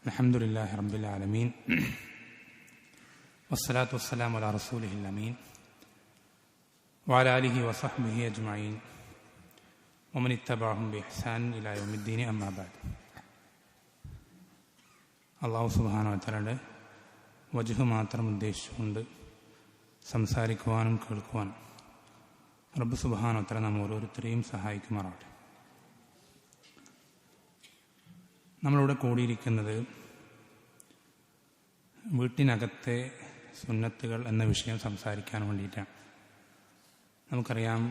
അൽഹംദുലില്ലാഹി റബ്ബിൽ ആലമീൻ വസ്സലാത്തു വസ്സലാമു അലാ റസൂലിഹിൽ അമീൻ വഅലാ ആലിഹി വസഹ്ബിഹി അജ്മഈൻ വമൻ ഇത്തബഅഹും ബിഇഹ്സാൻ ഇലാ യൗമിദ്ദീൻ അമ്മാ ബഅദ്. അല്ലാഹു സുബ്ഹാനഹു വ തആലയുടെ വജ്ഹ് മാത്രം ഉദ്ദേശിച്ചുകൊണ്ട് സംസാരിക്കുവാനും കേൾക്കുവാനും റബ്ബ് സുബ്ഹാനഹു വ തആല നാം ഓരോരുത്തരെയും സഹായിക്കുമാറാവട്ടെ. നമ്മളിവിടെ കൂടിയിരിക്കുന്നത് വീട്ടിനകത്തെ സുന്നത്തുകൾ എന്ന വിഷയം സംസാരിക്കാൻ വേണ്ടിയിട്ടാണ്. നമുക്കറിയാം,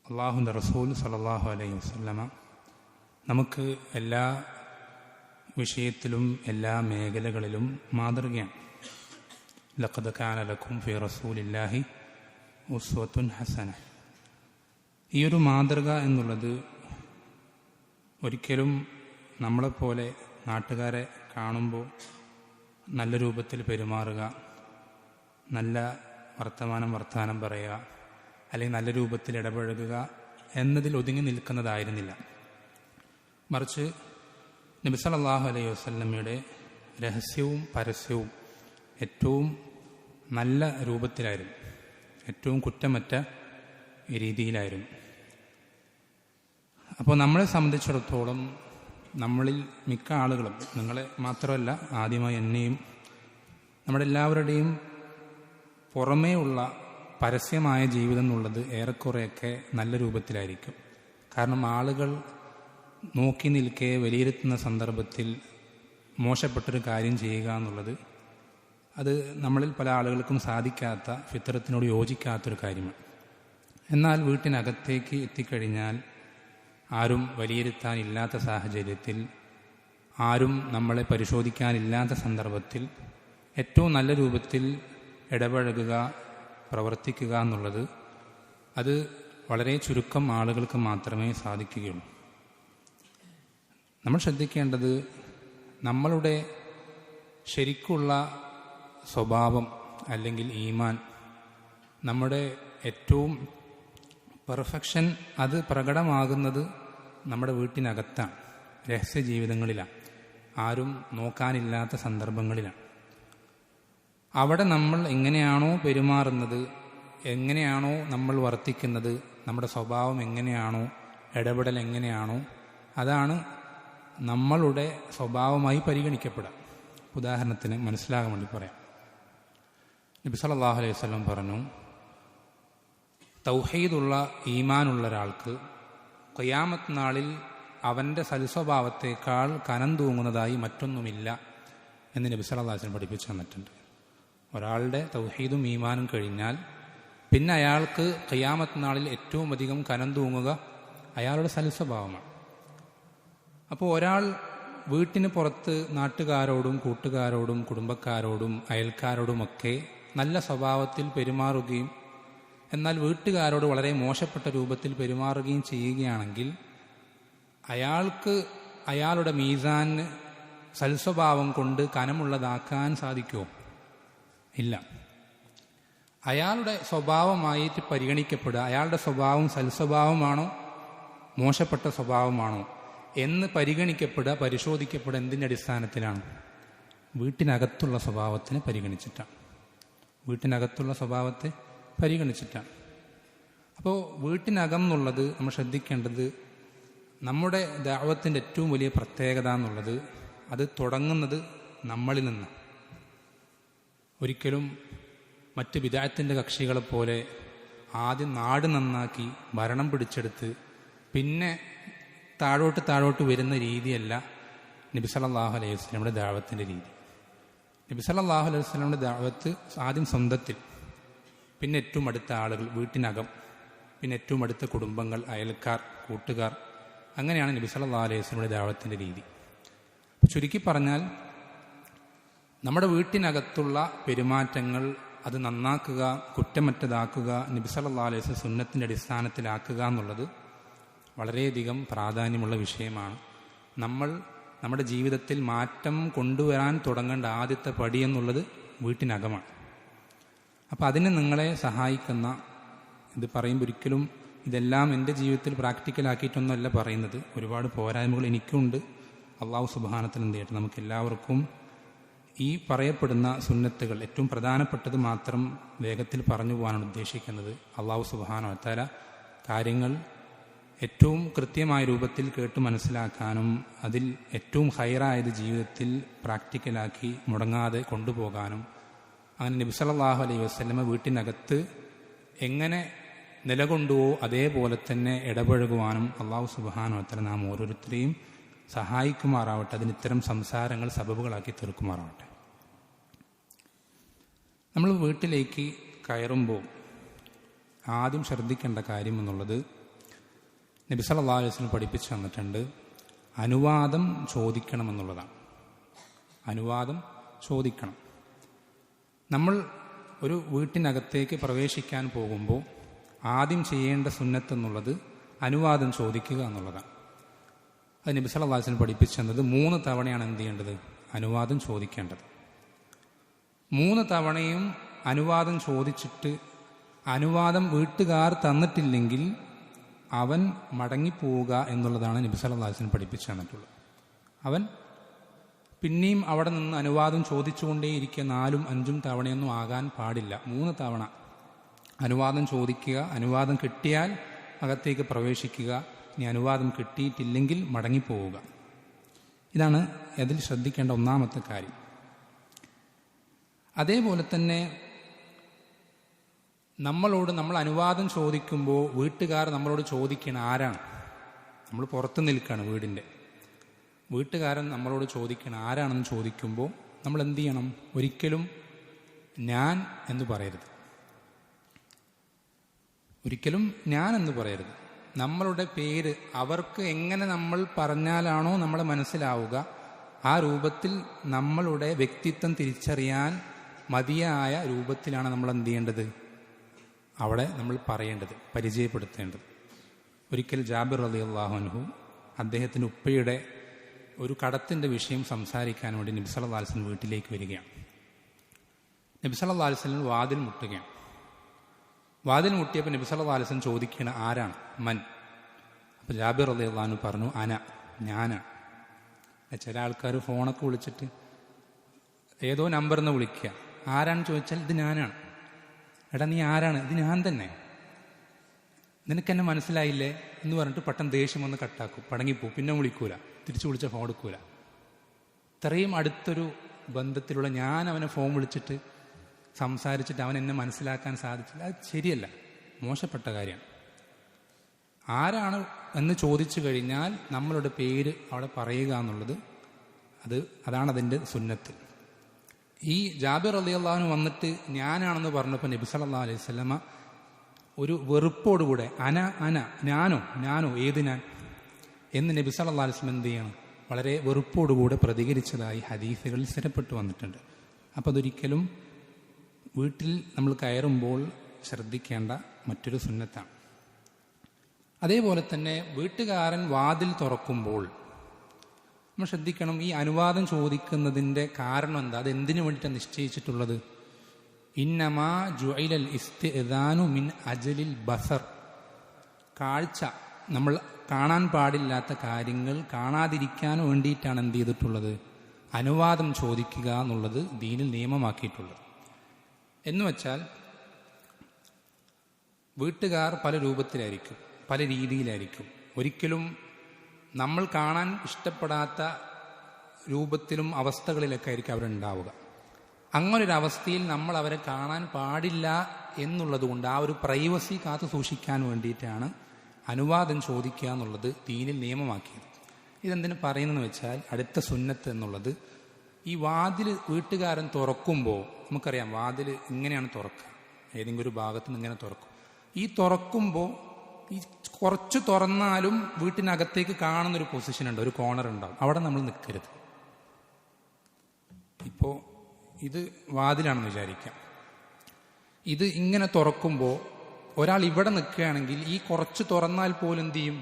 അല്ലാഹുവിൻ്റെ റസൂൽ സ്വല്ലല്ലാഹു അലൈഹി വസല്ലമ നമുക്ക് എല്ലാ വിഷയത്തിലും എല്ലാ മേഖലകളിലും മാതൃകയാണ്. ലഖദ് കാന ലക്കും ഫീ റസൂലില്ലാഹി ഉസ്വത്തുൻ ഹസന. ഈ ഒരു മാതൃക എന്നുള്ളത് ഒരിക്കലും നമ്മളെപ്പോലെ നാട്ടുകാരെ കാണുമ്പോൾ നല്ല രൂപത്തിൽ പെരുമാറുക, നല്ല വർത്തമാനം പറയുക, അല്ലെങ്കിൽ നല്ല രൂപത്തിൽ ഇടപഴകുക എന്നതിൽ ഒതുങ്ങി നിൽക്കുന്നതായിരുന്നില്ല. മറിച്ച് നബി സല്ലല്ലാഹു അലൈഹി വസല്ലമയുടെ രഹസ്യവും പരസ്യവും ഏറ്റവും നല്ല രൂപത്തിലായിരുന്നു, ഏറ്റവും കുറ്റമറ്റ രീതിയിലായിരുന്നു. അപ്പോൾ നമ്മളെ സംബന്ധിച്ചിടത്തോളം നമ്മളിൽ മിക്ക ആളുകളും, നിങ്ങളെ മാത്രമല്ല, ആദ്യമായി എന്നെയും നമ്മുടെ എല്ലാവരുടെയും പുറമേ ഉള്ള പരസ്യമായ ജീവിതം എന്നുള്ളത് ഏറെക്കുറെയൊക്കെ നല്ല രൂപത്തിലായിരിക്കും. കാരണം ആളുകൾ നോക്കി നിൽക്കെ വിലയിരുത്തുന്ന സന്ദർഭത്തിൽ മോശപ്പെട്ടൊരു കാര്യം ചെയ്യുക എന്നുള്ളത് അത് നമ്മളിൽ പല ആളുകൾക്കും സാധിക്കാത്ത, ഫിത്രത്തിനോട് യോജിക്കാത്തൊരു കാര്യമാണ്. എന്നാൽ വീട്ടിനകത്തേക്ക് എത്തിക്കഴിഞ്ഞാൽ ആരും വിലയിരുത്താനില്ലാത്ത സാഹചര്യത്തിൽ, ആരും നമ്മളെ പരിശോധിക്കാനില്ലാത്ത സന്ദർഭത്തിൽ ഏറ്റവും നല്ല രൂപത്തിൽ ഇടപഴകുക, പ്രവർത്തിക്കുക എന്നുള്ളത് അത് വളരെ ചുരുക്കം ആളുകൾക്ക് മാത്രമേ സാധിക്കുകയുള്ളൂ. നമ്മൾ ശ്രദ്ധിക്കേണ്ടത് നമ്മളുടെ ശരിക്കുള്ള സ്വഭാവം അല്ലെങ്കിൽ ഈമാൻ, നമ്മുടെ ഏറ്റവും പെർഫെക്ഷൻ അത് പ്രകടമാകുന്നത് നമ്മുടെ വീട്ടിനകത്താണ്, രഹസ്യ ജീവിതങ്ങളിലാണ്, ആരും നോക്കാനില്ലാത്ത സന്ദർഭങ്ങളിലാണ്. അവിടെ നമ്മൾ എങ്ങനെയാണോ പെരുമാറുന്നത്, എങ്ങനെയാണോ നമ്മൾ വർത്തിക്കുന്നത്, നമ്മുടെ സ്വഭാവം എങ്ങനെയാണോ, ഇടപെടൽ എങ്ങനെയാണോ, അതാണ് നമ്മളുടെ സ്വഭാവമായി പരിഗണിക്കപ്പെടുക. ഉദാഹരണത്തിന് മനസ്സിലാകാൻ വേണ്ടി പറയാം. നബി സല്ലല്ലാഹു അലൈഹി വസല്ലം പറഞ്ഞു, തൗഹീദുള്ള ഈമാനുള്ള ഒരാൾക്ക് ഖിയാമത്ത് നാളിൽ അവൻ്റെ സൽസ്വഭാവത്തേക്കാൾ കനം തൂങ്ങുന്നതായി മറ്റൊന്നുമില്ല എന്ന് നബി സല്ലല്ലാഹു അലൈഹി വസല്ലം പഠിപ്പിച്ചു തന്നിട്ടുണ്ട്. ഒരാളുടെ തൗഹീദും ഈമാനും കഴിഞ്ഞാൽ പിന്നെ അയാൾക്ക് ഖിയാമത്ത് നാളിൽ ഏറ്റവും അധികം കനം തൂങ്ങുക അയാളുടെ സൽസ്വഭാവമാണ്. അപ്പോൾ ഒരാൾ വീട്ടിന് പുറത്ത് നാട്ടുകാരോടും കൂട്ടുകാരോടും കുടുംബക്കാരോടും അയൽക്കാരോടുമൊക്കെ നല്ല സ്വഭാവത്തിൽ പെരുമാറുകയും എന്നാൽ വീട്ടുകാരോട് വളരെ മോശപ്പെട്ട രൂപത്തിൽ പെരുമാറുകയും ചെയ്യുകയാണെങ്കിൽ അയാൾക്ക് അയാളുടെ മീസാന് സൽസ്വഭാവം കൊണ്ട് കനമുള്ളതാക്കാൻ സാധിക്കുമോ? ഇല്ല. അയാളുടെ സ്വഭാവമായിട്ട് പരിഗണിക്കപ്പെടുക, അയാളുടെ സ്വഭാവം സൽസ്വഭാവമാണോ മോശപ്പെട്ട സ്വഭാവമാണോ എന്ന് പരിഗണിക്കപ്പെടുക, പരിശോധിക്കപ്പെടുക എന്തിൻ്റെ അടിസ്ഥാനത്തിലാണ്? വീട്ടിനകത്തുള്ള സ്വഭാവത്തിനെ പരിഗണിച്ചിട്ടാണ്. വീട്ടിനകത്തുള്ള സ്വഭാവത്തെ പരിഗണിച്ചിട്ടാണ്. അപ്പോൾ വീട്ടിനകം എന്നുള്ളത് നമ്മൾ ശ്രദ്ധിക്കേണ്ടത്, നമ്മുടെ ദഅവത്തിൻ്റെ ഏറ്റവും വലിയ പ്രത്യേകത എന്നുള്ളത് അത് തുടങ്ങുന്നത് നമ്മളിൽ നിന്ന്. ഒരിക്കലും മറ്റ് ബിദഅത്തിൻ്റെ കക്ഷികളെപ്പോലെ ആദ്യം നാട് നന്നാക്കി ഭരണം പിടിച്ചെടുത്ത് പിന്നെ താഴോട്ട് വരുന്ന രീതിയല്ല നബി സല്ലല്ലാഹു അലൈഹി വസല്ലമയുടെ ദഅവത്തിൻ്റെ രീതി. നബി സല്ലല്ലാഹു അലൈഹി വസല്ലമയുടെ ദഅവത്ത് ആദ്യം സ്വന്തത്തിൽ, പിന്നെ ഏറ്റവും അടുത്ത ആളുകൾ, വീട്ടിനകം, പിന്നെ ഏറ്റവും അടുത്ത കുടുംബങ്ങൾ, അയൽക്കാർ, കൂട്ടുകാർ, അങ്ങനെയാണ് നബി സല്ലല്ലാഹു അലൈഹി വസല്ലമയുടെ ദഅവത്തിൻ്റെ രീതി. ചുരുക്കി പറഞ്ഞാൽ നമ്മുടെ വീട്ടിനകത്തുള്ള പെരുമാറ്റങ്ങൾ അത് നന്നാക്കുക, കുറ്റമറ്റതാക്കുക, നബി സല്ലല്ലാഹു അലൈഹി വസല്ലം സുന്നത്തിൻ്റെ അടിസ്ഥാനത്തിലാക്കുക എന്നുള്ളത് വളരെയധികം പ്രാധാന്യമുള്ള വിഷയമാണ്. നമ്മൾ നമ്മുടെ ജീവിതത്തിൽ മാറ്റം കൊണ്ടുവരാൻ തുടങ്ങേണ്ട ആദ്യത്തെ പടി എന്നുള്ളത് വീട്ടിനകമാണ്. അപ്പോൾ അതിന് നിങ്ങളെ സഹായിക്കുന്ന, ഇത് പറയുമ്പോൾ ഒരിക്കലും ഇതെല്ലാം എൻ്റെ ജീവിതത്തിൽ പ്രാക്ടിക്കലാക്കിയിട്ടൊന്നുമല്ല പറയുന്നത്, ഒരുപാട് പോരായ്മകൾ എനിക്കുണ്ട്, അള്ളാഹു സുബ്ഹാനഹു എന്ത് ചെയ്യട്ടെ നമുക്ക് എല്ലാവർക്കും ഈ പറയപ്പെടുന്ന സുന്നത്തുകൾ ഏറ്റവും പ്രധാനപ്പെട്ടത് മാത്രം വേഗത്തിൽ പറഞ്ഞു പോകാനാണ് ഉദ്ദേശിക്കുന്നത്. അള്ളാഹു സുബ്ഹാനഹു വതആല കാര്യങ്ങൾ ഏറ്റവും കൃത്യമായ രൂപത്തിൽ കേട്ട് മനസ്സിലാക്കാനും അതിൽ ഏറ്റവും ഹൈറായത് ജീവിതത്തിൽ പ്രാക്ടിക്കലാക്കി മുടങ്ങാതെ കൊണ്ടുപോകാനും അങ്ങനെ നബി സല്ലല്ലാഹു അലൈഹി വസല്ലമ വീട്ടിനകത്ത് എങ്ങനെ നിലകൊണ്ടുവോ അതേപോലെ തന്നെ ഇടപഴകുവാനും അള്ളാഹു സുബ്ഹാനഹു വതആല നാം ഓരോരുത്തരെയും സഹായിക്കുമാറാവട്ടെ. അതിന് ഇത്തരം സംസാരങ്ങൾ സബബുകളാക്കി തീർക്കുമാറാവട്ടെ. നമ്മൾ വീട്ടിലേക്ക് കയറുമ്പോൾ ആദ്യം ശ്രദ്ധിക്കേണ്ട കാര്യം എന്നുള്ളത് നബി സല്ലല്ലാഹു അലൈഹി വസല്ലം പഠിപ്പിച്ചു തന്നിട്ടുണ്ട്, അനുവാദം ചോദിക്കണമെന്നുള്ളതാണ്. അനുവാദം ചോദിക്കണം. നമ്മൾ ഒരു വീട്ടിനകത്തേക്ക് പ്രവേശിക്കാൻ പോകുമ്പോൾ ആദ്യം ചെയ്യേണ്ട സുന്നത്ത് എന്നുള്ളത് അനുവാദം ചോദിക്കുക എന്നുള്ളതാണ്. അത് നബി സല്ലല്ലാഹു അലൈഹി വസല്ലം പഠിപ്പിച്ചു തന്നത് 3 തവണയാണ് എന്ത് ചെയ്യേണ്ടത്, അനുവാദം ചോദിക്കേണ്ടത്. 3 തവണയും അനുവാദം ചോദിച്ചിട്ട് അനുവാദം വീട്ടുകാർ തന്നിട്ടില്ലെങ്കിൽ അവൻ മടങ്ങിപ്പോവുക എന്നുള്ളതാണ് നബി സല്ലല്ലാഹു അലൈഹി വസല്ലം പഠിപ്പിച്ചു തന്നിട്ടുള്ളത്. അവൻ പിന്നെയും അവിടെ നിന്ന് അനുവാദം ചോദിച്ചുകൊണ്ടേയിരിക്കുക. 4ഉം 5ഉം തവണയൊന്നും ആകാൻ പാടില്ല. 3 തവണ അനുവാദം ചോദിക്കുക. അനുവാദം കിട്ടിയാൽ അകത്തേക്ക് പ്രവേശിക്കുക. ഇനി അനുവാദം കിട്ടിയിട്ടില്ലെങ്കിൽ മടങ്ങിപ്പോവുക. ഇതാണ് അതിൽ ശ്രദ്ധിക്കേണ്ട ഒന്നാമത്തെ കാര്യം. അതേപോലെ തന്നെ നമ്മൾ അനുവാദം ചോദിക്കുമ്പോൾ വീട്ടുകാർ നമ്മളോട് ചോദിക്കണം ആരാണ്. നമ്മൾ പുറത്ത് നിൽക്കുകയാണ് വീടിൻ്റെ. വീട്ടുകാരൻ നമ്മളോട് ചോദിക്കണം ആരാണെന്ന് ചോദിക്കുമ്പോൾ നമ്മൾ എന്ത് ചെയ്യണം, ഒരിക്കലും ഞാൻ എന്ന് പറയരുത്. ഒരിക്കലും ഞാൻ എന്ന് പറയരുത്. നമ്മളുടെ പേര് അവർക്ക് എങ്ങനെ നമ്മൾ പറഞ്ഞാലാണോ നമ്മളെ മനസ്സിലാവുക ആ രൂപത്തിൽ നമ്മളുടെ വ്യക്തിത്വം തിരിച്ചറിയാൻ മതിയായ രൂപത്തിലാണ് നമ്മൾ എന്ത് ചെയ്യേണ്ടത്, അവിടെ നമ്മൾ പറയേണ്ടത്, പരിചയപ്പെടുത്തേണ്ടത്. ഒരിക്കൽ ജാബിർ റളിയല്ലാഹു അൻഹു അദ്ദേഹത്തിൻ്റെ ഉപ്പയുടെ ഒരു കടത്തിൻ്റെ വിഷയം സംസാരിക്കാൻ വേണ്ടി നബി സല്ലല്ലാഹു അലൈഹി വസല്ലം വീട്ടിലേക്ക് വരികയാണ്. നബി സല്ലല്ലാഹു അലൈഹി വസല്ലം വാതിൽ മുട്ടുകയാണ്. വാതിൽ മുട്ടിയപ്പോൾ നബി സല്ലല്ലാഹു അലൈഹി വസല്ലം ചോദിക്കുകയാണ് ആരാണ്, മൻ. അപ്പോൾ ജാബിർ റളിയല്ലാഹു അൻഹു പറഞ്ഞു ഞാനാണ്. ചില ആൾക്കാർ ഫോണൊക്കെ വിളിച്ചിട്ട് ഏതോ നമ്പറിൽ നിന്ന് വിളിക്കുക, ആരാണെന്ന് ചോദിച്ചാൽ ഇത് ഞാനാണ്. എടാ നീ ആരാണ്, ഇത് ഞാൻ തന്നെ, നിനക്കെന്നെ മനസ്സിലായില്ലേ എന്ന് പറഞ്ഞിട്ട് പെട്ടെന്ന് ദേഷ്യം വന്ന് കട്ടാക്കും, പടങ്ങിപ്പോവും, പിന്നെ വിളിക്കൂല, തിരിച്ചു വിളിച്ച ഫോൺ എടുക്കൂല. ഇത്രയും അടുത്തൊരു ബന്ധത്തിലുള്ള ഞാൻ അവനെ ഫോൺ വിളിച്ചിട്ട് സംസാരിച്ചിട്ട് അവൻ എന്നെ മനസ്സിലാക്കാൻ സാധിച്ചില്ല. അത് ശരിയല്ല, മോശപ്പെട്ട കാര്യമാണ്. ആരാണ് എന്ന് ചോദിച്ചു കഴിഞ്ഞാൽ നമ്മളുടെ പേര് അവിടെ പറയുക എന്നുള്ളത് അതാണ് അതിൻ്റെ സുന്നത്ത്. ഈ ജാബിർ റളിയല്ലാഹു അൻഹു വന്നിട്ട് ഞാനാണെന്ന് പറഞ്ഞപ്പോൾ നബി സല്ലല്ലാഹു അലൈഹി വസല്ലമ ഒരു വെറുപ്പോടുകൂടെ ഞാനോ ഏത് ഞാൻ എന്ന് നബി സല്ലല്ലാഹു അലൈഹി വസല്ലം എന്ത് ചെയ്യണം, വളരെ വെറുപ്പോടുകൂടെ പ്രതികരിച്ചതായി ഹദീസുകളിൽ സ്ഥിരപ്പെട്ടു വന്നിട്ടുണ്ട്. അപ്പോൾ അതൊരിക്കലും വീട്ടിൽ നമ്മൾ കയറുമ്പോൾ ശ്രദ്ധിക്കേണ്ട മറ്റൊരു സുന്നത്താണ്. അതേപോലെ തന്നെ വീട്ടുകാരൻ വാതിൽ തുറക്കുമ്പോൾ നമ്മൾ ശ്രദ്ധിക്കണം, ഈ അനുവാദം ചോദിക്കുന്നതിൻ്റെ കാരണം എന്താ, അത് എന്തിനു വേണ്ടിയിട്ടാണ് നിശ്ചയിച്ചിട്ടുള്ളത്. ഇന്നമാ ജുഇലൽ ഇസ്തിഅ്ദാനു മിൻ അജലിൽ ബസർ, കാഴ്ച, നമ്മൾ കാണാൻ പാടില്ലാത്ത കാര്യങ്ങൾ കാണാതിരിക്കാൻ വേണ്ടിയിട്ടാണ് എന്ത് ചെയ്തിട്ടുള്ളത്, അനുവാദം ചോദിക്കുക എന്നുള്ളത് ദീനിൽ നിയമമാക്കിയിട്ടുള്ളത്. എന്ന് വെച്ചാൽ വീട്ടുകാർ പല രൂപത്തിലായിരിക്കും, പല രീതിയിലായിരിക്കും. ഒരിക്കലും നമ്മൾ കാണാൻ ഇഷ്ടപ്പെടാത്ത രൂപത്തിലും അവസ്ഥകളിലൊക്കെ ആയിരിക്കും അവരുണ്ടാവുക. അങ്ങനൊരവസ്ഥയിൽ നമ്മൾ അവരെ കാണാൻ പാടില്ല എന്നുള്ളതുകൊണ്ട് ആ ഒരു പ്രൈവസി കാത്തു സൂക്ഷിക്കാൻ വേണ്ടിയിട്ടാണ് അനുവാദം ചോദിക്കുക എന്നുള്ളത് ദീനിൽ നിയമമാക്കിയത്. ഇതെന്തിനു പറയുന്നതെന്ന് വെച്ചാൽ അടുത്ത സുന്നത്ത് എന്നുള്ളത്, ഈ വാതിൽ വീട്ടുകാരൻ തുറക്കുമ്പോൾ നമുക്കറിയാം വാതിൽ ഇങ്ങനെയാണ് തുറക്കുക, ഏതെങ്കിലും ഒരു ഭാഗത്ത് നിന്ന് ഇങ്ങനെ തുറക്കും. ഈ തുറക്കുമ്പോൾ ഈ കുറച്ച് തുറന്നാലും വീട്ടിനകത്തേക്ക് കാണുന്നൊരു പൊസിഷൻ ഉണ്ട്, ഒരു കോർണർ ഉണ്ടാവും, അവിടെ നമ്മൾ നിൽക്കരുത്. ഇപ്പോൾ ഇത് വാതിലാണെന്ന് വിചാരിക്കാം. ഇത് ഇങ്ങനെ തുറക്കുമ്പോൾ ഒരാൾ ഇവിടെ നിൽക്കുകയാണെങ്കിൽ ഈ കുറച്ച് തുറന്നാൽ പോലും എന്ത് ചെയ്യും,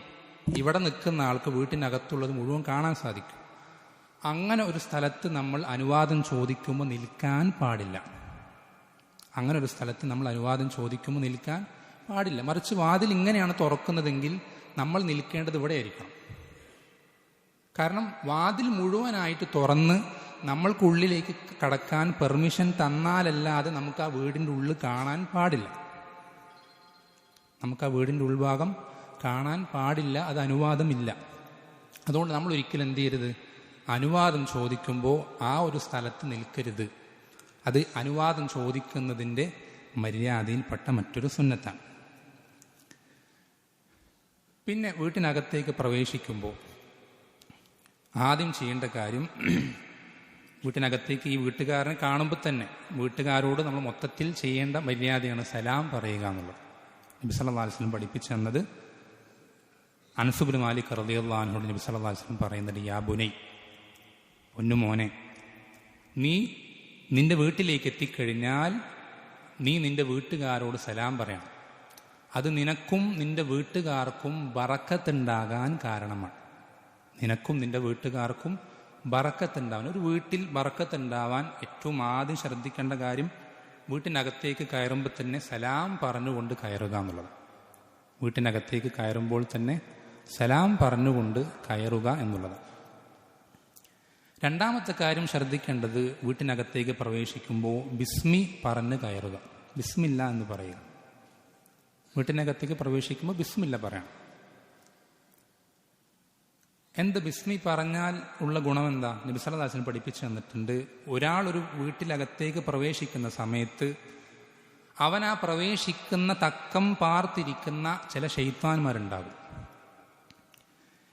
ഇവിടെ നിൽക്കുന്ന ആൾക്ക് വീട്ടിനകത്തുള്ളത് മുഴുവൻ കാണാൻ സാധിക്കും. അങ്ങനെ ഒരു സ്ഥലത്ത് നമ്മൾ അനുവാദം ചോദിക്കുമ്പോൾ നിൽക്കാൻ പാടില്ല. അങ്ങനെ ഒരു സ്ഥലത്ത് നമ്മൾ അനുവാദം ചോദിക്കുമ്പോൾ നിൽക്കാൻ പാടില്ല. മറിച്ച് വാതിൽ ഇങ്ങനെയാണ് തുറക്കുന്നതെങ്കിൽ നമ്മൾ നിൽക്കേണ്ടത് ഇവിടെ ആയിരിക്കണം. കാരണം വാതിൽ മുഴുവനായിട്ട് തുറന്ന് നമ്മൾക്കുള്ളിലേക്ക് കടക്കാൻ പെർമിഷൻ തന്നാലല്ലാതെ നമുക്ക് ആ വീടിൻ്റെ ഉള്ളിൽ കാണാൻ പാടില്ല. നമുക്ക് ആ വീടിൻ്റെ ഉൾഭാഗം കാണാൻ പാടില്ല, അത് അനുവാദമില്ല. അതുകൊണ്ട് നമ്മൾ ഒരിക്കലും എന്ത് ചെയ്യരുത്, അനുവാദം ചോദിക്കുമ്പോൾ ആ ഒരു സ്ഥലത്ത് നിൽക്കരുത്. അത് അനുവാദം ചോദിക്കുന്നതിൻ്റെ മര്യാദയിൽപ്പെട്ട മറ്റൊരു സുന്നത്താണ്. പിന്നെ വീട്ടിനകത്തേക്ക് പ്രവേശിക്കുമ്പോൾ ആദ്യം ചെയ്യേണ്ട കാര്യം, വീട്ടിനകത്തേക്ക് ഈ വീട്ടുകാരനെ കാണുമ്പോൾ തന്നെ വീട്ടുകാരോട് നമ്മൾ മൊത്തത്തിൽ ചെയ്യേണ്ട മര്യാദയാണ് സലാം പറയുക എന്നുള്ളത്. നബി സല്ലല്ലാഹു അലൈഹി വസല്ലം പഠിപ്പിച്ചു തന്നത്, അനസ് ഇബ്നു മാലിക് റളിയല്ലാഹു അൻഹു നബി സല്ലല്ലാഹു അലൈഹി വസല്ലം പറയുന്നത്, യാ ബുനൈ, പൊന്നുമോനെ, നീ നിന്റെ വീട്ടിലേക്ക് എത്തിക്കഴിഞ്ഞാൽ നീ നിന്റെ വീട്ടുകാരോട് സലാം പറയണം. അത് നിനക്കും നിന്റെ വീട്ടുകാർക്കും ബറക്കത്തുണ്ടാകാൻ കാരണമാണ്. നിനക്കും നിന്റെ വീട്ടുകാർക്കും ബറക്കത്തുണ്ടാവാൻ, ഒരു വീട്ടിൽ ബറക്കത്തുണ്ടാവാൻ ഏറ്റവും ആദ്യം ശ്രദ്ധിക്കേണ്ട കാര്യം വീട്ടിനകത്തേക്ക് കയറുമ്പോൾ തന്നെ സലാം പറഞ്ഞുകൊണ്ട് കയറുക എന്നുള്ളത്. വീട്ടിനകത്തേക്ക് കയറുമ്പോൾ തന്നെ സലാം പറഞ്ഞുകൊണ്ട് കയറുക എന്നുള്ളത്. രണ്ടാമത്തെ കാര്യം ശ്രദ്ധിക്കേണ്ടത്, വീട്ടിനകത്തേക്ക് പ്രവേശിക്കുമ്പോൾ ബിസ്മി പറഞ്ഞ് കയറുക, ബിസ്മില്ല എന്ന് പറയുക. വീട്ടിനകത്തേക്ക് പ്രവേശിക്കുമ്പോൾ ബിസ്മില്ല പറയണം. എന്ത് ബിസ്മി പറഞ്ഞാൽ ഉള്ള ഗുണമെന്താ? നബി സല്ലല്ലാഹു അലൈഹി വസല്ലം പഠിപ്പിച്ചു തന്നിട്ടുണ്ട്, ഒരാൾ ഒരു വീട്ടിലകത്തേക്ക് പ്രവേശിക്കുന്ന സമയത്ത് അവൻ ആ പ്രവേശിക്കുന്ന തക്കം പാർത്തിരിക്കുന്ന ചില ശൈത്താന്മാരുണ്ടാകും.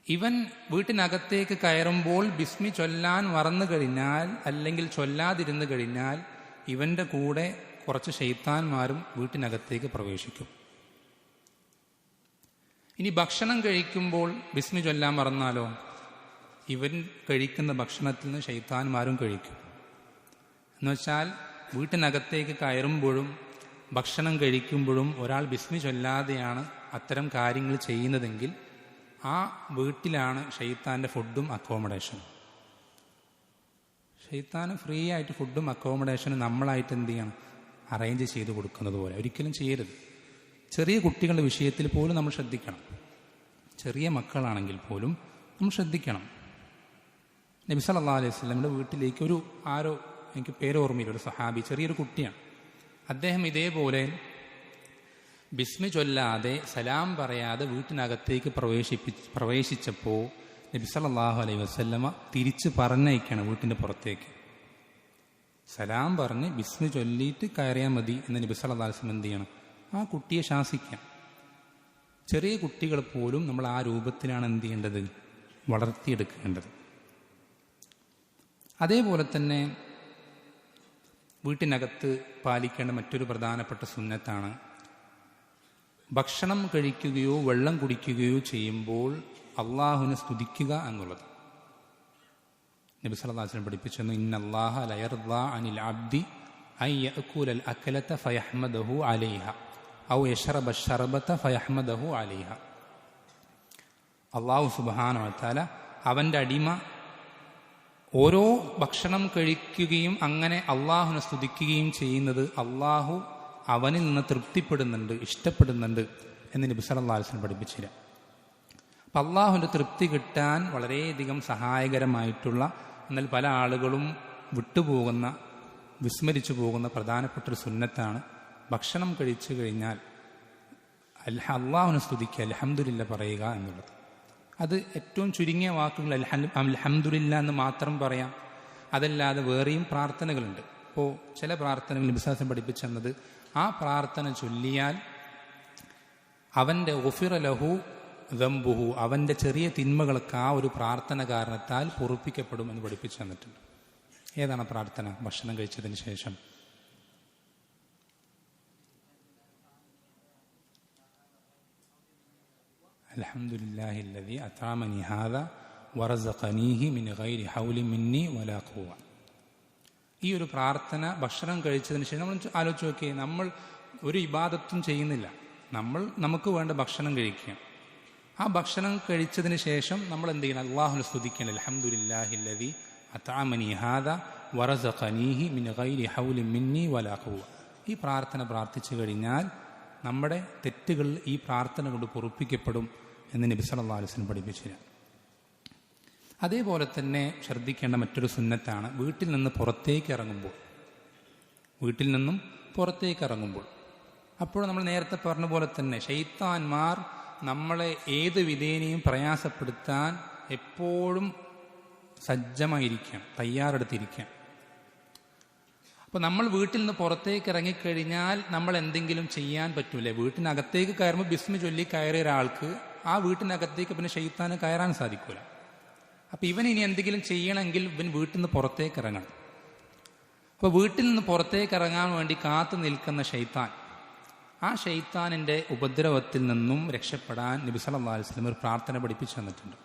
ഇവൻ വീട്ടിനകത്തേക്ക് കയറുമ്പോൾ ബിസ്മി ചൊല്ലാൻ മറന്നു കഴിഞ്ഞാൽ, അല്ലെങ്കിൽ ചൊല്ലാതിരുന്നു കഴിഞ്ഞാൽ, ഇവന്റെ കൂടെ കുറച്ച് ശൈത്താന്മാരും വീട്ടിനകത്തേക്ക് പ്രവേശിക്കും. ഇനി ഭക്ഷണം കഴിക്കുമ്പോൾ ബിസ്മി ചൊല്ലാൻ മറന്നാലോ, ഇവൻ കഴിക്കുന്ന ഭക്ഷണത്തിൽ നിന്ന് ശൈത്താന്മാരും കഴിക്കും. എന്നുവെച്ചാൽ വീട്ടിനകത്തേക്ക് കയറുമ്പോഴും ഭക്ഷണം കഴിക്കുമ്പോഴും ഒരാൾ ബിസ്മി ചൊല്ലാതെയാണ് അത്തരം കാര്യങ്ങൾ ചെയ്യുന്നതെങ്കിൽ ആ വീട്ടിലാണ് ഷെയ്ത്താൻ്റെ ഫുഡും അക്കോമഡേഷനും. ഷെയ്ത്താന് ഫ്രീ ആയിട്ട് ഫുഡും അക്കോമഡേഷനും നമ്മളായിട്ട് എന്ത് ചെയ്യണം, അറേഞ്ച് ചെയ്ത് കൊടുക്കുന്നത് പോലെ ഒരിക്കലും ചെയ്യരുത്. ചെറിയ കുട്ടികളുടെ വിഷയത്തിൽ പോലും നമ്മൾ ശ്രദ്ധിക്കണം. ചെറിയ മക്കളാണെങ്കിൽ പോലും നമ്മൾ ശ്രദ്ധിക്കണം. നബി സല്ലല്ലാഹു അലൈഹി വസല്ലമയുടെ വീട്ടിലേക്ക് ഒരു ആരോ, എനിക്ക് പേര് ഓർമ്മയില്ല, ഒരു സഹാബി, ചെറിയൊരു കുട്ടിയാണ്. അദ്ദേഹം ഇതേപോലെ ബിസ്മി ചൊല്ലാതെ സലാം പറയാതെ വീട്ടിനകത്തേക്ക് പ്രവേശിച്ചപ്പോൾ നബി സല്ലല്ലാഹു അലൈഹി വസല്ലമ തിരിച്ച് പറഞ്ഞയക്കണം വീട്ടിൻ്റെ പുറത്തേക്ക്. സലാം പറഞ്ഞ് ബിസ്മി ചൊല്ലിയിട്ട് കയറിയാൽ മതി എന്ന് നബി സല്ലല്ലാഹു അലൈഹി വസല്ലം എന്ത് ചെയ്യണം, ആ കുട്ടിയെ ശാസിക്കാം. ചെറിയ കുട്ടികൾ പോലും നമ്മൾ ആ രൂപത്തിലാണ് എന്ത് ചെയ്യേണ്ടത്, വളർത്തിയെടുക്കേണ്ടത്. അതേപോലെ തന്നെ വീട്ടിനകത്ത് പാലിക്കേണ്ട മറ്റൊരു പ്രധാനപ്പെട്ട സുന്നത്താണ്, ഭക്ഷണം കഴിക്കുകയോ വെള്ളം കുടിക്കുകയോ ചെയ്യുമ്പോൾ അള്ളാഹുവിനെ സ്തുതിക്കുക എന്നുള്ളത്. നബി സല്ലല്ലാഹു അലൈഹി വസല്ലം പഠിപ്പിച്ചു, ഇന്നല്ലാഹ ലയർദാ അനിൽ അബ്ദി അൻ യഅകുലൽ അക്ലത ഫയഹ്മദഹു അലൈഹ ഔ യശ്റബ ശർബത ഫയഹ്മദഹു അലൈഹ. അള്ളാഹു സുബ്ഹാനഹു വ തആല അവൻ്റെ അടിമ ഓരോ ഭക്ഷണം കഴിക്കുകയും അങ്ങനെ അള്ളാഹുവിനെ സ്തുതിക്കുകയും ചെയ്യുന്നത് അള്ളാഹു അവനിൽ നിന്ന് തൃപ്തിപ്പെടുന്നുണ്ട്, ഇഷ്ടപ്പെടുന്നുണ്ട് എന്ന് നബി സല്ലല്ലാഹു അലൈഹി വസല്ലം പഠിപ്പിച്ചില്ല. അപ്പം അള്ളാഹുവിൻ്റെ തൃപ്തി കിട്ടാൻ വളരെയധികം സഹായകരമായിട്ടുള്ള, എന്നാൽ പല ആളുകളും വിട്ടുപോകുന്ന, വിസ്മരിച്ചു പോകുന്ന പ്രധാനപ്പെട്ടൊരു സുന്നത്താണ് ഭക്ഷണം കഴിച്ചു കഴിഞ്ഞാൽ അള്ളാഹുവിനെ സ്തുതിക്കുക, അൽഹംദുലില്ലാ പറയുക എന്നുള്ളത്. അത് ഏറ്റവും ചുരുങ്ങിയ വാക്കുകൾ അൽഹംദുലില്ലാ എന്ന് മാത്രം പറയാം. അതല്ലാതെ വേറെയും പ്രാർത്ഥനകളുണ്ട്. ഇപ്പോൾ ചില പ്രാർത്ഥനകൾ നബി സല്ലല്ലാഹു അലൈഹി വസല്ലം പഠിപ്പിച്ചു തന്നത്, ആ പ്രാർത്ഥന ചൊല്ലിയാൽ അവൻ്റെ ഗുഫിറ ലഹു ദംബുഹു, അവൻ്റെ ചെറിയ തിന്മകളൊക്കെ ആ ഒരു പ്രാർത്ഥന കാരണത്താൽ പൊറുപ്പിക്കപ്പെടും എന്ന് പഠിപ്പിച്ചു തന്നിട്ടുണ്ട്. ഏതാണ് പ്രാർത്ഥന? ഭക്ഷണം കഴിച്ചതിന് ശേഷം അൽഹംദുലില്ലാഹില്ലദീ അത്അമനി ഹാദാ വറസഖനീഹി മിൻ ഗൈരി ഹൗലി മിന്നി വലാ ഖുവ്വ. ഈ ഒരു പ്രാർത്ഥന ഭക്ഷണം കഴിച്ചതിന് ശേഷം നമ്മൾ ആലോചിച്ച് നോക്കിയേ, നമ്മൾ ഒരു ഇബാദത്തും ചെയ്യുന്നില്ല, നമുക്ക് വേണ്ട ഭക്ഷണം കഴിക്കുക. ആ ഭക്ഷണം കഴിച്ചതിന് ശേഷം നമ്മൾ എന്ത് ചെയ്യണം? അല്ലാഹുവിനെ സ്തുതിക്കണം. അൽഹംദുലില്ലാഹില്ലദീ അത്അമനി ഹാദാ വറസഖനീഹി മിൻ ഗൈരി ഹൗലി മിന്നി വലാ ഖുവ്വ. ഈ പ്രാർത്ഥന പ്രാർത്ഥിച്ചു കഴിഞ്ഞാൽ നമ്മുടെ തെറ്റുകൾ ഈ പ്രാർത്ഥന കൊണ്ട് പൊറുപ്പിക്കപ്പെടും എന്ന് നബി സല്ലല്ലാഹു അലൈഹി വസല്ലം പഠിപ്പിച്ചില്ല. അതേപോലെ തന്നെ ശ്രദ്ധിക്കേണ്ട മറ്റൊരു സുന്നത്താണ് വീട്ടിൽ നിന്ന് പുറത്തേക്ക് ഇറങ്ങുമ്പോൾ അപ്പോൾ നമ്മൾ നേരത്തെ പറഞ്ഞ പോലെ തന്നെ ശൈത്താന്മാർ നമ്മളെ ഏത് വിധേനയും പ്രയാസപ്പെടുത്താൻ എപ്പോഴും സജ്ജമായിരിക്കാം, തയ്യാറെടുത്തിരിക്കാം. അപ്പോൾ നമ്മൾ വീട്ടിൽ നിന്ന് പുറത്തേക്ക് ഇറങ്ങിക്കഴിഞ്ഞാൽ നമ്മൾ എന്തെങ്കിലും ചെയ്യാൻ പറ്റൂലേ? വീട്ടിനകത്തേക്ക് കയറുമ്പോൾ ബിസ്മി ചൊല്ലി കയറിയ ഒരാൾക്ക് ആ വീട്ടിനകത്തേക്ക് പിന്നെ ശൈത്താന് കയറാൻ സാധിക്കൂല. അപ്പം ഇവൻ ഇനി എന്തെങ്കിലും ചെയ്യണമെങ്കിൽ ഇവൻ വീട്ടിൽ നിന്ന് പുറത്തേക്ക് ഇറങ്ങണം. അപ്പോൾ വീട്ടിൽ നിന്ന് പുറത്തേക്ക് ഇറങ്ങാൻ വേണ്ടി കാത്തു നിൽക്കുന്ന ശൈത്താൻ, ആ ശൈത്താനിൻ്റെ ഉപദ്രവത്തിൽ നിന്നും രക്ഷപ്പെടാൻ നബി സല്ലല്ലാഹു അലൈഹി വസല്ലം ഒരു പ്രാർത്ഥന പഠിപ്പിച്ചു തന്നിട്ടുണ്ട്.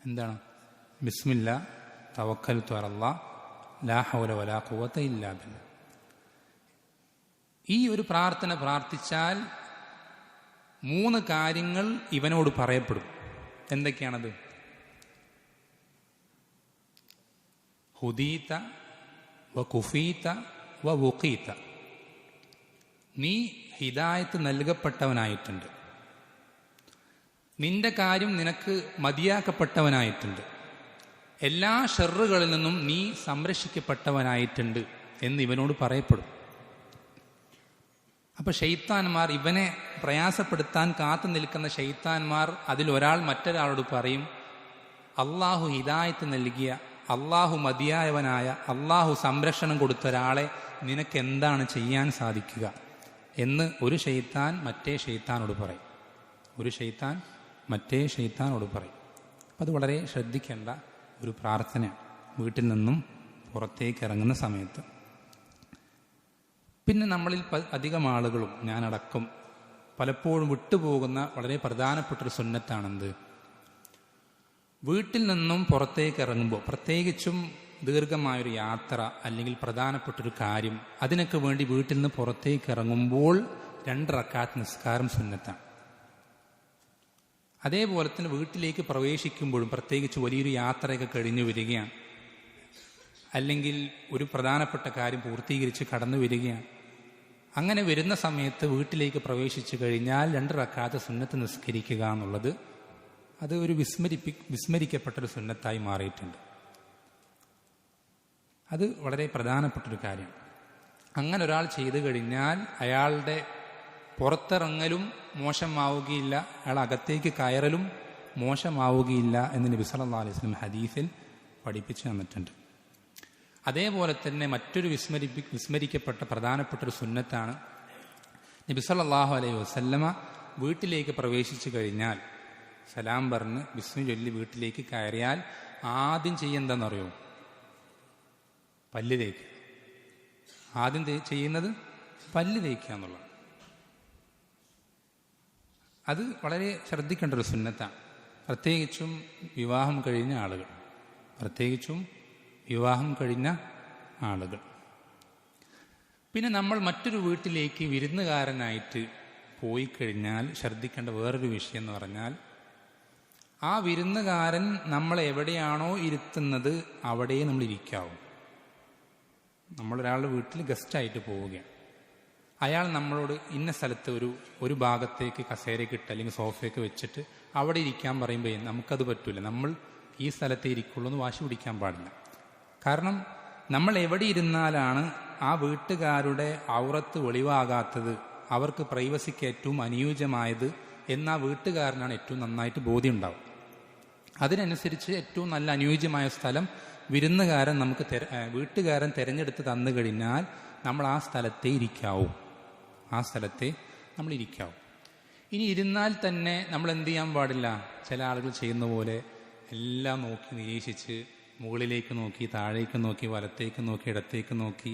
എന്താണ്? ബിസ്മില്ലാ തവക്കൽതു അലല്ലാഹ് ലാ ഹൗല വലാ ഖുവത ഇല്ലാ ബില്ലാഹ്. ഈ ഒരു പ്രാർത്ഥന പ്രാർത്ഥിച്ചാൽ 3 കാര്യങ്ങൾ ഇവനോട് പറയപ്പെടും. എന്തൊക്കെയാണത്? ഹുദീത വ കുഫീത വ വുഖീത. നീ ഹിദായത്ത് നൽകപ്പെട്ടവനായിട്ടുണ്ട്, നിന്റെ കാര്യം നിനക്ക് മതിയാക്കപ്പെട്ടവനായിട്ടുണ്ട്, എല്ലാ ഷർറുകളിൽ നിന്നും നീ സംരക്ഷിക്കപ്പെട്ടവനായിട്ടുണ്ട് എന്ന് ഇവനോട് പറയപ്പെടും. അപ്പൊ ശൈത്താന്മാർ, ഇവനെ പ്രയാസപ്പെടുത്താൻ കാത്തു നിൽക്കുന്ന ശൈത്താന്മാർ, അതിലൊരാൾ മറ്റൊരാളോട് പറയും, അള്ളാഹു ഹിദായത്ത് നൽകിയ, അള്ളാഹു മതിയായവനായ, അള്ളാഹു സംരക്ഷണം കൊടുത്ത ഒരാളെ നിനക്ക് എന്താണ് ചെയ്യാൻ സാധിക്കുക എന്ന് ഒരു ശൈത്താൻ മറ്റേ ശൈത്താനോട് പറയും. അപ്പം അത് വളരെ ശ്രദ്ധിക്കേണ്ട ഒരു പ്രാർത്ഥനയാണ് വീട്ടിൽ നിന്നും പുറത്തേക്ക് ഇറങ്ങുന്ന സമയത്ത്. പിന്നെ നമ്മളിൽ അധികം ആളുകളും, ഞാനടക്കം, പലപ്പോഴും വിട്ടുപോകുന്ന വളരെ പ്രധാനപ്പെട്ടൊരു സുന്നത്താണെന്ത്? വീട്ടിൽ നിന്നും പുറത്തേക്ക് ഇറങ്ങുമ്പോൾ, പ്രത്യേകിച്ചും ദീർഘമായൊരു യാത്ര അല്ലെങ്കിൽ പ്രധാനപ്പെട്ടൊരു കാര്യം, അതിനൊക്കെ വേണ്ടി വീട്ടിൽ നിന്ന് പുറത്തേക്ക് ഇറങ്ങുമ്പോൾ 2 റക്അത്ത് നിസ്കാരം സുന്നത്താണ്. അതേപോലെ തന്നെ വീട്ടിലേക്ക് പ്രവേശിക്കുമ്പോഴും, പ്രത്യേകിച്ച് വലിയൊരു യാത്രയൊക്കെ കഴിഞ്ഞു വരികയാണ്, അല്ലെങ്കിൽ ഒരു പ്രധാനപ്പെട്ട കാര്യം പൂർത്തീകരിച്ച് കടന്നു വരികയാണ്, അങ്ങനെ വരുന്ന സമയത്ത് വീട്ടിലേക്ക് പ്രവേശിച്ചു കഴിഞ്ഞാൽ 2 റക്അത്ത് സുന്നത്ത് നിസ്കരിക്കുക എന്നുള്ളത് അത് ഒരു വിസ്മരിക്കപ്പെട്ടൊരു സുന്നത്തായി മാറിയിട്ടുണ്ട്. അത് വളരെ പ്രധാനപ്പെട്ടൊരു കാര്യമാണ്. അങ്ങനെ ഒരാൾ ചെയ്തു കഴിഞ്ഞാൽ അയാളുടെ പുറത്തിറങ്ങലും മോശമാവുകയില്ല, അയാൾ അകത്തേക്ക് കയറലും മോശമാവുകയില്ല എന്ന് നബി സല്ലല്ലാഹു അലൈഹി വസല്ലം ഹദീസിൽ പഠിപ്പിച്ചു തന്നിട്ടുണ്ട്. അതേപോലെ തന്നെ മറ്റൊരു വിസ്മരിക്കപ്പെട്ട പ്രധാനപ്പെട്ടൊരു സുന്നത്താണ്, നബി സല്ലല്ലാഹു അലൈഹി വസല്ലമ വീട്ടിലേക്ക് പ്രവേശിച്ചു കഴിഞ്ഞാൽ സലാം പറഞ്ഞ് ബിസ്മി ചൊല്ലി വീട്ടിലേക്ക് കയറിയാൽ ആദ്യം ചെയ്യുന്നതെന്നറിയോ? പല്ല് തേക്കുക. ആദ്യം ചെയ്യുന്നത് പല്ല് തേക്കുക എന്നുള്ളതാണ്. അത് വളരെ ശ്രദ്ധിക്കേണ്ട ഒരു സുന്നത്താണ്, പ്രത്യേകിച്ചും വിവാഹം കഴിഞ്ഞ ആളുകൾ. പിന്നെ നമ്മൾ മറ്റൊരു വീട്ടിലേക്ക് വിരുന്നുകാരനായിട്ട് പോയി കഴിഞ്ഞാൽ ശ്രദ്ധിക്കേണ്ട വേറൊരു വിഷയം എന്ന് പറഞ്ഞാൽ, ആ വിരുന്നുകാരൻ നമ്മളെ എവിടെയാണോ ഇരുത്തുന്നത് അവിടെ നമ്മൾ ഇരിക്കാവും. നമ്മളൊരാളുടെ വീട്ടിൽ ഗസ്റ്റായിട്ട് പോവുകയാണ്, അയാൾ നമ്മളോട് ഇന്ന സ്ഥലത്ത് ഒരു ഭാഗത്തേക്ക് കസേരയൊക്കെ ഇട്ട് അല്ലെങ്കിൽ സോഫയൊക്കെ വെച്ചിട്ട് അവിടെ ഇരിക്കാൻ പറയുമ്പോൾ നമുക്കത് പറ്റൂല. നമ്മൾ ഈ സ്ഥലത്തേ ഇരിക്കുള്ളൂ എന്ന് വാശി പിടിക്കാൻ പാടില്ല. കാരണം നമ്മൾ എവിടെ ഇരുന്നാലാണ് ആ വീട്ടുകാരുടെ ഔറത്ത് വെളിവാകാത്തത്, അവർക്ക് പ്രൈവസിക്ക് ഏറ്റവും അനുയോജ്യമായത് എന്ന് ആ വീട്ടുകാരനാണ് ഏറ്റവും നന്നായിട്ട് ബോധ്യം ഉണ്ടാവും. അതിനനുസരിച്ച് ഏറ്റവും നല്ല അനുയോജ്യമായ സ്ഥലം വീട്ടുകാരൻ തിരഞ്ഞെടുത്ത് തന്നു കഴിഞ്ഞാൽ നമ്മൾ ആ സ്ഥലത്തെ നമ്മൾ ഇരിക്കാവൂ. ഇനി ഇരുന്നാൽ തന്നെ നമ്മൾ എന്ത് ചെയ്യാൻ പാടില്ല? ചില ആളുകൾ ചെയ്യുന്ന പോലെ എല്ലാം നോക്കി നിരീക്ഷിച്ച് മുകളിലേക്ക് നോക്കി, താഴേക്ക് നോക്കി, വലത്തേക്ക് നോക്കി, ഇടത്തേക്ക് നോക്കി,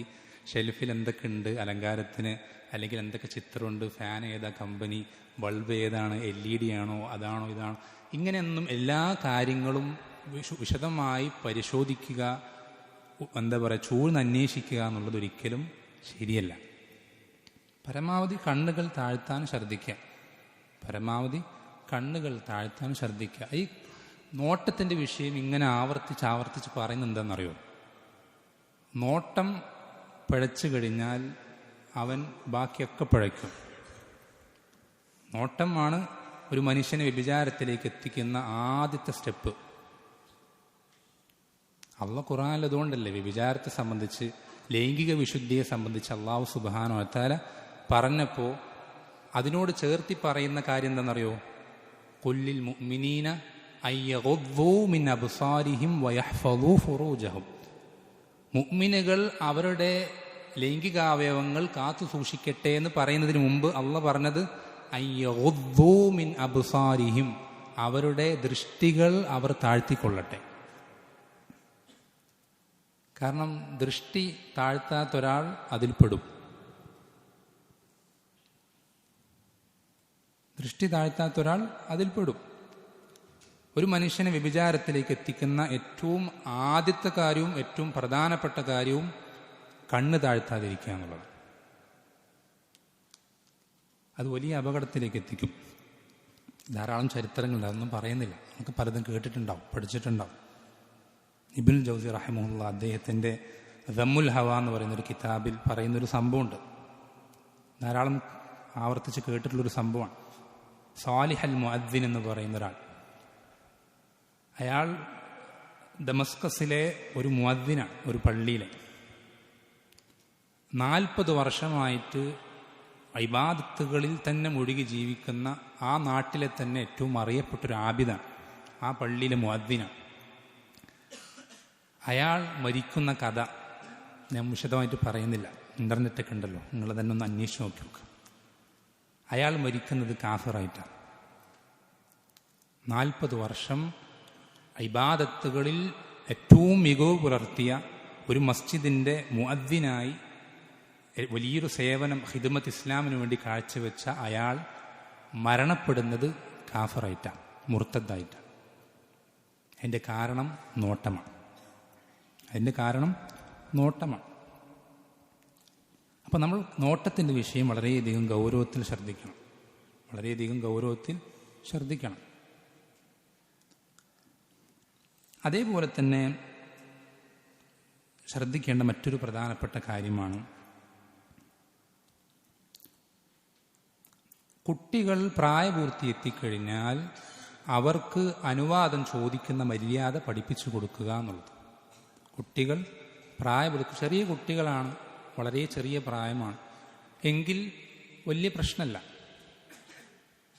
ഷെൽഫിൽ എന്തൊക്കെ ഉണ്ട് അലങ്കാരത്തിന്, അല്ലെങ്കിൽ എന്തൊക്കെ ചിത്രമുണ്ട്, ഫാൻ ഏതാ കമ്പനി, ബൾബ് ഏതാണ്, LED ആണോ, അതാണോ ഇതാണോ, ഇങ്ങനെയൊന്നും എല്ലാ കാര്യങ്ങളും വിശദമായി പരിശോധിക്കുക, ചൂഴ്ന്നന്വേഷിക്കുക എന്നുള്ളത് ഒരിക്കലും ശരിയല്ല. പരമാവധി കണ്ണുകൾ താഴ്ത്താൻ ശ്രദ്ധിക്കുക. ഈ നോട്ടത്തിൻ്റെ വിഷയം ഇങ്ങനെ ആവർത്തിച്ച് പറയുന്നത് എന്താണെന്നറിയോ? നോട്ടം പിഴച്ചു കഴിഞ്ഞാൽ അവൻ ബാക്കിയൊക്കെ പിഴയ്ക്കും. നോട്ടമാണ് ഒരു മനുഷ്യനെ വ്യഭിചാരത്തിലേക്ക് എത്തിക്കുന്ന ആദ്യത്തെ സ്റ്റെപ്പ്. അള്ളാഹ് ഖുർആനിൽ അതുകൊണ്ടല്ലേ വ്യഭിചാരത്തെ സംബന്ധിച്ച്, ലൈംഗിക വിശുദ്ധിയെ സംബന്ധിച്ച് അള്ളാഹു സുബ്ഹാനഹു വ തആല പറഞ്ഞപ്പോൾ അതിനോട് ചേർത്തി പറയുന്ന കാര്യം എന്താണെന്നറിയോ? ഖുല്ലിൽ മുഅ്മിനീന അയ്യഗുദ്ദൂ മിൻ അബ്സാരിഹിം വയഹ്ഫദൂ ഫുറൂജഹും. മുഅ്മിനുകൾ അവരുടെ ലൈംഗികാവയവങ്ങൾ കാത്തു സൂക്ഷിക്കട്ടെ എന്ന് പറയുന്നതിന് മുമ്പ് അള്ളാഹ് പറഞ്ഞത് അയ്യഗുദ്ദൂ മിൻ അബ്സാരിഹിം, അവരുടെ ദൃഷ്ടികൾ അവർ താഴ്ത്തിക്കൊള്ളട്ടെ. കാരണം ദൃഷ്ടി താഴ്ത്താത്തൊരാൾ അതിൽപ്പെടും. ദൃഷ്ടി താഴ്ത്താത്തൊരാൾ അതിൽപ്പെടും. ഒരു മനുഷ്യനെ വ്യഭിചാരത്തിലേക്ക് എത്തിക്കുന്ന ഏറ്റവും ആദ്യത്തെ കാര്യവും ഏറ്റവും പ്രധാനപ്പെട്ട കാര്യവും കണ്ണ് താഴ്ത്താതിരിക്കുക എന്നുള്ളത്. അത് വലിയ അപകടത്തിലേക്ക് എത്തിക്കും. ധാരാളം ചരിത്രങ്ങളുണ്ട്, അതൊന്നും പറയുന്നില്ല. നമുക്ക് പലതും കേട്ടിട്ടുണ്ടാവും, പഠിച്ചിട്ടുണ്ടാവും. ഇബ്നുൽ ജൗസി റഹിമഹുല്ലാ അദ്ദേഹത്തിൻ്റെ ദമ്മുൽ ഹവ എന്ന് പറയുന്നൊരു കിതാബിൽ പറയുന്നൊരു സംഭവമുണ്ട്. ധാരാളം ആവർത്തിച്ച് കേട്ടിട്ടുള്ളൊരു സംഭവമാണ്. സാലിഹ് അൽ മുഅദ്ദിൻ എന്ന് പറയുന്ന ഒരാൾ, അയാൾ ദമസ്കസിലെ ഒരു മുഅദ്ദിനാണ്, ഒരു പള്ളിയിലെ. 40 വർഷമായിട്ട് ഇബാദത്തുകളിൽ തന്നെ മുഴുകി ജീവിക്കുന്ന ആ നാട്ടിലെ തന്നെ ഏറ്റവും അറിയപ്പെട്ടൊരു ആബിദാണ്, ആ പള്ളിയിലെ മുഅദ്ദിനാണ്. അയാൾ മരിക്കുന്ന കഥ ഞാൻ വിശദമായിട്ട് പറയുന്നില്ല, ഇൻ്റർനെറ്റൊക്കെ ഉണ്ടല്ലോ, നിങ്ങൾ തന്നെ ഒന്ന് അന്വേഷിച്ച് നോക്കി നോക്കുക. അയാൾ മരിക്കുന്നത് കാഫിറായിട്ടാണ്. 40 വർഷം ഇബാദത്തുകളിൽ ഏറ്റവും മികവ് പുലർത്തിയ ഒരു മസ്ജിദിൻ്റെ മുഅദ്ദിനായി വലിയൊരു സേവനം ഖിദ്മത്ത് ഇസ്ലാമിന് വേണ്ടി കാഴ്ചവെച്ച അയാൾ മരണപ്പെടുന്നത് കാഫിറായിട്ടാണ്, മുർത്തദ്ദായിട്ടാണ്. അതിൻ്റെ കാരണം നോട്ടമാണ്. അപ്പം നമ്മൾ നോട്ടത്തിൻ്റെ വിഷയം വളരെയധികം ഗൗരവത്തിൽ ശ്രദ്ധിക്കണം. അതേപോലെ തന്നെ ശ്രദ്ധിക്കേണ്ട മറ്റൊരു പ്രധാനപ്പെട്ട കാര്യമാണ്, കുട്ടികൾ പ്രായപൂർത്തി എത്തിക്കഴിഞ്ഞാൽ അവർക്ക് അനുവാദം ചോദിക്കുന്ന മര്യാദ പഠിപ്പിച്ചു കൊടുക്കുക എന്നുള്ളത്. കുട്ടികൾ ചെറിയ കുട്ടികളാണ്, വളരെ ചെറിയ പ്രായമാണ് എങ്കിൽ വലിയ പ്രശ്നമല്ല.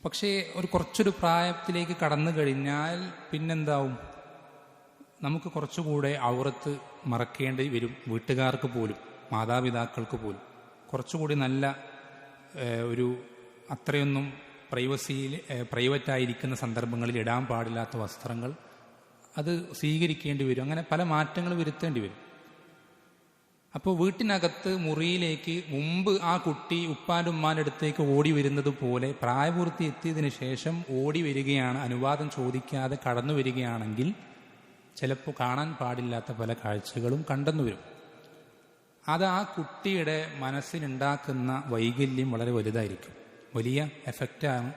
പക്ഷേ കുറച്ചൊരു പ്രായത്തിലേക്ക് കടന്നു കഴിഞ്ഞാൽ പിന്നെന്താവും? നമുക്ക് കുറച്ചുകൂടെ ഔറത്ത് മറക്കേണ്ടി വരും. വീട്ടുകാർക്ക് പോലും, മാതാപിതാക്കൾക്ക് പോലും കുറച്ചുകൂടി നല്ല ഒരു അത്രയൊന്നും പ്രൈവറ്റായിരിക്കുന്ന സന്ദർഭങ്ങളിൽ ഇടാൻ പാടില്ലാത്ത വസ്ത്രങ്ങൾ അത് സ്വീകരിക്കേണ്ടി വരും. അങ്ങനെ പല മാറ്റങ്ങൾ വരുത്തേണ്ടി വരും. അപ്പോൾ വീട്ടിനകത്ത് മുറിയിലേക്ക് മുമ്പ് ആ കുട്ടി ഉപ്പാൻ്റെ ഉമ്മാൻ്റെ അടുത്തേക്ക് ഓടി വരുന്നത് പോലെ പ്രായപൂർത്തി എത്തിയതിനു ശേഷം ഓടി വരികയാണ്, അനുവാദം ചോദിക്കാതെ കടന്നു വരികയാണെങ്കിൽ ചിലപ്പോൾ കാണാൻ പാടില്ലാത്ത പല കാഴ്ചകളും കണ്ടെന്നു വരും. അത് ആ കുട്ടിയുടെ മനസ്സിനുണ്ടാക്കുന്ന വൈകല്യം വളരെ വലുതായിരിക്കും. വലിയ എഫക്റ്റാണ്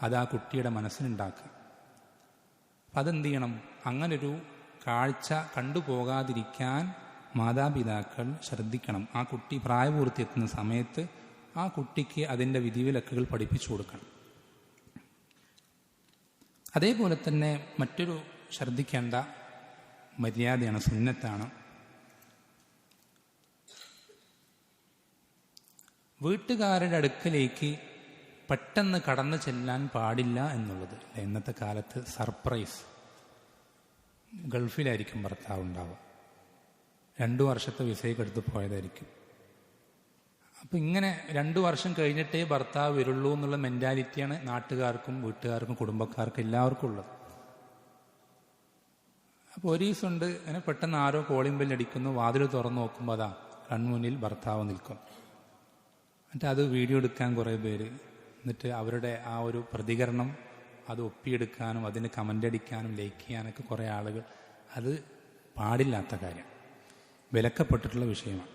അത് ആ കുട്ടിയുടെ മനസ്സിനുണ്ടാക്കുക. അപ്പം അതെന്ത് ചെയ്യണം? അങ്ങനൊരു കാഴ്ച കണ്ടുപോകാതിരിക്കാൻ മാതാപിതാക്കൾ ശ്രദ്ധിക്കണം. ആ കുട്ടി പ്രായപൂർത്തി എത്തുന്ന സമയത്ത് ആ കുട്ടിക്ക് അതിൻ്റെ വിധിവിലക്കുകൾ പഠിപ്പിച്ചു കൊടുക്കണം. അതേപോലെ തന്നെ മറ്റൊരു ശ്രദ്ധിക്കേണ്ട മര്യാദയാണ്, സുന്നത്താണ്. വീട്ടുകാരുടെ അടുക്കലേക്ക് പെട്ടെന്ന് കടന്നു ചെല്ലാൻ പാടില്ല എന്നുള്ളത്. ഇന്നത്തെ കാലത്ത് സർപ്രൈസ്, ഗൾഫിലായിരിക്കും ഭർത്താവ് ഉണ്ടാവുക, 2 വർഷത്തെ വിസയൊക്കെ എടുത്ത് പോയതായിരിക്കും. അപ്പം ഇങ്ങനെ 2 വർഷം കഴിഞ്ഞിട്ടേ ഭർത്താവ് വരുള്ളൂ എന്നുള്ള മെൻറ്റാലിറ്റിയാണ് നാട്ടുകാർക്കും വീട്ടുകാർക്കും കുടുംബക്കാർക്കും എല്ലാവർക്കും ഉള്ളത്. അപ്പോൾ ഒരു ദിവസമുണ്ട്, അങ്ങനെ പെട്ടെന്ന് ആരോ കോളിംഗ് ബെല്ലടിക്കുന്നു, വാതിൽ തുറന്നു നോക്കുമ്പോൾ അതാ കൺമുന്നിൽ ഭർത്താവ് നിൽക്കും. എന്നിട്ട് അത് വീഡിയോ എടുക്കാൻ കുറേ പേര്, എന്നിട്ട് അവരുടെ ആ ഒരു പ്രതികരണം അത് ഒപ്പിയെടുക്കാനും അതിന് കമൻ്റ് അടിക്കാനും ലൈക്ക് ചെയ്യാനൊക്കെ കുറേ ആളുകൾ. അത് പാടില്ലാത്ത കാര്യം, വിലക്കപ്പെട്ടിട്ടുള്ള വിഷയമാണ്.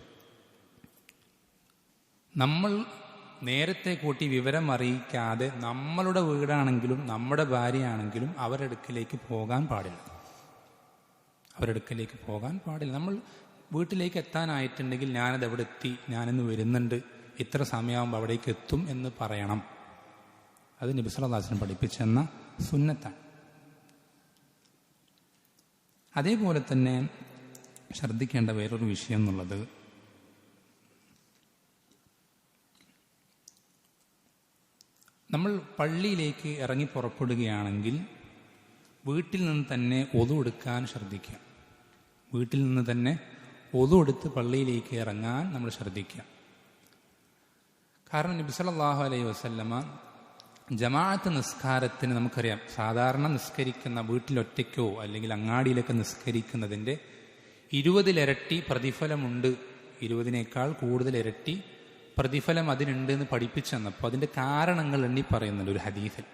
നമ്മൾ നേരത്തെ കൂട്ടി വിവരം അറിയിക്കാതെ നമ്മളുടെ വീടാണെങ്കിലും നമ്മുടെ ഭാര്യയാണെങ്കിലും അവരുടെ അടുക്കിലേക്ക് പോകാൻ പാടില്ല. നമ്മൾ വീട്ടിലേക്ക് എത്താനായിട്ടുണ്ടെങ്കിൽ ഞാനത് എവിടെ എത്തി, ഞാനിന്ന് വരുന്നുണ്ട്, ഇത്ര സമയമാകുമ്പോൾ അവിടേക്ക് എത്തും എന്ന് പറയണം. അത് നബി സല്ലല്ലാഹു അലൈഹി വസല്ലം പഠിപ്പിച്ചെന്ന സുന്നത്താണ്. അതേപോലെ തന്നെ ശ്രദ്ധിക്കേണ്ട വേറൊരു വിഷയം എന്നുള്ളത്, നമ്മൾ പള്ളിയിലേക്ക് ഇറങ്ങി പുറപ്പെടുകയാണെങ്കിൽ വീട്ടിൽ നിന്ന് തന്നെ ഒതു എടുക്കാൻ ശ്രദ്ധിക്കുക. വീട്ടിൽ നിന്ന് തന്നെ ഒതു എടുത്ത് പള്ളിയിലേക്ക് ഇറങ്ങാൻ നമ്മൾ ശ്രദ്ധിക്കുക. കാരണം നബി സല്ലല്ലാഹു അലൈഹി വസല്ലമ ജമാഅത്ത് നിസ്കാരത്തിന് നമുക്കറിയാം, സാധാരണ നിസ്കരിക്കുന്ന വീട്ടിലൊറ്റയ്ക്കോ അല്ലെങ്കിൽ അങ്ങാടിയിലൊക്കെ നിസ്കരിക്കുന്നതിൻ്റെ 20 ഇരട്ടി പ്രതിഫലമുണ്ട്, 20-നേക്കാൾ കൂടുതൽ ഇരട്ടി പ്രതിഫലം അതിനുണ്ട് എന്ന് പഠിപ്പിച്ചെന്നപ്പോൾ അതിൻ്റെ കാരണങ്ങൾ എണ്ണി പറയുന്നുണ്ട് ഒരു ഹദീസിൽ.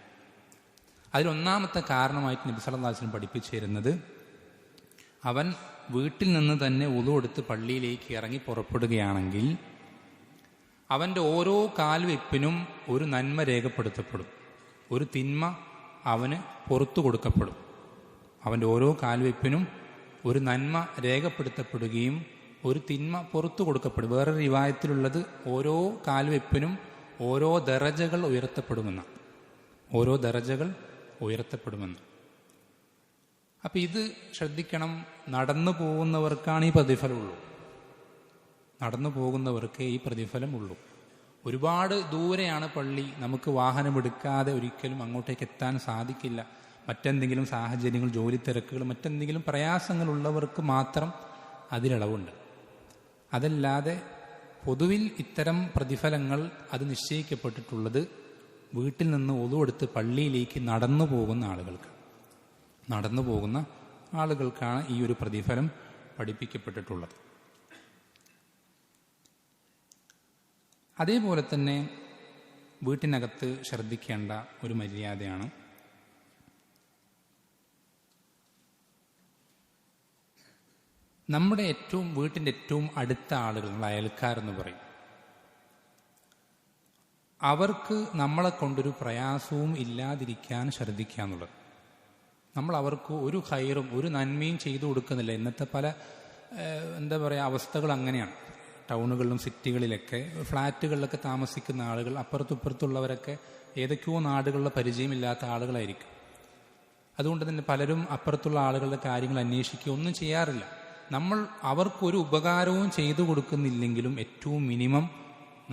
അതിലൊന്നാമത്തെ കാരണമായിട്ട് നബി സല്ലല്ലാഹു അലൈഹി വസല്ലം പഠിപ്പിച്ചു തരുന്നത്, അവൻ വീട്ടിൽ നിന്ന് തന്നെ വുളു എടുത്ത് പള്ളിയിലേക്ക് ഇറങ്ങി പുറപ്പെടുകയാണെങ്കിൽ അവൻ്റെ ഓരോ കാൽവെപ്പിനും ഒരു നന്മ രേഖപ്പെടുത്തപ്പെടും, ഒരു തിന്മ അവന് പുറത്തു കൊടുക്കപ്പെടും. അവൻ്റെ ഓരോ കാൽവെപ്പിനും ഒരു നന്മ രേഖപ്പെടുത്തപ്പെടുകയും ഒരു തിന്മ പുറത്തു കൊടുക്കപ്പെടും. വേറെ റിവായത്തിലുള്ളത് ഓരോ കാൽവെപ്പിനും ഓരോ ദറജകൾ ഉയർത്തപ്പെടുമെന്ന്, ഓരോ ദറജകൾ ഉയർത്തപ്പെടുമെന്ന്. അപ്പം ഇത് ശ്രദ്ധിക്കണം. നടന്നു പോകുന്നവർക്കാണ് ഈ പ്രതിഫലമുള്ളൂ, നടന്നു പോകുന്നവർക്ക് ഈ പ്രതിഫലം ഉള്ളൂ. ഒരുപാട് ദൂരെയാണ് പള്ളി, നമുക്ക് വാഹനമെടുക്കാതെ ഒരിക്കലും അങ്ങോട്ടേക്ക് എത്താൻ സാധിക്കില്ല. മറ്റെന്തെങ്കിലും സാഹചര്യങ്ങൾ, ജോലി തിരക്കുകൾ, മറ്റെന്തെങ്കിലും പ്രയാസങ്ങളുള്ളവർക്ക് മാത്രം അതിലിളവുണ്ട്. അതല്ലാതെ പൊതുവിൽ ഇത്തരം പ്രതിഫലങ്ങൾ അത് നിശ്ചയിക്കപ്പെട്ടിട്ടുള്ളത് വീട്ടിൽ നിന്ന് ഒതു എടുത്ത് പള്ളിയിലേക്ക് നടന്നു പോകുന്ന ആളുകൾക്കാണ് ഈ ഒരു പ്രതിഫലം പഠിപ്പിക്കപ്പെട്ടിട്ടുള്ളത്. അതേപോലെ തന്നെ വീട്ടിനകത്ത് ശ്രദ്ധിക്കേണ്ട ഒരു മര്യാദയാണ് നമ്മുടെ വീട്ടിൻ്റെ ഏറ്റവും അടുത്ത ആളുകൾ, നമ്മൾ അയൽക്കാരെന്ന് പറയും, അവർക്ക് നമ്മളെ കൊണ്ടൊരു പ്രയാസവും ഇല്ലാതിരിക്കാൻ ശ്രദ്ധിക്കുക എന്നുള്ളത്. നമ്മൾ അവർക്ക് ഒരു ഖൈറും ഒരു നന്മയും ചെയ്തു കൊടുക്കുന്നില്ല. ഇന്നത്തെ പല അവസ്ഥകൾ അങ്ങനെയാണ്. ടൗണുകളിലും സിറ്റികളിലൊക്കെ ഫ്ലാറ്റുകളിലൊക്കെ താമസിക്കുന്ന ആളുകൾ, അപ്പുറത്തുപ്പുറത്തുള്ളവരൊക്കെ ഏതൊക്കെയോ നാടുകളിലെ പരിചയമില്ലാത്ത ആളുകളായിരിക്കും. അതുകൊണ്ട് തന്നെ പലരും അപ്പുറത്തുള്ള ആളുകളുടെ കാര്യങ്ങൾ അന്വേഷിക്കുക ഒന്നും ചെയ്യാറില്ല. നമ്മൾ അവർക്കൊരു ഉപകാരവും ചെയ്തു കൊടുക്കുന്നില്ലെങ്കിലും ഏറ്റവും മിനിമം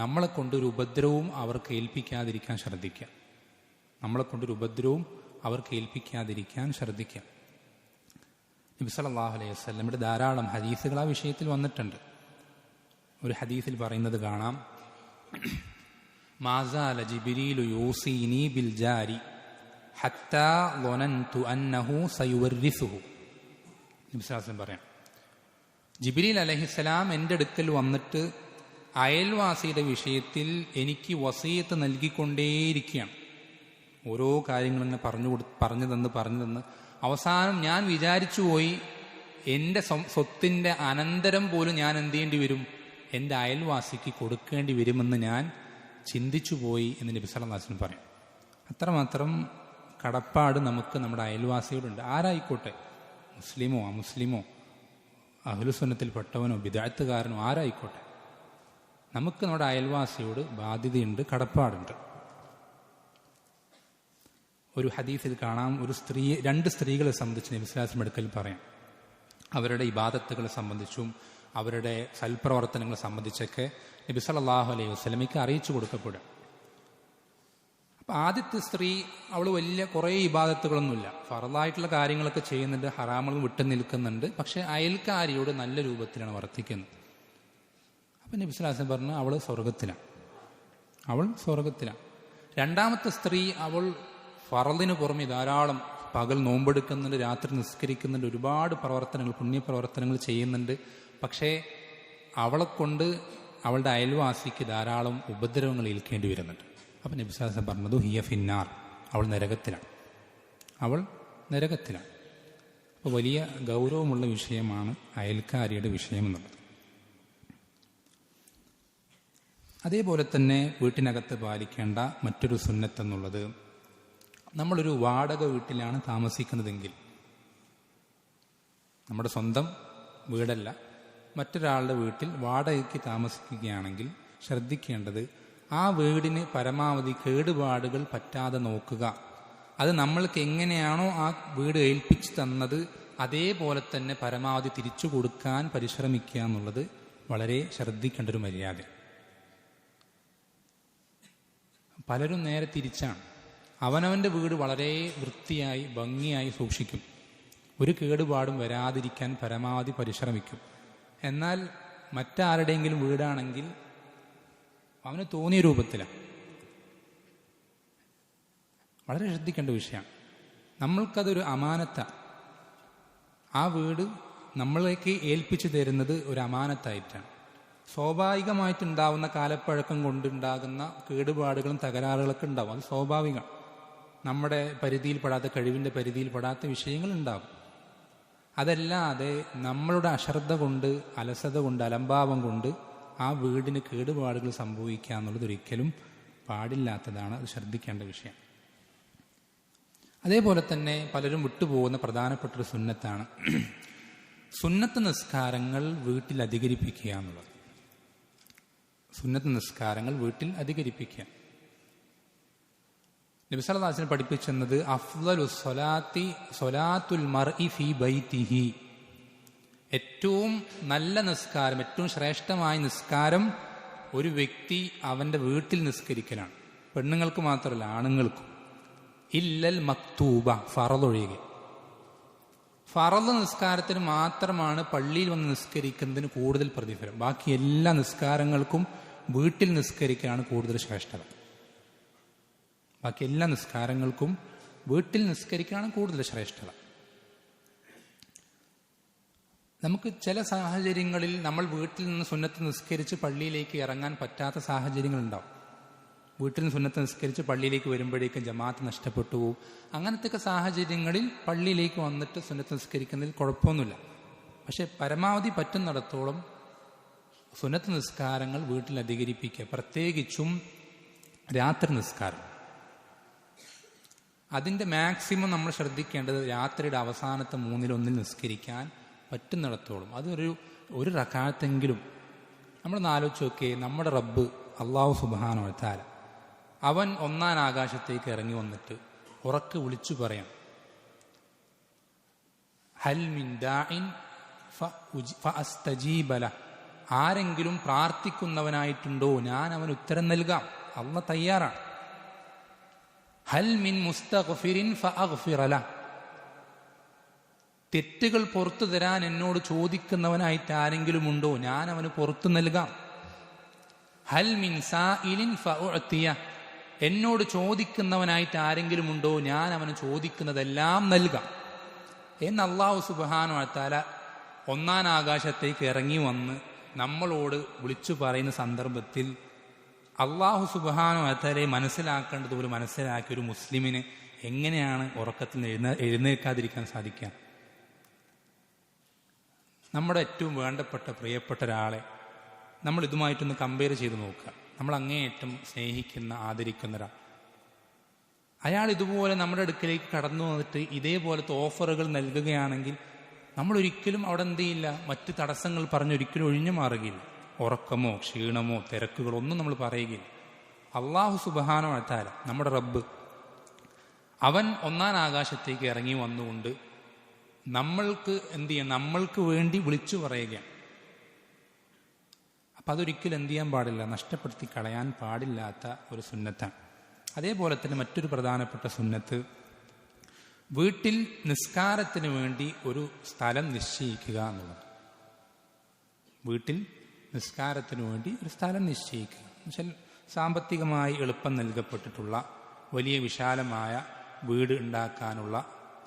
നമ്മളെ കൊണ്ടൊരു ഉപദ്രവവും അവർക്ക് ഏൽപ്പിക്കാതിരിക്കാൻ ശ്രദ്ധിക്കുക. നമ്മളെ കൊണ്ടൊരു ഉപദ്രവവും അവർക്ക് ഏൽപ്പിക്കാതിരിക്കാൻ ശ്രദ്ധിക്കുക. നബി സല്ലല്ലാഹു അലൈഹി വസല്ലമയുടെ ധാരാളം ഹദീസുകൾ ആ വിഷയത്തിൽ വന്നിട്ടുണ്ട്. ഒരു ഹദീസിൽ പറയുന്നത് കാണാം, മാസാല ജിബ്രീലു യൂസീനി ബിൽ ജാരി ഹത്താ ളനന്തു അന്നഹു സയുവരിസുഹു. നബി സല്ലല്ലാഹു അലൈഹി വസല്ലം പറയാം, ജിബ്രീൽ അലൈഹിസ്സലാം എൻ്റെ അടുക്കൽ വന്നിട്ട് അയൽവാസിയുടെ വിഷയത്തിൽ എനിക്ക് വസീയത്ത് നൽകിക്കൊണ്ടേയിരിക്കുകയാണ്. ഓരോ കാര്യങ്ങളിങ്ങനെ പറഞ്ഞു തന്ന് അവസാനം ഞാൻ വിചാരിച്ചു പോയി, എൻ്റെ സ്വത്തിൻ്റെ അനന്തരം പോലും ഞാൻ എന്ത് ചെയ്യേണ്ടി വരും, എൻ്റെ അയൽവാസിക്ക് കൊടുക്കേണ്ടി വരുമെന്ന് ഞാൻ ചിന്തിച്ചു പോയി എന്ന് നബി സല്ലല്ലാഹു അലൈഹി വസല്ലം പറയും. അത്രമാത്രം കടപ്പാട് നമുക്ക് നമ്മുടെ അയൽവാസിയോടുണ്ട്. ആരായിക്കോട്ടെ, മുസ്ലിമോ അമുസ്ലിമോ അഹ്ലുസുന്നത്തിൽപ്പെട്ടവനോ ബിദ്അത്തുകാരനോ ആരായിക്കോട്ടെ, നമുക്ക് നമ്മുടെ അയൽവാസിയോട് ബാധ്യതയുണ്ട്, കടപ്പാടുണ്ട്. ഒരു ഹദീസിൽ കാണാം, രണ്ട് സ്ത്രീകളെ സംബന്ധിച്ച് നബി സല്ലല്ലാഹു അലൈഹി വസല്ലം അടുക്കൽ പറയാം. അവരുടെ ഇബാദത്തുകളെ സംബന്ധിച്ചും അവരുടെ സൽപ്രവർത്തനങ്ങളെ സംബന്ധിച്ചൊക്കെ നബി സല്ലല്ലാഹു അലൈഹി വസല്ലമയ്ക്ക് അറിയിച്ചു കൊടുക്കപ്പെടും. അപ്പം ആദ്യത്തെ സ്ത്രീ, അവൾ വലിയ കുറേ ഇബാദത്തുകളൊന്നുമില്ല, ഫറളായിട്ടുള്ള കാര്യങ്ങളൊക്കെ ചെയ്യുന്നുണ്ട്, ഹറാമുകൾ വിട്ടു നിൽക്കുന്നുണ്ട്, പക്ഷെ അയൽക്കാരിയോട് നല്ല രൂപത്തിലാണ് വർത്തിക്കുന്നത്. അപ്പം നബി സല്ലല്ലാഹു അലൈഹി വസല്ലം പറഞ്ഞു, അവൾ സ്വർഗത്തിലാണ്. രണ്ടാമത്തെ സ്ത്രീ, അവൾ ഫറളിന് പുറമെ ധാരാളം പകൽ നോമ്പെടുക്കുന്നുണ്ട്, രാത്രി നിസ്കരിക്കുന്നുണ്ട്, ഒരുപാട് പ്രവർത്തനങ്ങൾ, പുണ്യപ്രവർത്തനങ്ങൾ ചെയ്യുന്നുണ്ട്. പക്ഷേ അവളെ കൊണ്ട് അവളുടെ അയൽവാസിക്ക് ധാരാളം ഉപദ്രവങ്ങൾ ഏൽക്കേണ്ടി വരുന്നുണ്ട്. അപ്പം നബി സല്ലല്ലാഹു അലൈഹി വസല്ലം പറഞ്ഞത് ഹിയ ഫിന്നാർ, അവൾ നരകത്തിലാണ്. അപ്പോൾ വലിയ ഗൗരവമുള്ള വിഷയമാണ് അയൽക്കാരിയുടെ വിഷയം എന്നുള്ളത്. അതേപോലെ തന്നെ വീട്ടിനകത്ത് പാലിക്കേണ്ട മറ്റൊരു സുന്നത്ത് എന്നുള്ളത്, നമ്മളൊരു വാടക വീട്ടിലാണ് താമസിക്കുന്നതെങ്കിൽ, നമ്മുടെ സ്വന്തം വീടല്ല, മറ്റൊരാളുടെ വീട്ടിൽ വാടകയ്ക്ക് താമസിക്കുകയാണെങ്കിൽ ശ്രദ്ധിക്കേണ്ടത്, ആ വീടിന് പരമാവധി കേടുപാടുകൾ പറ്റാതെ നോക്കുക. അത് നമ്മൾക്ക് എങ്ങനെയാണോ ആ വീട് ഏൽപ്പിച്ചു തന്നത് അതേപോലെ തന്നെ പരമാവധി തിരിച്ചു കൊടുക്കാൻ പരിശ്രമിക്കുക എന്നുള്ളത് വളരെ ശ്രദ്ധിക്കേണ്ട ഒരു മര്യാദ. പലരും നേരെ തിരിച്ചാണ്. അവനവൻ്റെ വീട് വളരെ വൃത്തിയായി ഭംഗിയായി സൂക്ഷിക്കും, ഒരു കേടുപാടും വരാതിരിക്കാൻ പരമാവധി പരിശ്രമിക്കും. എന്നാൽ മറ്റാരുടെയെങ്കിലും വീടാണെങ്കിൽ അവന് തോന്നിയ രൂപത്തിലാണ്. വളരെ ശ്രദ്ധിക്കേണ്ട വിഷയമാണ്. നമ്മൾക്കതൊരു അമാനത്താണ്. ആ വീട് നമ്മളേക്ക് ഏൽപ്പിച്ചു തരുന്നത് ഒരു അമാനത്തായിട്ടാണ്. സ്വാഭാവികമായിട്ടുണ്ടാവുന്ന കാലപ്പഴക്കം കൊണ്ടുണ്ടാകുന്ന കേടുപാടുകളും തകരാറുകളൊക്കെ ഉണ്ടാവും. അത് സ്വാഭാവികം. നമ്മുടെ പരിധിയിൽപ്പെടാത്ത, കഴിവിൻ്റെ പരിധിയിൽപ്പെടാത്ത വിഷയങ്ങളുണ്ടാകും. അതല്ലാതെ നമ്മളുടെ അശ്രദ്ധ കൊണ്ട്, അലസത കൊണ്ട്, അലംഭാവം കൊണ്ട് ആ വീടിന് കേടുപാടുകൾ സംഭവിക്കുക എന്നുള്ളത് ഒരിക്കലും പാടില്ലാത്തതാണ്. അത് ശ്രദ്ധിക്കേണ്ട വിഷയം. അതേപോലെ തന്നെ പലരും വിട്ടുപോകുന്ന പ്രധാനപ്പെട്ടൊരു സുന്നത്താണ് സുന്നത്ത് നിസ്കാരങ്ങൾ വീട്ടിൽ അധികരിപ്പിക്കുക എന്നുള്ളത്. സുന്നത്ത് നിസ്കാരങ്ങൾ വീട്ടിൽ അധികരിപ്പിക്കുക. നബി സല്ലല്ലാഹു അലൈഹി വസല്ലം പഠിപ്പിച്ചെന്നത് അഫ്ളലു സ്വലാത്തി സ്വലാത്തുൽ മർഇ ഫീ ബൈതിഹി, ഏറ്റവും നല്ല നിസ്കാരം, ഏറ്റവും ശ്രേഷ്ഠമായ നിസ്കാരം ഒരു വ്യക്തി അവൻ്റെ വീട്ടിൽ നിസ്കരിക്കലാണ്. പെണ്ണുങ്ങൾക്ക് മാത്രമല്ല, ആണുങ്ങൾക്കും. ഇല്ലൽ മക്തൂബ, ഫറദൊഴികെ. ഫറദ് നിസ്കാരത്തിന് മാത്രമാണ് പള്ളിയിൽ വന്ന് നിസ്കരിക്കുന്നതിന് കൂടുതൽ പ്രതിഫലം. ബാക്കി എല്ലാ നിസ്കാരങ്ങൾക്കും വീട്ടിൽ നിസ്കരിക്കാനാണ് കൂടുതൽ ശ്രേഷ്ഠത. ബാക്കി എല്ലാ നിസ്കാരങ്ങൾക്കും വീട്ടിൽ നിസ്കരിക്കാനാണ് കൂടുതൽ ശ്രേഷ്ഠത. നമുക്ക് ചില സാഹചര്യങ്ങളിൽ നമ്മൾ വീട്ടിൽ നിന്ന് സുന്നത്ത് നിസ്കരിച്ച് പള്ളിയിലേക്ക് ഇറങ്ങാൻ പറ്റാത്ത സാഹചര്യങ്ങളുണ്ടാവും. വീട്ടിൽ നിന്ന് സുന്നത്ത് നിസ്കരിച്ച് പള്ളിയിലേക്ക് വരുമ്പോഴേക്കും ജമാഅത്ത് നഷ്ടപ്പെട്ടു പോകും. അങ്ങനത്തെ സാഹചര്യങ്ങളിൽ പള്ളിയിലേക്ക് വന്നിട്ട് സുന്നത്ത് നിസ്കരിക്കുന്നതിൽ കുഴപ്പമൊന്നുമില്ല. പക്ഷെ പരമാവധി പറ്റുന്നിടത്തോളം സുന്നത്ത് നിസ്കാരങ്ങൾ വീട്ടിൽ അധികരിപ്പിക്കുക. പ്രത്യേകിച്ചും രാത്രി നിസ്കാരം. അതിൻ്റെ മാക്സിമം നമ്മൾ ശ്രദ്ധിക്കേണ്ടത് രാത്രിയുടെ അവസാനത്തെ 1/3 നിസ്കരിക്കാൻ പറ്റുന്നിടത്തോളം. ഒരു റക്അത്തെങ്കിലും നമ്മളൊന്ന് ആലോചിച്ച് നോക്കിയേ. നമ്മുടെ റബ്ബ് അല്ലാഹു സുബ്ഹാനഹു വ തആല അവൻ 1-ാം ആകാശത്തേക്ക് ഇറങ്ങി വന്നിട്ട് ഉറക്കെ വിളിച്ചു പറയാം, ഹൽ മിൻ ദാഇൻ ഫഅസ്തജീബ ലഹ്, ആരെങ്കിലും പ്രാർത്ഥിക്കുന്നവനായിട്ടുണ്ടോ, ഞാൻ അവന് ഉത്തരം നൽകാം. അല്ലാഹ് തയ്യാറാണ്. ഹൽ മിൻ മുസ്തഗ്ഫിരിൻ ഫഅഗ്ഫിറ ലഹ്, തെറ്റുകൾ പുറത്തു തരാൻ എന്നോട് ചോദിക്കുന്നവനായിട്ട് ആരെങ്കിലും ഉണ്ടോ, ഞാൻ അവന് പുറത്തു നൽകാം. ഹൽ മിൻ സായിലിൻ ഫഉഅതിയ, എന്നോട് ചോദിക്കുന്നവനായിട്ട് ആരെങ്കിലും ഉണ്ടോ, ഞാൻ അവന് ചോദിക്കുന്നതെല്ലാം നൽകാം എന്ന് അല്ലാഹു സുബ്ഹാനഹു വ തആല 1-ാം ആകാശത്തേക്ക് ഇറങ്ങി വന്ന് നമ്മളോട് വിളിച്ചു പറയുന്ന സന്ദർഭത്തിൽ അല്ലാഹു സുബ്ഹാനഹു വ തആലയെ മനസ്സിലാക്കേണ്ടതുപോലെ മനസ്സിലാക്കിയ ഒരു മുസ്ലിമിന് എങ്ങനെയാണ് ഉറക്കത്തിൽ എഴുന്നേൽക്കാതിരിക്കാൻ സാധിക്കുക? നമ്മുടെ ഏറ്റവും വേണ്ടപ്പെട്ട പ്രിയപ്പെട്ട ഒരാളെ നമ്മൾ ഇതുമായിട്ടൊന്ന് കമ്പയർ ചെയ്ത് നോക്കുക. നമ്മൾ അങ്ങേയറ്റം സ്നേഹിക്കുന്ന, ആദരിക്കുന്ന ഒരാൾ, അയാൾ ഇതുപോലെ നമ്മുടെ അടുക്കലേക്ക് കടന്നു വന്നിട്ട് ഇതേപോലത്തെ ഓഫറുകൾ നൽകുകയാണെങ്കിൽ നമ്മൾ ഒരിക്കലും അവിടെ എന്ത് ചെയ്യില്ല, മറ്റ് തടസ്സങ്ങൾ പറഞ്ഞൊരിക്കലും ഒഴിഞ്ഞു മാറുകയില്ല. ഉറക്കമോ ക്ഷീണമോ തിരക്കുകളോ ഒന്നും നമ്മൾ പറയുകയില്ല. അല്ലാഹു സുബ്ഹാനഹു വ തആല നമ്മുടെ റബ്ബ് അവൻ 1-ാം ആകാശത്തേക്ക് ഇറങ്ങി വന്നുകൊണ്ട് നമ്മൾക്ക് എന്ത് ചെയ്യാം, നമ്മൾക്ക് വേണ്ടി വിളിച്ചു പറയുകയാണ്. അപ്പം അതൊരിക്കലും എന്ത് ചെയ്യാൻ പാടില്ല, നഷ്ടപ്പെടുത്തി കളയാൻ പാടില്ലാത്ത ഒരു സുന്നത്താണ്. അതേപോലെ തന്നെ മറ്റൊരു പ്രധാനപ്പെട്ട സുന്നത്ത്, വീട്ടിൽ നിസ്കാരത്തിന് വേണ്ടി ഒരു സ്ഥലം നിശ്ചയിക്കുക എന്നുള്ളത്. വീട്ടിൽ നിസ്കാരത്തിന് വേണ്ടി ഒരു സ്ഥലം നിശ്ചയിക്കുക എന്നുവെച്ചാൽ സാമ്പത്തികമായി എളുപ്പം നൽകപ്പെട്ടിട്ടുള്ള, വലിയ വിശാലമായ വീട് ഉണ്ടാക്കാനുള്ള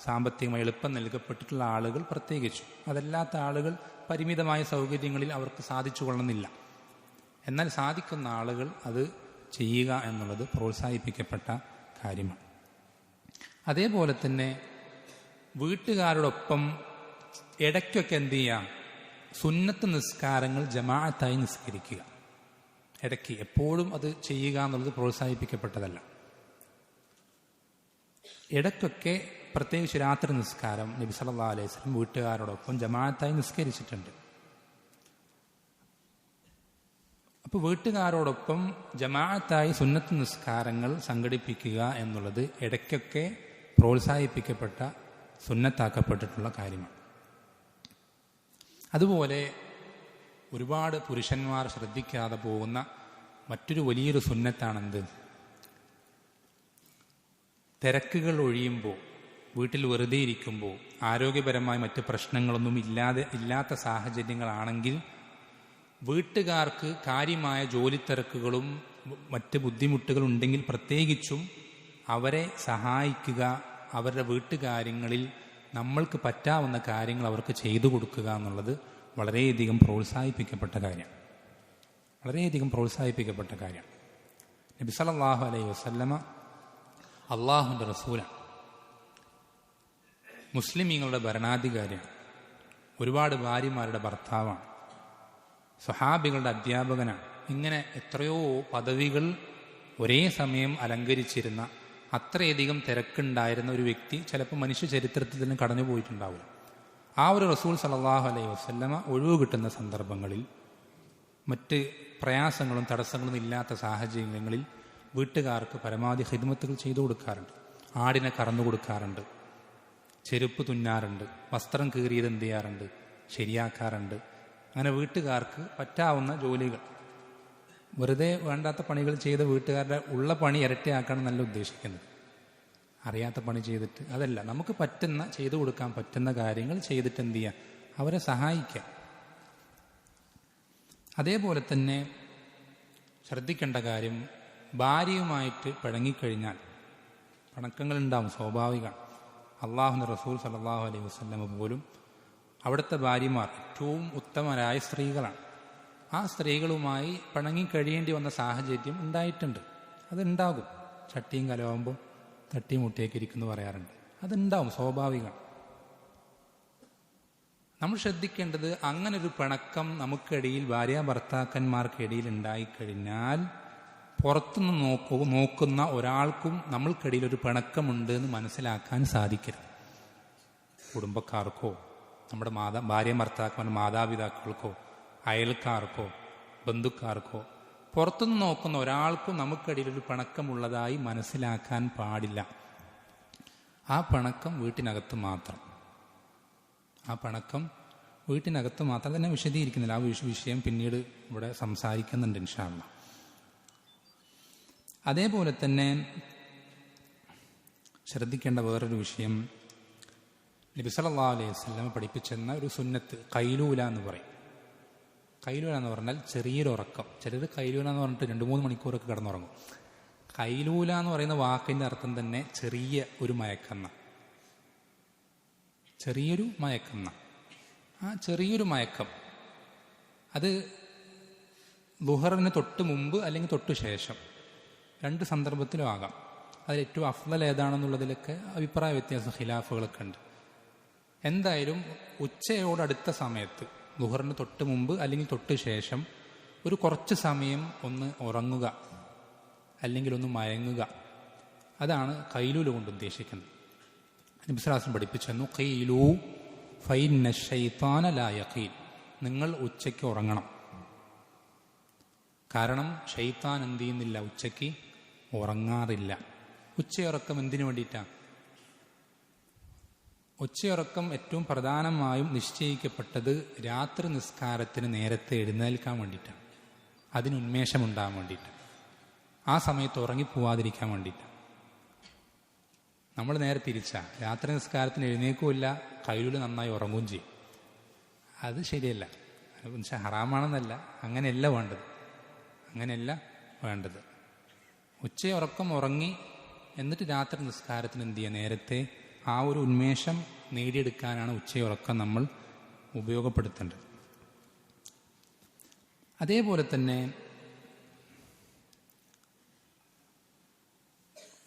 സാമ്പത്തികമായി എളുപ്പം നൽകപ്പെട്ടിട്ടുള്ള ആളുകൾ പ്രത്യേകിച്ചു. അതല്ലാത്ത ആളുകൾ പരിമിതമായ സൗകര്യങ്ങളിൽ അവർക്ക് സാധിച്ചു കൊള്ളുന്നില്ല. എന്നാൽ സാധിക്കുന്ന ആളുകൾ അത് ചെയ്യുക എന്നുള്ളത് പ്രോത്സാഹിപ്പിക്കപ്പെട്ട കാര്യമാണ്. അതേപോലെ തന്നെ വീട്ടുകാരോടൊപ്പം ഇടയ്ക്കൊക്കെ എന്ത് ചെയ്യാം, സുന്നത്ത് നിസ്കാരങ്ങൾ ജമാഅത്തായി നിസ്കരിക്കുക. ഇടയ്ക്ക്, എപ്പോഴും അത് ചെയ്യുക എന്നുള്ളത് പ്രോത്സാഹിപ്പിക്കപ്പെട്ടതല്ല. ഇടയ്ക്കൊക്കെ, പ്രത്യേകിച്ച് രാത്രി നിസ്കാരം നബി സല്ലല്ലാഹു അലൈഹി വസല്ലം വീട്ടുകാരോടൊപ്പം ജമാഅത്തായി നിസ്കരിച്ചിട്ടുണ്ട്. അപ്പോൾ വീട്ടുകാരോടൊപ്പം ജമാഅത്തായി സുന്നത്ത് നിസ്കാരങ്ങൾ സംഘടിപ്പിക്കുക എന്നുള്ളത് ഇടയ്ക്കൊക്കെ പ്രോത്സാഹിപ്പിക്കപ്പെട്ട, സുന്നത്താക്കപ്പെട്ടിട്ടുള്ള കാര്യമാണ്. അതുപോലെ ഒരുപാട് പുരുഷന്മാർ ശ്രദ്ധിക്കാതെ പോകുന്ന മറ്റൊരു വലിയൊരു സുന്നത്താണെന്ത്? തിരക്കുകൾ ഒഴിയുമ്പോൾ, വീട്ടിൽ വെറുതെ ഇരിക്കുമ്പോൾ, ആരോഗ്യപരമായ മറ്റ് പ്രശ്നങ്ങളൊന്നും ഇല്ലാത്ത സാഹചര്യങ്ങളാണെങ്കിൽ വീട്ടുകാർക്ക് കാര്യമായ ജോലിത്തിരക്കുകളും മറ്റ് ബുദ്ധിമുട്ടുകളുണ്ടെങ്കിൽ പ്രത്യേകിച്ചും അവരെ സഹായിക്കുക, അവരുടെ വീട്ടുകാര്യങ്ങളിൽ നമ്മൾക്ക് പറ്റാവുന്ന കാര്യങ്ങൾ അവർക്ക് ചെയ്തു കൊടുക്കുക എന്നുള്ളത് വളരെയധികം പ്രോത്സാഹിപ്പിക്കപ്പെട്ട കാര്യമാണ്. വളരെയധികം പ്രോത്സാഹിപ്പിക്കപ്പെട്ട കാര്യമാണ്. നബി സല്ലല്ലാഹു അലൈഹി വസല്ലമ അള്ളാഹുവിൻ്റെ റസൂലാണ്, മുസ്ലിമീങ്ങളുടെ ഭരണാധികാരിയാണ്, ഒരുപാട് ഭാര്യമാരുടെ ഭർത്താവാണ്, സ്വഹാബികളുടെ അധ്യാപകനാണ്. ഇങ്ങനെ എത്രയോ പദവികൾ ഒരേ സമയം അലങ്കരിച്ചിരുന്ന, അത്രയധികം തിരക്കുണ്ടായിരുന്ന ഒരു വ്യക്തി ചിലപ്പോൾ മനുഷ്യ ചരിത്രത്തിൽ തന്നെ കടന്നു പോയിട്ടുണ്ടാവില്ല. ആ ഒരു റസൂൽ സല്ലല്ലാഹു അലൈഹി വസല്ലമ ഒഴിവ് കിട്ടുന്ന സന്ദർഭങ്ങളിൽ, മറ്റ് പ്രയാസങ്ങളും തടസ്സങ്ങളും ഇല്ലാത്ത സാഹചര്യങ്ങളിൽ വീട്ടുകാർക്ക് പരമാവധി ഖിദ്മത്തുകൾ ചെയ്തു കൊടുക്കാറുണ്ട്. ആടിനെ കറന്നു കൊടുക്കാറുണ്ട്, ചെരുപ്പ് തുന്നാറുണ്ട്, വസ്ത്രം കീറിയത് എന്ത് ചെയ്യാറുണ്ട്, ശരിയാക്കാറുണ്ട്. അങ്ങനെ വീട്ടുകാർക്ക് പറ്റാവുന്ന ജോലികൾ, വെറുതെ വേണ്ടാത്ത പണികൾ ചെയ്ത് വീട്ടുകാരുടെ ഉള്ള പണി ഇരട്ടിയാക്കാണ് നല്ല ഉദ്ദേശിക്കുന്നത്. അറിയാത്ത പണി ചെയ്തിട്ട് അതല്ല, നമുക്ക് പറ്റുന്ന, ചെയ്തു കൊടുക്കാൻ പറ്റുന്ന കാര്യങ്ങൾ ചെയ്തിട്ട് എന്ത് ചെയ്യുക, അവരെ സഹായിക്കുക. അതേപോലെ തന്നെ ശ്രദ്ധിക്കേണ്ട കാര്യം, ഭാര്യയുമായിട്ട് പിണങ്ങിക്കഴിഞ്ഞാൽ പിണക്കങ്ങളുണ്ടാവും, സ്വാഭാവികമാണ്. അള്ളാഹുവിൻ്റെ റസൂൽ സല്ലല്ലാഹു അലൈഹി വസല്ലമ പോലും അവിടുത്തെ ഭാര്യമാർ ഏറ്റവും ഉത്തമരായ സ്ത്രീകളാണ്. ആ സ്ത്രീകളുമായി പിണങ്ങിക്കഴിയേണ്ടി വന്ന സാഹചര്യം ഉണ്ടായിട്ടുണ്ട്. അതുണ്ടാകും. ചട്ടിയും കലമാകുമ്പോൾ തട്ടിയും മുട്ടിയൊക്കെ ഇരിക്കുന്നു പറയാറുണ്ട്. അതുണ്ടാവും, സ്വാഭാവികമാണ്. നമ്മൾ ശ്രദ്ധിക്കേണ്ടത്, അങ്ങനൊരു പിണക്കം നമുക്കിടയിൽ, ഭാര്യ ഭർത്താക്കന്മാർക്കിടയിൽ ഉണ്ടായിക്കഴിഞ്ഞാൽ പുറത്തുനിന്ന് നോക്കുന്ന ഒരാൾക്കും നമ്മൾക്കിടയിൽ ഒരു പിണക്കമുണ്ട് എന്ന് മനസ്സിലാക്കാൻ സാധിക്കരുത്. കുടുംബക്കാർക്കോ, നമ്മുടെ ഭാര്യ ഭർത്താക്കന്മാരുടെ മാതാപിതാക്കൾക്കോ, അയൽക്കാർക്കോ, ബന്ധുക്കാർക്കോ, പുറത്തുനിന്ന് നോക്കുന്ന ഒരാൾക്കും നമുക്കിടയിൽ ഒരു പിണക്കമുള്ളതായി മനസ്സിലാക്കാൻ പാടില്ല. ആ പിണക്കം വീട്ടിനകത്ത് മാത്രം. ആ പിണക്കം വീട്ടിനകത്ത് മാത്രം. തന്നെ വിശദീകരിക്കുന്നില്ല, ആ വിഷയം പിന്നീട് ഇവിടെ സംസാരിക്കുന്നുണ്ട് ഇൻഷാ അല്ലാഹ്. അതേപോലെ തന്നെ ശ്രദ്ധിക്കേണ്ട വേറൊരു വിഷയം, നബി സല്ലല്ലാഹു അലൈഹി വസല്ലം പഠിപ്പിച്ചെന്ന ഒരു സുന്നത്ത് ഖൈലൂല എന്ന് പറയും. ഖൈലൂല എന്ന് പറഞ്ഞാൽ ചെറിയൊരു ഉറക്കം. ചിലർ ഖൈലൂല എന്ന് പറഞ്ഞിട്ട് 2-3 മണിക്കൂറൊക്കെ കിടന്നുറങ്ങും. ഖൈലൂല എന്ന് പറയുന്ന വാക്കിൻ്റെ അർത്ഥം തന്നെ ചെറിയ ഒരു മയക്കുന്ന, ചെറിയൊരു മയക്കുന്ന. ആ ചെറിയൊരു മയക്കം അത് ളുഹറിന് തൊട്ട് മുമ്പ് അല്ലെങ്കിൽ തൊട്ട് ശേഷം, 2 സന്ദർഭത്തിലും ആകാം. അതിൽ ഏറ്റവും അഫ്ളൽ ഏതാണെന്നുള്ളതിലൊക്കെ അഭിപ്രായ വ്യത്യാസം, ഖിലാഫുകളൊക്കെ ഉണ്ട്. എന്തായാലും ഉച്ചയോടടുത്ത സമയത്ത്, ളുഹറിന് തൊട്ട് മുമ്പ് അല്ലെങ്കിൽ തൊട്ട് ശേഷം ഒരു കുറച്ച് സമയം ഒന്ന് ഉറങ്ങുക അല്ലെങ്കിൽ ഒന്ന് മയങ്ങുക, അതാണ് ഖൈലൂല കൊണ്ട് ഉദ്ദേശിക്കുന്നത്. നബി സല്ലല്ലാഹു അലൈഹി വസല്ലം പഠിപ്പിച്ചു, ഖൈലൂ ഫഇന്ന ശൈത്താന ലാ യഖീൽ. നിങ്ങൾ ഉച്ചയ്ക്ക് ഉറങ്ങണം. കാരണം ശൈത്താൻ എന്ത് ചെയ്യുന്നില്ല, ഉച്ചയ്ക്ക് ഉറങ്ങാറില്ല. ഉച്ചയുറക്കം എന്തിനു വേണ്ടിയിട്ടാണ്? ഉച്ചയുറക്കം ഏറ്റവും പ്രധാനമായും നിശ്ചയിക്കപ്പെട്ടത് രാത്രി നിസ്കാരത്തിന് നേരത്തെ എഴുന്നേൽക്കാൻ വേണ്ടിയിട്ടാണ്. അതിന് ഉന്മേഷമുണ്ടാകാൻ വേണ്ടിയിട്ടാണ്. ആ സമയത്ത് ഉറങ്ങിപ്പോവാതിരിക്കാൻ വേണ്ടിയിട്ടാണ്. നമ്മൾ നേരെ തിരിച്ചാ, രാത്രി നിസ്കാരത്തിന് എഴുന്നേൽക്കുമില്ല, ഖൈലൂല നന്നായി ഉറങ്ങുകയും ചെയ്യും. അത് ശരിയല്ല. ഹറാമാണെന്നല്ല, അങ്ങനെയല്ല വേണ്ടത്. അങ്ങനെയല്ല വേണ്ടത്. ഉച്ചയുറക്കം ഉറങ്ങി എന്നിട്ട് രാത്രി നിസ്കാരത്തിന് എന്ത് ചെയ്യുക, നേരത്തെ ആ ഒരു ഉന്മേഷം നേടിയെടുക്കാനാണ് ഉച്ചയുറക്കം നമ്മൾ ഉപയോഗപ്പെടുത്തേണ്ടത്. അതേപോലെ തന്നെ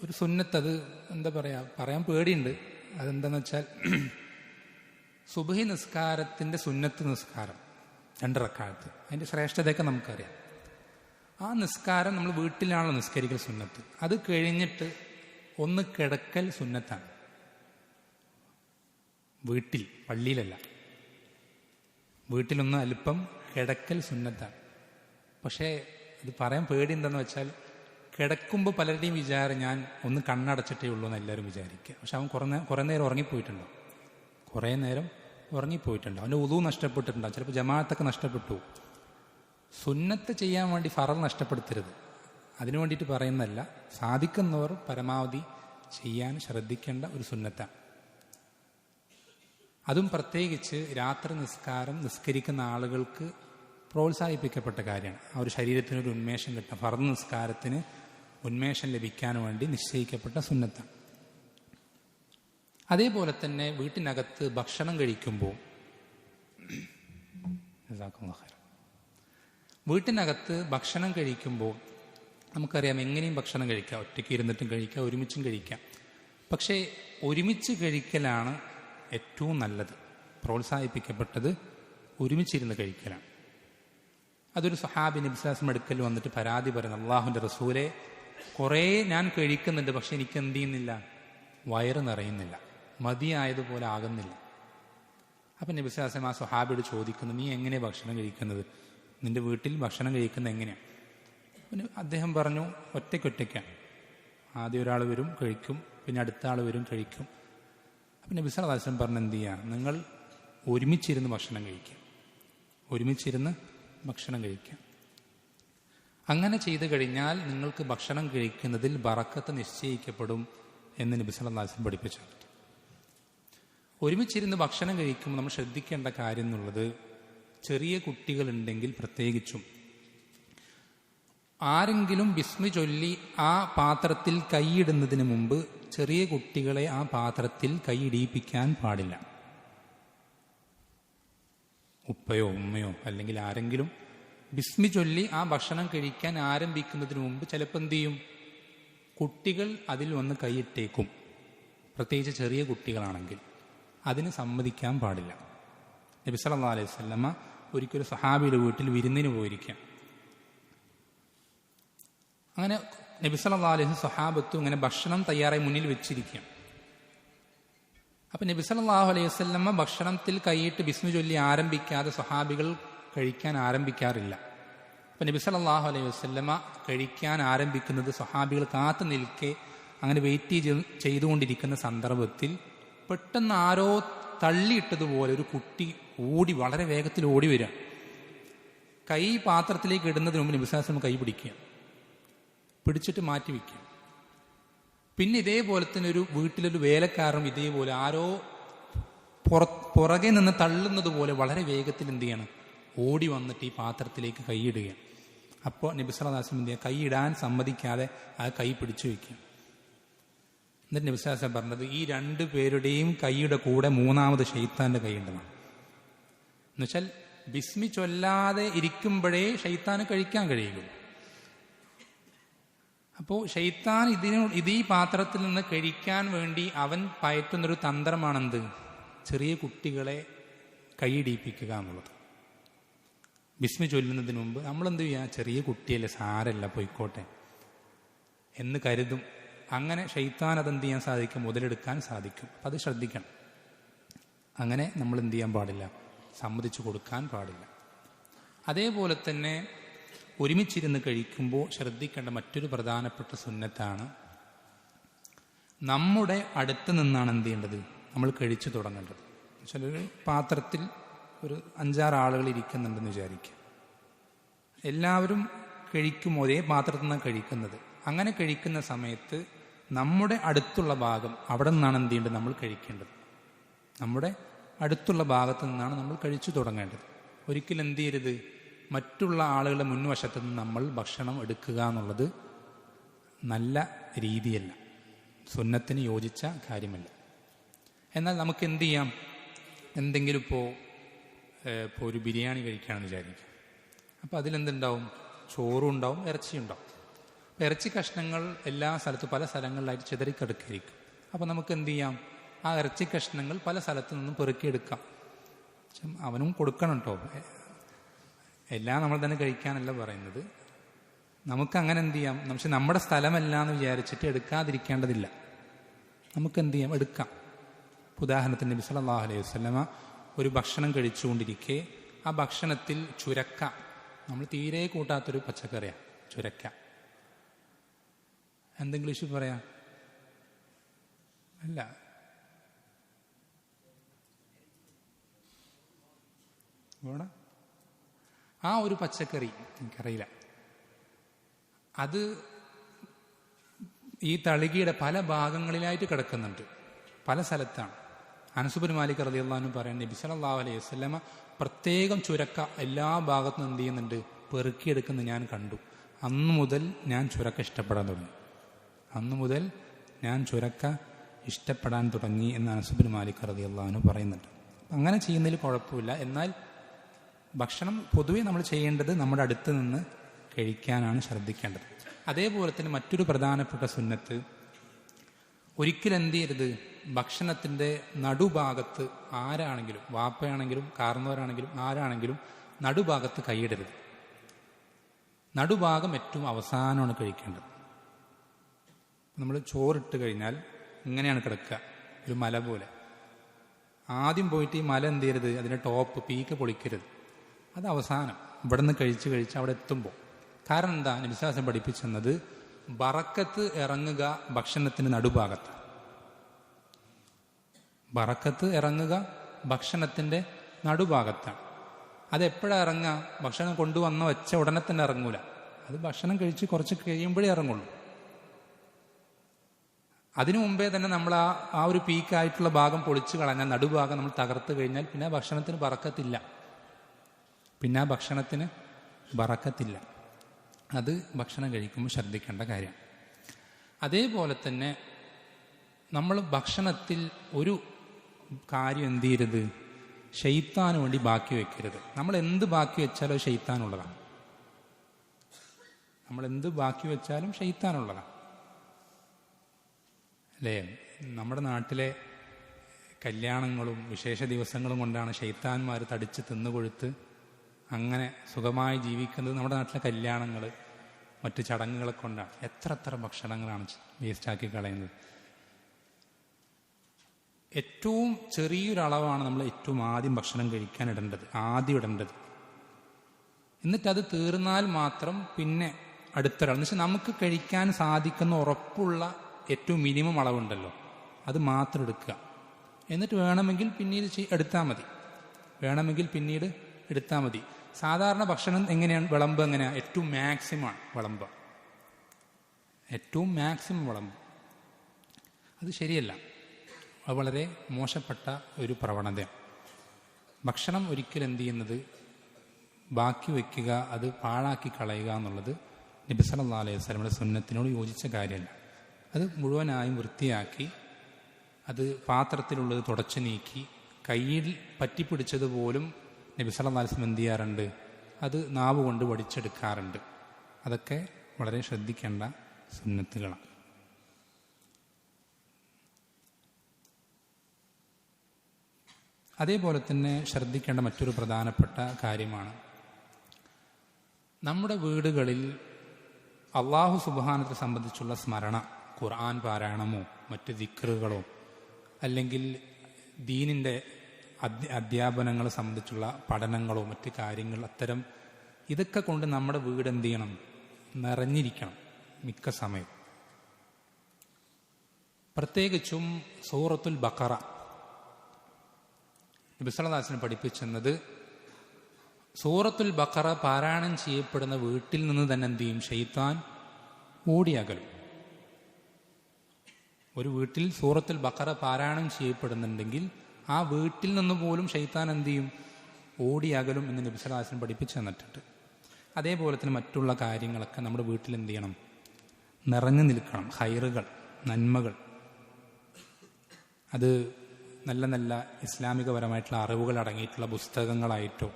ഒരു സുന്നത്ത്, അത് എന്താ പറയുക, പറയാൻ പേടിയുണ്ട്. അതെന്താണെന്ന് വെച്ചാൽ, സുബ്ഹി നിസ്കാരത്തിൻ്റെ സുന്നത്ത് നിസ്കാരം 2 റക്അത്ത്, അതിൻ്റെ ശ്രേഷ്ഠതയൊക്കെ നമുക്കറിയാം. ആ നിസ്കാരം നമ്മൾ വീട്ടിലാണല്ലോ നിസ്കരിക്കൽ സുന്നത്ത്. അത് കഴിഞ്ഞിട്ട് ഒന്ന് കിടക്കൽ സുന്നത്താണ്. വീട്ടിൽ, പള്ളിയിലല്ല, വീട്ടിലൊന്ന് അല്പം കിടക്കൽ സുന്നത്താണ്. പക്ഷേ ഇത് പറയാൻ പേടി എന്താണെന്ന് വെച്ചാൽ, കിടക്കുമ്പോൾ പലരുടെയും വിചാരം ഞാൻ ഒന്ന് കണ്ണടച്ചിട്ടേ ഉള്ളൂ എന്ന് എല്ലാവരും വിചാരിക്കുക. പക്ഷെ അവൻ കുറേ നേരം ഉറങ്ങിപ്പോയിട്ടുണ്ടോ, കുറേ നേരം ഉറങ്ങിപ്പോയിട്ടുണ്ടാവും, അവൻ്റെ ഉളു നഷ്ടപ്പെട്ടിട്ടുണ്ടാവും, ചിലപ്പോൾ ജമാഅത്തൊക്കെ നഷ്ടപ്പെട്ടു. സുന്നത്ത് ചെയ്യാൻ വേണ്ടി ഫറൾ നഷ്ടപ്പെടുത്തരുത്, അതിനു വേണ്ടിയിട്ട് പറയുന്നതല്ല. സാധിക്കുന്നവർ പരമാവധി ചെയ്യാൻ ശ്രദ്ധിക്കേണ്ട ഒരു സുന്നത്താണ്. അതും പ്രത്യേകിച്ച് രാത്രി നിസ്കരിക്കുന്ന ആളുകൾക്ക് പ്രോത്സാഹിപ്പിക്കപ്പെട്ട കാര്യമാണ്. ആ ഒരു ശരീരത്തിനൊരു ഉന്മേഷം കിട്ടാൻ, ഫർദ് നിസ്കാരത്തിന് ഉന്മേഷം ലഭിക്കാൻ വേണ്ടി നിശ്ചയിക്കപ്പെട്ട സുന്നത്താണ്. അതേപോലെ തന്നെ വീട്ടിനകത്ത് ഭക്ഷണം കഴിക്കുമ്പോൾ നമുക്കറിയാം എങ്ങനെയും ഭക്ഷണം കഴിക്കാം, ഒറ്റയ്ക്ക് ഇരുന്നിട്ടും കഴിക്കാം, ഒരുമിച്ചും കഴിക്കാം. പക്ഷേ ഒരുമിച്ച് കഴിക്കലാണ് ഏറ്റവും നല്ലത്. പ്രോത്സാഹിപ്പിക്കപ്പെട്ടത് ഒരുമിച്ചിരുന്ന് കഴിക്കലാണ്. അതൊരു സ്വഹാബി നബി സ്വല്ലല്ലാഹു അലൈഹി വസല്ലം അടുക്കൽ വന്നിട്ട് പരാതി പറയുന്നു, അള്ളാഹുവിൻ്റെ റസൂലെ, കുറേ ഞാൻ കഴിക്കുന്നുണ്ട്, പക്ഷെ എനിക്ക് എന്ത് ചെയ്യുന്നില്ല, വയറ് നിറയുന്നില്ല, മതിയായതുപോലെ ആകുന്നില്ല. അപ്പം നബി സ്വല്ലല്ലാഹു അലൈഹി വസല്ലം ആ സ്വഹാബിയോട് ചോദിക്കുന്നു, നീ എങ്ങനെയാണ് ഭക്ഷണം കഴിക്കുന്നത്, നിന്റെ വീട്ടിൽ ഭക്ഷണം കഴിക്കുന്നത് എങ്ങനെയാണ്? പിന്നെ അദ്ദേഹം പറഞ്ഞു, ഒറ്റയ്ക്കൊറ്റയ്ക്കാണ്. ആദ്യം ഒരാൾ വരും കഴിക്കും, പിന്നെ അടുത്ത ആൾ വരും കഴിക്കും. അപ്പം നബി സല്ലല്ലാഹു അലൈഹി വസല്ലം പറഞ്ഞു, എന്ത് ചെയ്യുക, നിങ്ങൾ ഒരുമിച്ചിരുന്ന് ഭക്ഷണം കഴിക്കുക, അങ്ങനെ ചെയ്തു കഴിഞ്ഞാൽ നിങ്ങൾക്ക് ഭക്ഷണം കഴിക്കുന്നതിൽ ബറക്കത്ത് നിശ്ചയിക്കപ്പെടും എന്ന് നബി സല്ലല്ലാഹു അലൈഹി വസല്ലം പഠിപ്പിച്ചു. ഒരുമിച്ചിരുന്ന് ഭക്ഷണം കഴിക്കുമ്പോൾ നമ്മൾ ശ്രദ്ധിക്കേണ്ട കാര്യം എന്നുള്ളത്, ചെറിയ കുട്ടികളുണ്ടെങ്കിൽ പ്രത്യേകിച്ചും ആരെങ്കിലും ബിസ്മി ചൊല്ലി ആ പാത്രത്തിൽ കൈയിടുന്നതിന് മുമ്പ് ചെറിയ കുട്ടികളെ ആ പാത്രത്തിൽ കൈയിടിയിപ്പിക്കാൻ പാടില്ല. ഉപ്പയോ ഉമ്മയോ അല്ലെങ്കിൽ ആരെങ്കിലും ബിസ്മി ചൊല്ലി ആ ഭക്ഷണം കഴിക്കാൻ ആരംഭിക്കുന്നതിന് മുമ്പ് ചിലപ്പോൾ എന്ത് ചെയ്യും, കുട്ടികൾ അതിൽ വന്ന് കൈയിട്ടേക്കും. പ്രത്യേകിച്ച് ചെറിയ കുട്ടികളാണെങ്കിൽ അതിന് സമ്മതിക്കാൻ പാടില്ല. നബി സല്ലല്ലാഹു അലൈഹി വസല്ലമ ഒരിക്കലും സഹാബിയുടെ വീട്ടിൽ വിരുന്നിന് പോയിരിക്കാം. അങ്ങനെ നബി സല്ലല്ലാഹു അലൈഹി വസല്ലം സ്വഹാബത്തും ഇങ്ങനെ ഭക്ഷണം തയ്യാറായി മുന്നിൽ വെച്ചിരിക്കാം. അപ്പം നബി സല്ലല്ലാഹു അലൈഹി വസല്ലമ ഭക്ഷണത്തിൽ കൈയിട്ട് ബിസ്മി ചൊല്ലി ആരംഭിക്കാതെ സ്വഹാബികൾ കഴിക്കാൻ ആരംഭിക്കാറില്ല. അപ്പം നബി സല്ലല്ലാഹു അലൈഹി വസല്ലമ കഴിക്കാൻ ആരംഭിക്കുന്നത് സ്വഹാബികൾ കാത്തു നിൽക്കെ അങ്ങനെ വെയിറ്റ് ചെയ്തുകൊണ്ടിരിക്കുന്ന സന്ദർഭത്തിൽ പെട്ടെന്ന് ആരോ തള്ളിയിട്ടതുപോലെ ഒരു കുട്ടി വളരെ വേഗത്തിൽ ഓടി വരിക. കൈ പാത്രത്തിലേക്ക് ഇടുന്നതിന് മുമ്പ് നബി സല്ലല്ലാഹു അലൈഹി വസല്ലം കൈ പിടിച്ചിട്ട് മാറ്റി വയ്ക്കുക. പിന്നെ ഇതേപോലെ തന്നെ വീട്ടിലൊരു വേലക്കാരനും ഇതേപോലെ ആരോ പുറകെ നിന്ന് തള്ളുന്നത് പോലെ വളരെ വേഗത്തിൽ എന്ത് ചെയ്യണം, ഓടി വന്നിട്ട് ഈ പാത്രത്തിലേക്ക് കൈയിടുകയാണ്. അപ്പോൾ നബി സല്ലല്ലാഹു അലൈഹി വസല്ലം കൈ ഇടാൻ സമ്മതിക്കാതെ ആ കൈ പിടിച്ചു വയ്ക്കുക. എന്നിട്ട് നബി സല്ലല്ലാഹു അലൈഹി വസല്ലം പറഞ്ഞത്, ഈ രണ്ടു പേരുടെയും കൈയുടെ കൂടെ മൂന്നാമത് ശൈത്താന്റെ കൈയുണ്ടെന്നാണ്. എന്നുവെച്ചാൽ ബിസ്മി ചൊല്ലാതെ ഇരിക്കുമ്പോഴേ ശൈത്താന് കഴിക്കാൻ കഴിയുള്ളൂ. അപ്പോൾ ശൈത്താൻ ഈ പാത്രത്തിൽ നിന്ന് കഴിക്കാൻ വേണ്ടി അവൻ പയറ്റുന്നൊരു തന്ത്രമാണെന്ത്, ചെറിയ കുട്ടികളെ കൈയിടിപ്പിക്കുക എന്നുള്ളത്. ബിസ്മി ചൊല്ലുന്നതിന് മുമ്പ് നമ്മളെന്ത് ചെയ്യുക, ചെറിയ കുട്ടിയല്ലേ, സാരല്ല പോയിക്കോട്ടെ എന്ന് കരുതും. അങ്ങനെ ശൈത്താൻ അതെന്ത് ചെയ്യാൻ സാധിക്കും, മുതലെടുക്കാൻ സാധിക്കും. അപ്പം അത് ശ്രദ്ധിക്കണം. അങ്ങനെ നമ്മൾ എന്ത് ചെയ്യാൻ പാടില്ല, സമ്മതിച്ചു കൊടുക്കാൻ പാടില്ല. അതേപോലെ തന്നെ ഒരുമിച്ചിരുന്ന് കഴിക്കുമ്പോൾ ശ്രദ്ധിക്കേണ്ട മറ്റൊരു പ്രധാനപ്പെട്ട സുന്നത്താണ്, നമ്മുടെ അടുത്ത് നിന്നാണ് എന്ത് ചെയ്യേണ്ടത്, നമ്മൾ കഴിച്ചു തുടങ്ങേണ്ടത്. ചിലൊരു പാത്രത്തിൽ ഒരു 5-6 ആളുകൾ ഇരിക്കുന്നുണ്ടെന്ന് വിചാരിക്കുക. എല്ലാവരും കഴിക്കും, ഒരേ പാത്രത്തിൽ നിന്നാണ് കഴിക്കുന്നത്. അങ്ങനെ കഴിക്കുന്ന സമയത്ത് നമ്മുടെ അടുത്തുള്ള ഭാഗം, അവിടെ നിന്നാണ് എന്ത് ചെയ്യേണ്ടത്, നമ്മൾ കഴിക്കേണ്ടത്. നമ്മുടെ അടുത്തുള്ള ഭാഗത്ത് നിന്നാണ് നമ്മൾ കഴിച്ചു തുടങ്ങേണ്ടത്. ഒരിക്കലും എന്ത് ചെയ്യരുത്, മറ്റുള്ള ആളുകളുടെ മുൻവശത്ത് നിന്ന് നമ്മൾ ഭക്ഷണം എടുക്കുക എന്നുള്ളത് നല്ല രീതിയല്ല, സുന്നത്തിന് യോജിച്ച കാര്യമല്ല. എന്നാൽ നമുക്ക് എന്ത് ചെയ്യാം, എന്തെങ്കിലും ഇപ്പോൾ ഒരു ബിരിയാണി കഴിക്കുകയാണെന്ന് വിചാരിക്കാം. അപ്പോൾ അതിലെന്തുണ്ടാവും, ചോറും ഉണ്ടാവും, ഇറച്ചിയുണ്ടാവും. അപ്പോൾ ഇറച്ചി കഷ്ണങ്ങൾ എല്ലാ സ്ഥലത്തും പല സ്ഥലങ്ങളിലായിട്ട് ചിതറിക്കിടക്കായിരിക്കും. അപ്പോൾ നമുക്ക് എന്ത് ചെയ്യാം, ആ ഇറച്ചി കഷ്ണങ്ങൾ പല സ്ഥലത്തു നിന്നും പെറുക്കിയെടുക്കാം. അവനും കൊടുക്കണം കേട്ടോ, എല്ലാം നമ്മൾ തന്നെ കഴിക്കാനല്ല പറയുന്നത്. നമുക്കങ്ങനെ എന്ത് ചെയ്യാം, പക്ഷെ നമ്മുടെ സ്ഥലമല്ല എന്ന് വിചാരിച്ചിട്ട് എടുക്കാതിരിക്കേണ്ടതില്ല. നമുക്ക് എന്ത് ചെയ്യാം, എടുക്കാം. ഉദാഹരണത്തിന് നബി സല്ലല്ലാഹു അലൈഹി വസല്ലമ ഒരു ഭക്ഷണം കഴിച്ചുകൊണ്ടിരിക്കെ ആ ഭക്ഷണത്തിൽ ചുരക്ക, നമ്മൾ തീരെ കൂട്ടാത്തൊരു പച്ചക്കറിയാണ് ചുരക്ക. എന്തെങ്കിലും പറയാം, അല്ല ഇവിടെ ആ ഒരു പച്ചക്കറി എനിക്കറിയില്ല, അത് ഈ തളികയുടെ പല ഭാഗങ്ങളിലായിട്ട് കിടക്കുന്നുണ്ട്, പല സ്ഥലത്താണ്. അനസ് ബിൻ മാലിക് റളിയല്ലാഹു അൻഹു പറയാൻ, നബി സല്ലല്ലാഹു അലൈഹി വസല്ലമ പ്രത്യേകം ചുരക്ക എല്ലാ ഭാഗത്തും എന്ത് ചെയ്യുന്നുണ്ട്, പെറുക്കിയെടുക്കുന്നത് ഞാൻ കണ്ടു. അന്നു മുതൽ ഞാൻ ചുരക്ക ഇഷ്ടപ്പെടാൻ തുടങ്ങി. അന്നു മുതൽ ഞാൻ ചുരക്ക ഇഷ്ടപ്പെടാൻ തുടങ്ങി എന്ന് അനസ് ബിൻ മാലിക് റളിയല്ലാഹു അൻഹു പറയുന്നുണ്ട്. അങ്ങനെ ചെയ്യുന്നതിൽ കുഴപ്പമില്ല. എന്നാൽ ഭക്ഷണം പൊതുവെ നമ്മൾ ചെയ്യേണ്ടത് നമ്മുടെ അടുത്ത് നിന്ന് കഴിക്കാനാണ് ശ്രദ്ധിക്കേണ്ടത്. അതേപോലെ തന്നെ മറ്റൊരു പ്രധാനപ്പെട്ട സുന്നത്ത്, ഒരിക്കലും എന്ത് ചെയ്യരുത്, ഭക്ഷണത്തിൻ്റെ നടുഭാഗത്ത് ആരാണെങ്കിലും, വാപ്പയാണെങ്കിലും കാർന്നവരാണെങ്കിലും ആരാണെങ്കിലും നടുഭാഗത്ത് കൈയിടരുത്. നടുഭാഗം ഏറ്റവും അവസാനമാണ് കഴിക്കേണ്ടത്. നമ്മൾ ചോറിട്ട് കഴിഞ്ഞാൽ ഇങ്ങനെയാണ് കിടക്കുക, ഒരു മല പോലെ. ആദ്യം പോയിട്ട് ഈ മല എന്ത് ചെയ്യരുത്, അതിൻ്റെ ടോപ്പ് പീക്ക് പൊളിക്കരുത്, അത് അവസാനം ഇവിടെ നിന്ന് കഴിച്ച് അവിടെ എത്തുമ്പോൾ. കാരണം എന്താ, നബി സല്ലല്ലാഹു അലൈഹി വസല്ലം പഠിപ്പിച്ചെന്നത് ബറക്കത്ത് ഇറങ്ങുക ഭക്ഷണത്തിന് നടുഭാഗത്ത്. ബറക്കത്ത് ഇറങ്ങുക ഭക്ഷണത്തിൻ്റെ നടുഭാഗത്താണ്. അതെപ്പോഴാണ് ഇറങ്ങുക? ഭക്ഷണം കൊണ്ടുവന്ന വെച്ച ഉടനെ തന്നെ ഇറങ്ങൂല, അത് ഭക്ഷണം കഴിച്ച് കുറച്ച് കഴിയുമ്പോഴേ ഇറങ്ങുള്ളൂ. അതിനു മുമ്പേ തന്നെ നമ്മൾ ആ ഒരു പീക്കായിട്ടുള്ള ഭാഗം പൊളിച്ചു കളഞ്ഞാൽ, നടുഭാഗം നമ്മൾ തകർത്ത് കഴിഞ്ഞാൽ പിന്നെ ഭക്ഷണത്തിന് ബറക്കത്തില്ല. അത് ഭക്ഷണം കഴിക്കുമ്പോൾ ശ്രദ്ധിക്കേണ്ട കാര്യം. അതേപോലെ തന്നെ നമ്മൾ ഭക്ഷണത്തിൽ ഒരു കാര്യം എന്ത് ചെയ്യരുത്, ശൈത്താന് വേണ്ടി ബാക്കി വെക്കരുത്. നമ്മൾ എന്ത് ബാക്കി വെച്ചാലും ശൈത്താനുള്ളതാണ്. അല്ലേ? നമ്മുടെ നാട്ടിലെ കല്യാണങ്ങളും വിശേഷ ദിവസങ്ങളും കൊണ്ടാണ് ശൈത്താന്മാർ തടിച്ച് തിന്നുകൊഴുത്ത് അങ്ങനെ സുഖമായി ജീവിക്കുന്നത്. നമ്മുടെ നാട്ടിലെ കല്യാണങ്ങൾ, മറ്റു ചടങ്ങുകളെ കൊണ്ടാണ്. എത്ര ഭക്ഷണങ്ങളാണ് വേസ്റ്റാക്കി കളയുന്നത്. ഏറ്റവും ചെറിയൊരളവാണ് നമ്മൾ ഏറ്റവും ആദ്യം ഭക്ഷണം കഴിക്കാൻ ഇടേണ്ടത്. എന്നിട്ടത് തീർന്നാൽ മാത്രം പിന്നെ അടുത്തൊരാൾ, എന്ന് വെച്ചാൽ നമുക്ക് കഴിക്കാൻ സാധിക്കുന്ന ഉറപ്പുള്ള ഏറ്റവും മിനിമം അളവുണ്ടല്ലോ, അത് മാത്രം എടുക്കുക. എന്നിട്ട് വേണമെങ്കിൽ പിന്നീട് എടുത്താൽ മതി. സാധാരണ ഭക്ഷണം എങ്ങനെയാണ് വിളമ്പ്? എങ്ങനെയാണ്? ഏറ്റവും മാക്സിമം വിളമ്പ്. അത് ശരിയല്ല, അത് വളരെ മോശപ്പെട്ട ഒരു പ്രവണതയാണ്. ഭക്ഷണം ഒരിക്കലും എന്ത് ചെയ്യുന്നത്, ബാക്കി വയ്ക്കുക, അത് പാഴാക്കി കളയുക എന്നുള്ളത് നബി സല്ലല്ലാഹു അലൈഹി വസല്ലമയുടെ സുന്നത്തിനോട് യോജിച്ച കാര്യമല്ല. അത് മുഴുവനായും വൃത്തിയാക്കി, അത് പാത്രത്തിലുള്ളത് തുടച്ചു നീക്കി, കയ്യിൽ പറ്റിപ്പിടിച്ചതുപോലും നബി സല്ലല്ലാഹു അലൈഹി വസല്ലം എന്ത് ചെയ്യാറുണ്ട്, അത് നാവ് കൊണ്ട് വടിച്ചെടുക്കാറുണ്ട്. അതൊക്കെ വളരെ ശ്രദ്ധിക്കേണ്ട സുന്നത്തുകളാണ്. അതേപോലെ തന്നെ ശ്രദ്ധിക്കേണ്ട മറ്റൊരു പ്രധാനപ്പെട്ട കാര്യമാണ്, നമ്മുടെ വീടുകളിൽ അള്ളാഹു സുബ്ഹാനഹു സംബന്ധിച്ചുള്ള സ്മരണ, ഖുർആൻ പാരായണമോ മറ്റ് ദിക്റുകളോ അല്ലെങ്കിൽ ദീനിൻ്റെ അധ്യാപനങ്ങളെ സംബന്ധിച്ചുള്ള പഠനങ്ങളോ മറ്റ് കാര്യങ്ങൾ, അത്തരം ഇതൊക്കെ കൊണ്ട് നമ്മുടെ വീട് എന്ത് ചെയ്യണം, നിറഞ്ഞിരിക്കണം മിക്ക സമയം. പ്രത്യേകിച്ചും സൂറത്തുൽ ബഖറ നബി സല്ലല്ലാഹു അലൈഹി വസല്ലം പഠിപ്പിച്ചെന്നത്, സൂറത്തുൽ ബഖറ പാരായണം ചെയ്യപ്പെടുന്ന വീട്ടിൽ നിന്ന് തന്നെ എന്ത് ചെയ്യും, ശൈത്താൻ ഓടിയകലും. ഒരു വീട്ടിൽ സൂറത്തുൽ ബഖറ പാരായണം ചെയ്യപ്പെടുന്നുണ്ടെങ്കിൽ ആ വീട്ടിൽ നിന്ന് പോലും ശൈത്താൻ എന്ത് ചെയ്യും, ഓടിയകലും എന്ന് നബി സല്ലല്ലാഹു അലൈഹി വസല്ലം പഠിപ്പിച്ചു തന്നിട്ടുണ്ട്. അതേപോലെ തന്നെ മറ്റുള്ള കാര്യങ്ങളൊക്കെ നമ്മുടെ വീട്ടിൽ എന്ത് ചെയ്യണം, നിറഞ്ഞു നിൽക്കണം. ഹൈറുകൾ, നന്മകൾ, അത് നല്ല നല്ല ഇസ്ലാമികപരമായിട്ടുള്ള അറിവുകൾ അടങ്ങിയിട്ടുള്ള പുസ്തകങ്ങളായിട്ടോ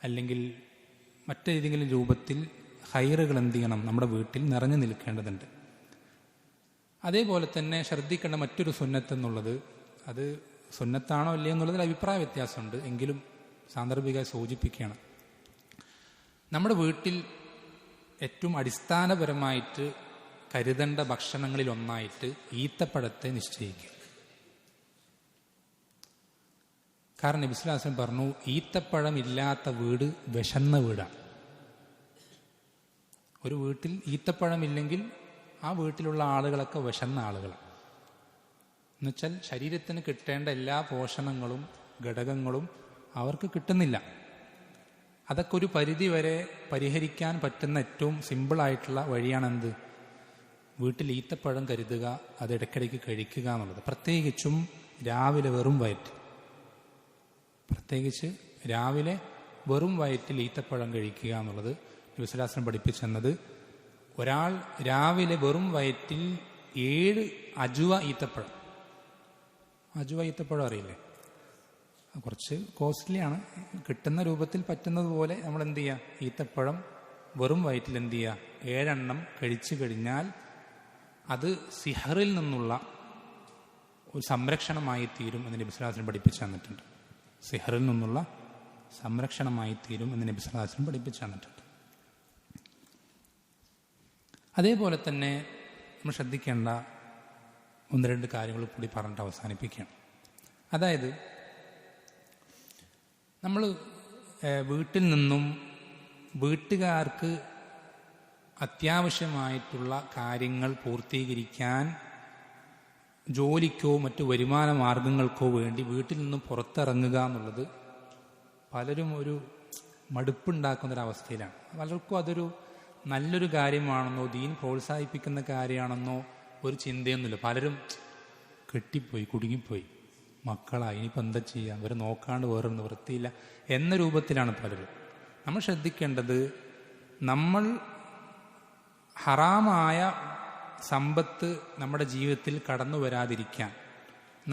അല്ലെങ്കിൽ മറ്റേതെങ്കിലും രൂപത്തിൽ ഹൈറുകൾ എന്ത് ചെയ്യണം, നമ്മുടെ വീട്ടിൽ നിറഞ്ഞു നിൽക്കേണ്ടതുണ്ട്. അതേപോലെ തന്നെ ശ്രദ്ധിക്കേണ്ട മറ്റൊരു സുന്നത്ത് എന്നുള്ളത്, അത് സുന്നത്താണോ അല്ലയോ എന്നുള്ളതിൽ അഭിപ്രായ വ്യത്യാസമുണ്ട്, എങ്കിലും സാന്ദർഭികമായി സൂചിപ്പിക്കുകയാണ്. നമ്മുടെ വീട്ടിൽ ഏറ്റവും അടിസ്ഥാനപരമായിട്ട് കരുതേണ്ട ഭക്ഷണങ്ങളിൽ ഒന്നായിട്ട് ഈത്തപ്പഴത്തെ നിശ്ചയിക്കുക. കാരണം നബി സല്ലല്ലാഹു അലൈഹി വസല്ലം പറഞ്ഞു, ഈത്തപ്പഴം ഇല്ലാത്ത വീട് വിശന്ന വീടാണ്. ഒരു വീട്ടിൽ ഈത്തപ്പഴമില്ലെങ്കിൽ ആ വീട്ടിലുള്ള ആളുകളൊക്കെ വിശന്ന ആളുകളാണ്. എന്നുവെച്ചാൽ ശരീരത്തിന് കിട്ടേണ്ട എല്ലാ പോഷണങ്ങളും ഘടകങ്ങളും അവർക്ക് കിട്ടുന്നില്ല. അതൊക്കെ ഒരു പരിധി വരെ പരിഹരിക്കാൻ പറ്റുന്ന ഏറ്റവും സിമ്പിളായിട്ടുള്ള വഴിയാണെന്ത്? വീട്ടിൽ ഈത്തപ്പഴം കരുതുക, അത് ഇടയ്ക്കിടയ്ക്ക് കഴിക്കുക എന്നുള്ളത്. പ്രത്യേകിച്ചും രാവിലെ വെറും വയറ്റിൽ ഈത്തപ്പഴം കഴിക്കുക എന്നുള്ളത് നബി സ്വല്ലല്ലാഹു അലൈഹി വസല്ലം പഠിപ്പിച്ചെന്നത്. ഒരാൾ രാവിലെ വെറും വയറ്റിൽ 7 അജുവ ഈത്തപ്പഴം അറിയില്ലേ? കുറച്ച് കോസ്റ്റ്ലിയാണ്. കിട്ടുന്ന രൂപത്തിൽ പറ്റുന്നത് പോലെ നമ്മൾ എന്ത് ചെയ്യുക? ഈത്തപ്പഴം വെറും വയറ്റിൽ എന്ത് ചെയ്യുക? 7 എണ്ണം കഴിച്ചു കഴിഞ്ഞാൽ അത് സിഹറിൽ നിന്നുള്ള ഒരു സംരക്ഷണമായി തീരും എന്ന് നബി സ്വല്ലല്ലാഹു അലൈഹി വസല്ലം പഠിപ്പിച്ചു തന്നിട്ടുണ്ട്. സിഹറിൽ നിന്നുള്ള സംരക്ഷണമായി തീരും എന്ന് നബി സ്വല്ലല്ലാഹു അലൈഹി വസല്ലം പഠിപ്പിച്ചു തന്നിട്ടുണ്ട്. അതേപോലെ തന്നെ നമ്മൾ ശ്രദ്ധിക്കേണ്ട 1-2 കാര്യങ്ങൾ കൂടി പറഞ്ഞിട്ട് അവസാനിപ്പിക്കുകയാണ്. അതായത് നമ്മൾ വീട്ടിൽ നിന്നും വീട്ടുകാർക്ക് അത്യാവശ്യമായിട്ടുള്ള കാര്യങ്ങൾ പൂർത്തീകരിക്കാൻ ജോലിക്കോ മറ്റു വരുമാന മാർഗങ്ങൾക്കോ വേണ്ടി വീട്ടിൽ നിന്നും പുറത്തിറങ്ങുക എന്നുള്ളത് പലരും ഒരു മടുപ്പുണ്ടാക്കുന്നൊരവസ്ഥയിലാണ്. പലർക്കും അതൊരു നല്ലൊരു കാര്യമാണെന്നോ ദീൻ പ്രോത്സാഹിപ്പിക്കുന്ന കാര്യമാണെന്നോ ഒരു ചിന്തയൊന്നുമില്ല. പലരും കുടുങ്ങിപ്പോയി, മക്കളായി ഇനിയിപ്പോൾ എന്താ ചെയ്യുക, അവരെ നോക്കാണ്ട് വേറെ നിവൃത്തിയില്ല എന്ന രൂപത്തിലാണ് പലരും. നമ്മൾ ശ്രദ്ധിക്കേണ്ടത്, നമ്മൾ ഹറാമായ സമ്പത്ത് നമ്മുടെ ജീവിതത്തിൽ കടന്നു വരാതിരിക്കാൻ,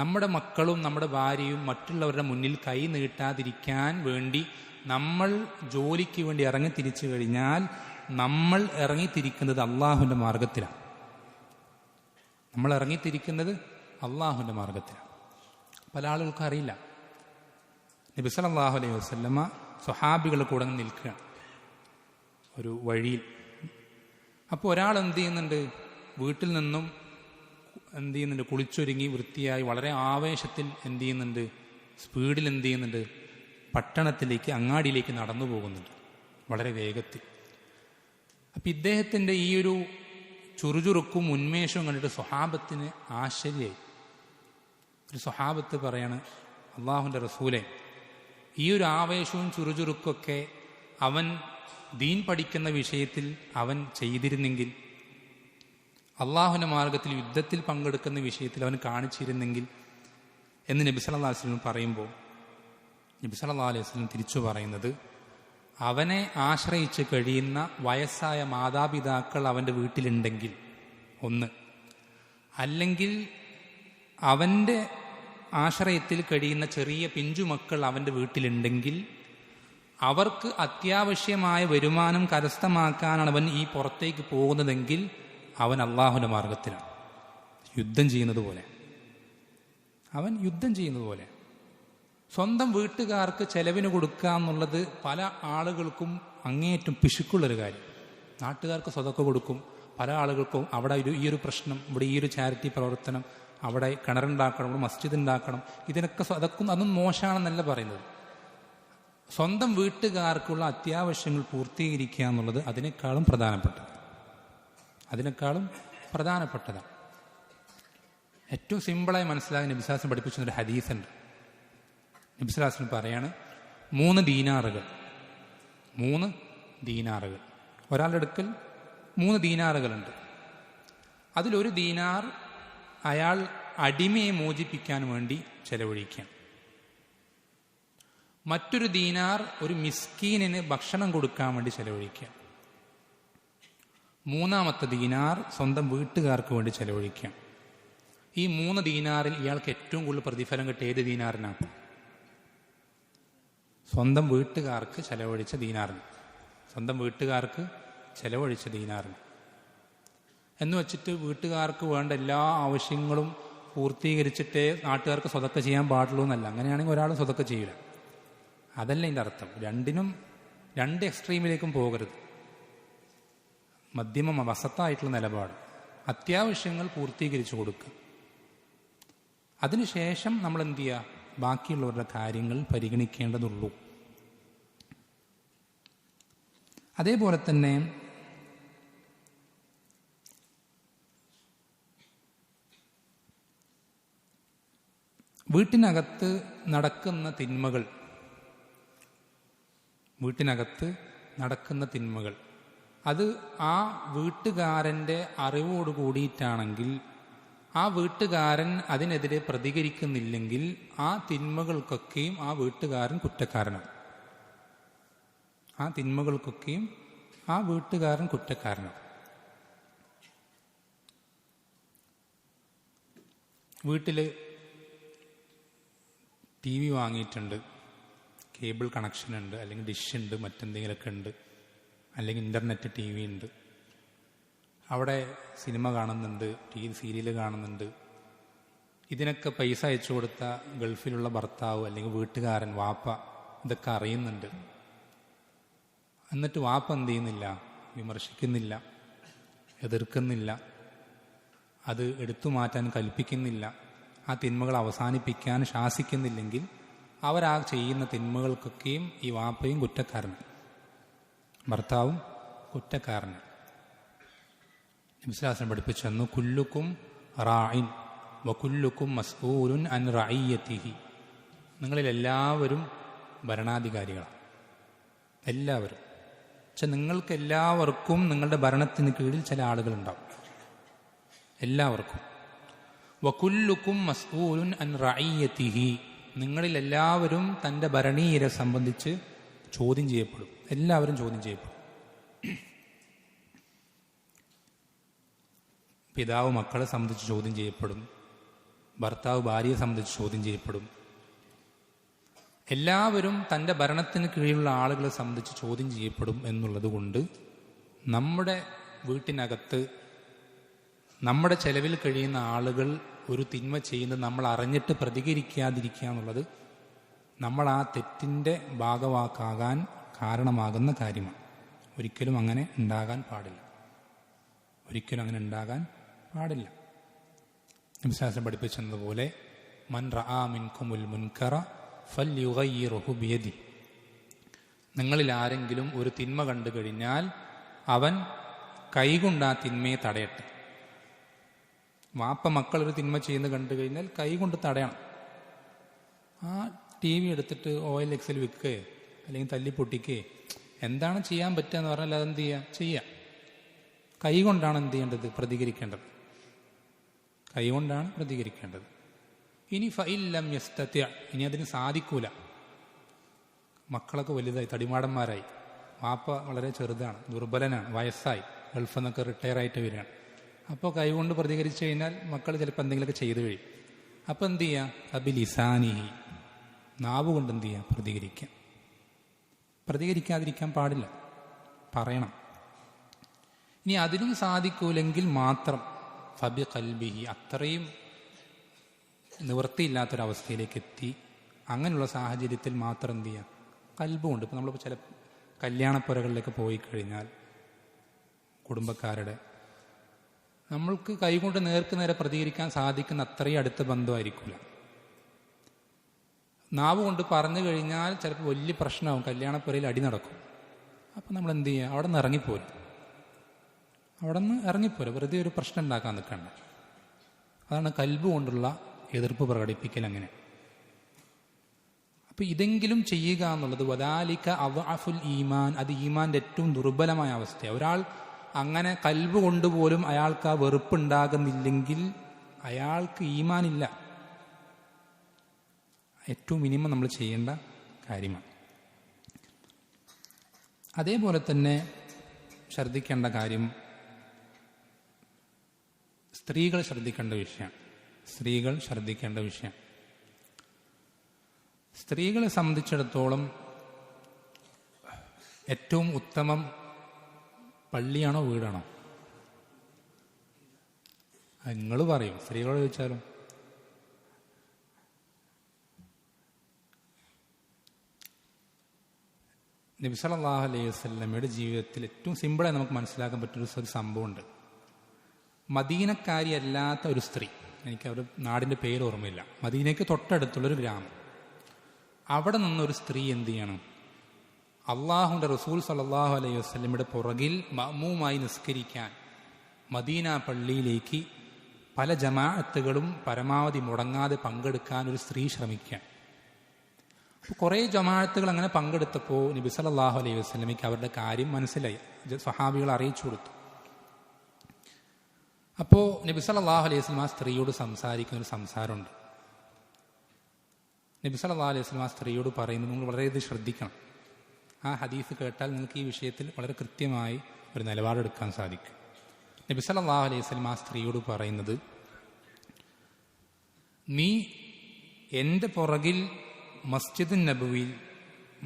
നമ്മുടെ മക്കളും നമ്മുടെ ഭാര്യയും മറ്റുള്ളവരുടെ മുന്നിൽ കൈ നീട്ടാതിരിക്കാൻ വേണ്ടി നമ്മൾ ജോലിക്ക് വേണ്ടി ഇറങ്ങിത്തിരിച്ചു കഴിഞ്ഞാൽ നമ്മൾ ഇറങ്ങിത്തിരിക്കുന്നത് അള്ളാഹുവിൻ്റെ മാർഗത്തിലാണ്. പല ആളുകൾക്കും അറിയില്ല. നബി സല്ലല്ലാഹു അലൈഹി വസല്ലമ സ്വഹാബികളുടെ കൂടെ നിൽക്കുകയാണ് ഒരു വഴിയിൽ. അപ്പോൾ ഒരാൾ എന്ത് ചെയ്യുന്നുണ്ട്? വീട്ടിൽ നിന്നും കുളിച്ചൊരുങ്ങി വൃത്തിയായി വളരെ ആവേശത്തിൽ സ്പീഡിൽ പട്ടണത്തിലേക്ക്, അങ്ങാടിയിലേക്ക് നടന്നു പോകുന്നുണ്ട് വളരെ വേഗത്തിൽ. അപ്പം ഇദ്ദേഹത്തിൻ്റെ ഈ ഒരു ചുറുചുറുക്കും ഉന്മേഷവും കണ്ടിട്ട് സ്വഹാബത്തിന് ആശ്ചര്യമായി. ഒരു സ്വഹാബത്ത് പറയാണ്, അള്ളാഹുവിൻ്റെ റസൂലെ, ഈ ഒരു ആവേശവും ചുറുചുറുക്കൊക്കെ അവൻ ദീൻ പഠിക്കുന്ന വിഷയത്തിൽ അവൻ ചെയ്തിരുന്നെങ്കിൽ, അള്ളാഹുവിൻ്റെ മാർഗത്തിൽ യുദ്ധത്തിൽ പങ്കെടുക്കുന്ന വിഷയത്തിൽ അവൻ കാണിച്ചിരുന്നെങ്കിൽ എന്ന് നബി സല്ലല്ലാഹു അലൈഹി വസല്ലം പറയുമ്പോൾ നബി സല്ലല്ലാഹു അലൈഹി വസല്ലം തിരിച്ചു പറയുന്നത്, അവനെ ആശ്രയിച്ച് കഴിയുന്ന വയസ്സായ മാതാപിതാക്കൾ അവൻ്റെ വീട്ടിലുണ്ടെങ്കിൽ ഒന്ന്, അല്ലെങ്കിൽ അവൻ്റെ ആശ്രയത്തിൽ കഴിയുന്ന ചെറിയ പിഞ്ചുമക്കൾ അവൻ്റെ വീട്ടിലുണ്ടെങ്കിൽ അവർക്ക് അത്യാവശ്യമായ വരുമാനം കരസ്ഥമാക്കാനാണ് അവൻ ഈ പുറത്തേക്ക് പോകുന്നതെങ്കിൽ അവൻ അള്ളാഹുവിൻ്റെ മാർഗത്തിലാണ്. യുദ്ധം ചെയ്യുന്നത് പോലെ സ്വന്തം വീട്ടുകാർക്ക് ചെലവിന് കൊടുക്കുക എന്നുള്ളത് പല ആളുകൾക്കും അങ്ങേയറ്റം പിശുക്കുള്ളൊരു കാര്യം. നാട്ടുകാർക്ക് സ്വതക്ക കൊടുക്കും, പല ആളുകൾക്കും അവിടെ ഈ ഒരു പ്രശ്നം, ഇവിടെ ഈ ഒരു ചാരിറ്റി പ്രവർത്തനം, അവിടെ കിണറുണ്ടാക്കണം, ഇവിടെ മസ്ജിദ് ഉണ്ടാക്കണം, അതൊന്നും മോശമാണെന്നല്ല പറയുന്നത്. സ്വന്തം വീട്ടുകാർക്കുള്ള അത്യാവശ്യങ്ങൾ പൂർത്തീകരിക്കുക എന്നുള്ളത് അതിനേക്കാളും പ്രധാനപ്പെട്ടതാണ്. ഏറ്റവും സിമ്പിളായി മനസ്സിലാകാൻ നബി സല്ലല്ലാഹു അലൈഹി വസല്ലം പഠിപ്പിച്ചൊരു ഹദീസുണ്ട്. നബി സല്ലല്ലാഹു അലൈഹി വസല്ലം പറയാണ്, 3 ദീനാറുകൾ, ഒരാളുടെ അടുക്കൽ 3 ദീനാറുകളുണ്ട്. അതിലൊരു ദീനാർ അയാൾ അടിമയെ മോചിപ്പിക്കാൻ വേണ്ടി ചെലവഴിക്കുകയാണ്. മറ്റൊരു ദീനാർ ഒരു മിസ്കീനിന് ഭക്ഷണം കൊടുക്കാൻ വേണ്ടി ചെലവഴിക്കുക. 3-ാമത്തെ ദീനാർ സ്വന്തം വീട്ടുകാർക്ക് വേണ്ടി ചെലവഴിക്കുക. ഈ 3 ദീനാറിൽ ഇയാൾക്ക് ഏറ്റവും കൂടുതൽ പ്രതിഫലം കിട്ടിയ ഏത് ദീനാറിനാണ്? സ്വന്തം വീട്ടുകാർക്ക് ചെലവഴിച്ച ദീനാറിന്. എന്ന് വെച്ചിട്ട് വീട്ടുകാർക്ക് വേണ്ട എല്ലാ ആവശ്യങ്ങളും പൂർത്തീകരിച്ചിട്ടേ നാട്ടുകാർക്ക് സ്വതക്ക ചെയ്യാൻ പാടുള്ളൂ എന്നല്ല. അങ്ങനെയാണെങ്കിൽ ഒരാളും സ്വതക്ക ചെയ്യില്ല. അതല്ല ഇതിൻ്റെ അർത്ഥം. രണ്ട് എക്സ്ട്രീമിലേക്കും പോകരുത്. വസത്തായിട്ടുള്ള നിലപാട്, അത്യാവശ്യങ്ങൾ പൂർത്തീകരിച്ചു കൊടുക്കുക. അതിനുശേഷം നമ്മൾ എന്ത് ചെയ്യുക? ബാക്കിയുള്ളവരുടെ കാര്യങ്ങൾ പരിഗണിക്കേണ്ടതുള്ളൂ. അതേപോലെ തന്നെ വീട്ടിനകത്ത് നടക്കുന്ന തിന്മകൾ വീട്ടിനകത്ത് നടക്കുന്ന തിന്മകൾ, അത് ആ വീട്ടുകാരൻ്റെ അറിവോട് കൂടിയിട്ടാണെങ്കിൽ, ആ വീട്ടുകാരൻ അതിനെതിരെ പ്രതികരിക്കുന്നില്ലെങ്കിൽ ആ തിന്മകൾക്കൊക്കെയും ആ വീട്ടുകാരൻ കുറ്റക്കാരനാണ്. ആ തിന്മകൾക്കൊക്കെയും ആ വീട്ടുകാരൻ കുറ്റക്കാരനാണ്. വീട്ടിൽ ടി വി വാങ്ങിയിട്ടുണ്ട്, കേബിൾ കണക്ഷൻ ഉണ്ട്, അല്ലെങ്കിൽ ഡിഷ് ഉണ്ട്, മറ്റെന്തെങ്കിലുമൊക്കെ ഉണ്ട്, അല്ലെങ്കിൽ ഇൻ്റർനെറ്റ് ടി വി ഉണ്ട്. അവിടെ സിനിമ കാണുന്നുണ്ട്, സീരിയൽ കാണുന്നുണ്ട്. ഇതിനൊക്കെ പൈസ അയച്ചു കൊടുത്ത ഗൾഫിലുള്ള ഭർത്താവ് അല്ലെങ്കിൽ വീട്ടുകാരൻ, വാപ്പ ഇതൊക്കെ അറിയുന്നുണ്ട്. എന്നിട്ട് വാപ്പ എന്ത് ചെയ്യുന്നില്ല? വിമർശിക്കുന്നില്ല, എതിർക്കുന്നില്ല, അത് എടുത്തു മാറ്റാൻ കൽപ്പിക്കുന്നില്ല, ആ തിന്മകൾ അവസാനിപ്പിക്കാൻ ശാസിക്കുന്നില്ലെങ്കിൽ അവരാ ചെയ്യുന്ന തിന്മകൾക്കൊക്കെയും ഈ വാപ്പയും കുറ്റക്കാരനാണ്, ഭർത്താവും കുറ്റക്കാരനാണ്. നബി സ്വല്ലല്ലാഹു അലൈഹി വസല്ലം പഠിപ്പിച്ചു തന്നു, കുല്ലുക്കും റാഇൻ വകുല്ലുക്കും മസ്ഊലുൻ അൻ റഇയ്യതിഹി. നിങ്ങളിൽ എല്ലാവരും ഭരണാധികാരികളാണ്, എല്ലാവരും. പക്ഷെ നിങ്ങൾക്ക് എല്ലാവർക്കും നിങ്ങളുടെ ഭരണത്തിന് കീഴിൽ ചില ആളുകളുണ്ടാവും, എല്ലാവർക്കും. വകുല്ലുക്കും മസ്ഊലുൻ അൻ റഇയ്യതിഹി. നിങ്ങളിൽ എല്ലാവരും തൻ്റെ ഭരണീയരെ സംബന്ധിച്ച് ചോദ്യം ചെയ്യപ്പെടും, എല്ലാവരും ചോദ്യം ചെയ്യപ്പെടും. പിതാവ് മക്കളെ സംബന്ധിച്ച് ചോദ്യം ചെയ്യപ്പെടും, ഭർത്താവ് ഭാര്യയെ സംബന്ധിച്ച് ചോദ്യം ചെയ്യപ്പെടും. എല്ലാവരും തൻ്റെ ഭരണത്തിന് കീഴിലുള്ള ആളുകളെ സംബന്ധിച്ച് ചോദ്യം ചെയ്യപ്പെടും എന്നുള്ളത് കൊണ്ട് നമ്മുടെ വീട്ടിനകത്ത് നമ്മുടെ ചെലവിൽ കഴിയുന്ന ആളുകൾ ഒരു തിന്മ ചെയ്യുന്നത് നമ്മൾ അറിഞ്ഞിട്ട് പ്രതികരിക്കാതിരിക്കുക എന്നുള്ളത് നമ്മൾ ആ തെറ്റിൻ്റെ ഭാഗവാക്കാകാൻ കാരണമാകുന്ന കാര്യമാണ്. ഒരിക്കലും അങ്ങനെ ഉണ്ടാകാൻ പാടില്ല, ഒരിക്കലും അങ്ങനെ ഉണ്ടാകാൻ പാടില്ല. നബി സ്വല്ലല്ലാഹു അലൈഹി വസല്ലം പഠിപ്പിച്ചതുപോലെ, മൻ റആ മിൻകുമുൽ മുൻകറ ഫൽയുഗയ്യിറുഹു ബിയദിഹി. നിങ്ങളിൽ ആരെങ്കിലും ഒരു തിന്മ കണ്ടു കഴിഞ്ഞാൽ അവൻ കൈകൊണ്ട് ആ തിന്മയെ തടയട്ടെ. വാപ്പ മക്കളൊരു തിന്മ ചെയ്യുന്നത് കണ്ടു കഴിഞ്ഞാൽ കൈകൊണ്ട് തടയണം. ആ ടി വി എടുത്തിട്ട് OLX വിൽക്കുകയോ അല്ലെങ്കിൽ തല്ലിപ്പൊട്ടിക്കുകയോ എന്താണ് ചെയ്യാൻ പറ്റുക എന്ന് പറഞ്ഞാൽ അതെന്ത് ചെയ്യാം. കൈ കൊണ്ടാണ് എന്ത് ചെയ്യേണ്ടത്? പ്രതികരിക്കേണ്ടത്. കൈ കൊണ്ടാണ് പ്രതികരിക്കേണ്ടത്. ഇനി ഫഇല്ലം യസ്തതി', ഇനി അതിന് സാധിക്കൂല, മക്കളൊക്കെ വലുതായി, തടിമാടന്മാരായി, വാപ്പ വളരെ ചെറുതാണ്, ദുർബലനാണ്, വയസ്സായി, ഗൾഫിൽ നിന്നൊക്കെ റിട്ടയർ ആയിട്ട് വരികയാണ്. അപ്പോൾ കൈകൊണ്ട് പ്രതികരിച്ചു കഴിഞ്ഞാൽ മക്കൾ ചിലപ്പോൾ എന്തെങ്കിലുമൊക്കെ ചെയ്തു കഴിയും. അപ്പോൾ എന്ത് ചെയ്യുക? അബിലിസാനിഹി, നാവ് കൊണ്ട് എന്ത് ചെയ്യുക? പ്രതികരിക്കുക. പ്രതികരിക്കാതിരിക്കാൻ പാടില്ല, പറയണം. ഇനി അതിനും സാധിക്കൂലെങ്കിൽ മാത്രം ഫബി ഖൽബിഹി, അത്രയും നിവൃത്തിയില്ലാത്തൊരവസ്ഥയിലേക്ക് എത്തി, അങ്ങനെയുള്ള സാഹചര്യത്തിൽ മാത്രം എന്ത് ചെയ്യുക? കൽബുകൊണ്ട്. ഇപ്പോൾ നമ്മളിപ്പോൾ ചില കല്യാണപ്പുരകളിലേക്ക് പോയി കഴിഞ്ഞാൽ കുടുംബക്കാരുടെ, നമ്മൾക്ക് കൈകൊണ്ട് നേർക്ക് നേരെ പ്രതികരിക്കാൻ സാധിക്കുന്ന അത്രയും അടുത്ത ബന്ധമായിരിക്കില്ല. നാവ് കൊണ്ട് പറഞ്ഞു കഴിഞ്ഞാൽ ചിലപ്പോൾ വലിയ പ്രശ്നമാവും, കല്യാണപ്പുരയിൽ അടി നടക്കും. അപ്പം നമ്മൾ എന്ത് ചെയ്യുക? അവിടെ നിന്ന് ഇറങ്ങിപ്പോരും, വെറുതെ ഒരു പ്രശ്നം ഉണ്ടാക്കാൻ നിൽക്കണ്ട. അതാണ് കൽബ് കൊണ്ടുള്ള എതിർപ്പ് പ്രകടിപ്പിക്കൽ. അങ്ങനെ അപ്പം ഇതെങ്കിലും ചെയ്യുക എന്നുള്ളത് വദാലിക അദ്അഫുൽ ഈമാൻ, അത് ഈമാൻ്റെ ഏറ്റവും ദുർബലമായ അവസ്ഥയാണ്. ഒരാൾ അങ്ങനെ കൽബ് കൊണ്ടുപോലും അയാൾക്ക് ആ വെറുപ്പുണ്ടാകുന്നില്ലെങ്കിൽ അയാൾക്ക് ഈമാനില്ല. ഏറ്റവും മിനിമം നമ്മൾ ചെയ്യേണ്ട കാര്യമാണ്. അതേപോലെ തന്നെ ശ്രദ്ധിക്കേണ്ട കാര്യം, സ്ത്രീകൾ ശ്രദ്ധിക്കേണ്ട വിഷയം. സ്ത്രീകളെ സംബന്ധിച്ചിടത്തോളം ഏറ്റവും ഉത്തമം പള്ളിയാണോ വീടാണോ? നിങ്ങൾ പറയും, സ്ത്രീകളോട് ചോദിച്ചാലും. നബി സല്ലല്ലാഹു അലൈഹി വസല്ലമയുടെ ജീവിതത്തിൽ ഏറ്റവും സിമ്പിളായി നമുക്ക് മനസ്സിലാക്കാൻ പറ്റുന്ന ഒരു സംഭവമുണ്ട്. മദീനക്കാരി അല്ലാത്ത ഒരു സ്ത്രീ, എനിക്ക് അവരുടെ നാടിൻ്റെ പേര് ഓർമ്മയില്ല, മദീനയ്ക്ക് തൊട്ടടുത്തുള്ളൊരു ഗ്രാമം. അവിടെ നിന്നൊരു സ്ത്രീ എന്ത് ചെയ്യണം? അള്ളാഹുവിൻ്റെ റസൂൽ സല്ലല്ലാഹു അലൈഹി വസല്ലമയുടെ പുറകിൽ മഅ്മൂമായി നിസ്കരിക്കാൻ മദീന പള്ളിയിലേക്ക് പല ജമാഅത്തുകളും പരമാവധി മുടങ്ങാതെ പങ്കെടുക്കാൻ ഒരു സ്ത്രീ ശ്രമിക്കാൻ. കുറേ ജമാഅത്തുകൾ അങ്ങനെ പങ്കെടുത്തപ്പോൾ നബി സല്ലല്ലാഹു അലൈഹി വസല്ലമയ്ക്ക് അവരുടെ കാര്യം മനസ്സിലായി, സ്വഹാബികൾ അറിയിച്ചു കൊടുത്തു. അപ്പോൾ നബി സല്ലല്ലാഹു അലൈഹി വസല്ലം ആ സ്ത്രീയോട് സംസാരിക്കുന്ന ഒരു സംസാരമുണ്ട്. നബി സല്ലല്ലാഹു അലൈഹി വസല്ലം ആ സ്ത്രീയോട് പറയുന്നത് നിങ്ങൾ വളരെയധികം ശ്രദ്ധിക്കണം. ആ ഹദീസ് കേട്ടാൽ നിങ്ങൾക്ക് ഈ വിഷയത്തിൽ വളരെ കൃത്യമായി ഒരു നിലപാടെടുക്കാൻ സാധിക്കും. നബി സല്ലല്ലാഹു അലൈഹി വസല്ലം ആ സ്ത്രീയോട് പറയുന്നത്, നീ എൻ്റെ പുറകിൽ മസ്ജിദ് നബവിയിൽ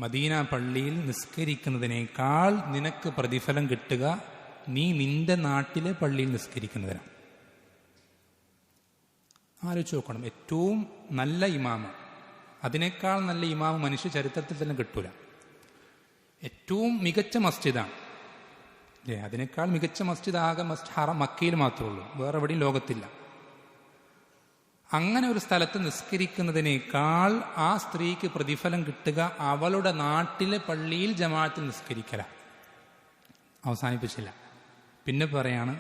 മദീന പള്ളിയിൽ നിസ്കരിക്കുന്നതിനേക്കാൾ നിനക്ക് പ്രതിഫലം കിട്ടുക നീ നിന്റെ നാട്ടിലെ പള്ളിയിൽ നിസ്കരിക്കുന്നതിനാണ്. ആലോചിച്ച് നോക്കണം, ഏറ്റവും നല്ല ഇമാമ്, അതിനേക്കാൾ നല്ല ഇമാമ് മനുഷ്യ ചരിത്രത്തിൽ തന്നെ കിട്ടൂല. ഏറ്റവും മികച്ച മസ്ജിദാണ് അല്ലേ, അതിനേക്കാൾ മികച്ച മസ്ജിദ് ആകെ ഹറം മക്കയിൽ മാത്രമേ ഉള്ളൂ, വേറെ എവിടെയും ലോകത്തില്ല. അങ്ങനെ ഒരു സ്ഥലത്ത് നിസ്കരിക്കുന്നതിനേക്കാൾ ആ സ്ത്രീക്ക് പ്രതിഫലം കിട്ടുക അവളുടെ നാട്ടിലെ പള്ളിയിൽ ജമാഅത്തിൽ നിസ്കരിക്കല. അവസാനിപ്പിച്ചില്ല, പിന്നെ പറയാണ്,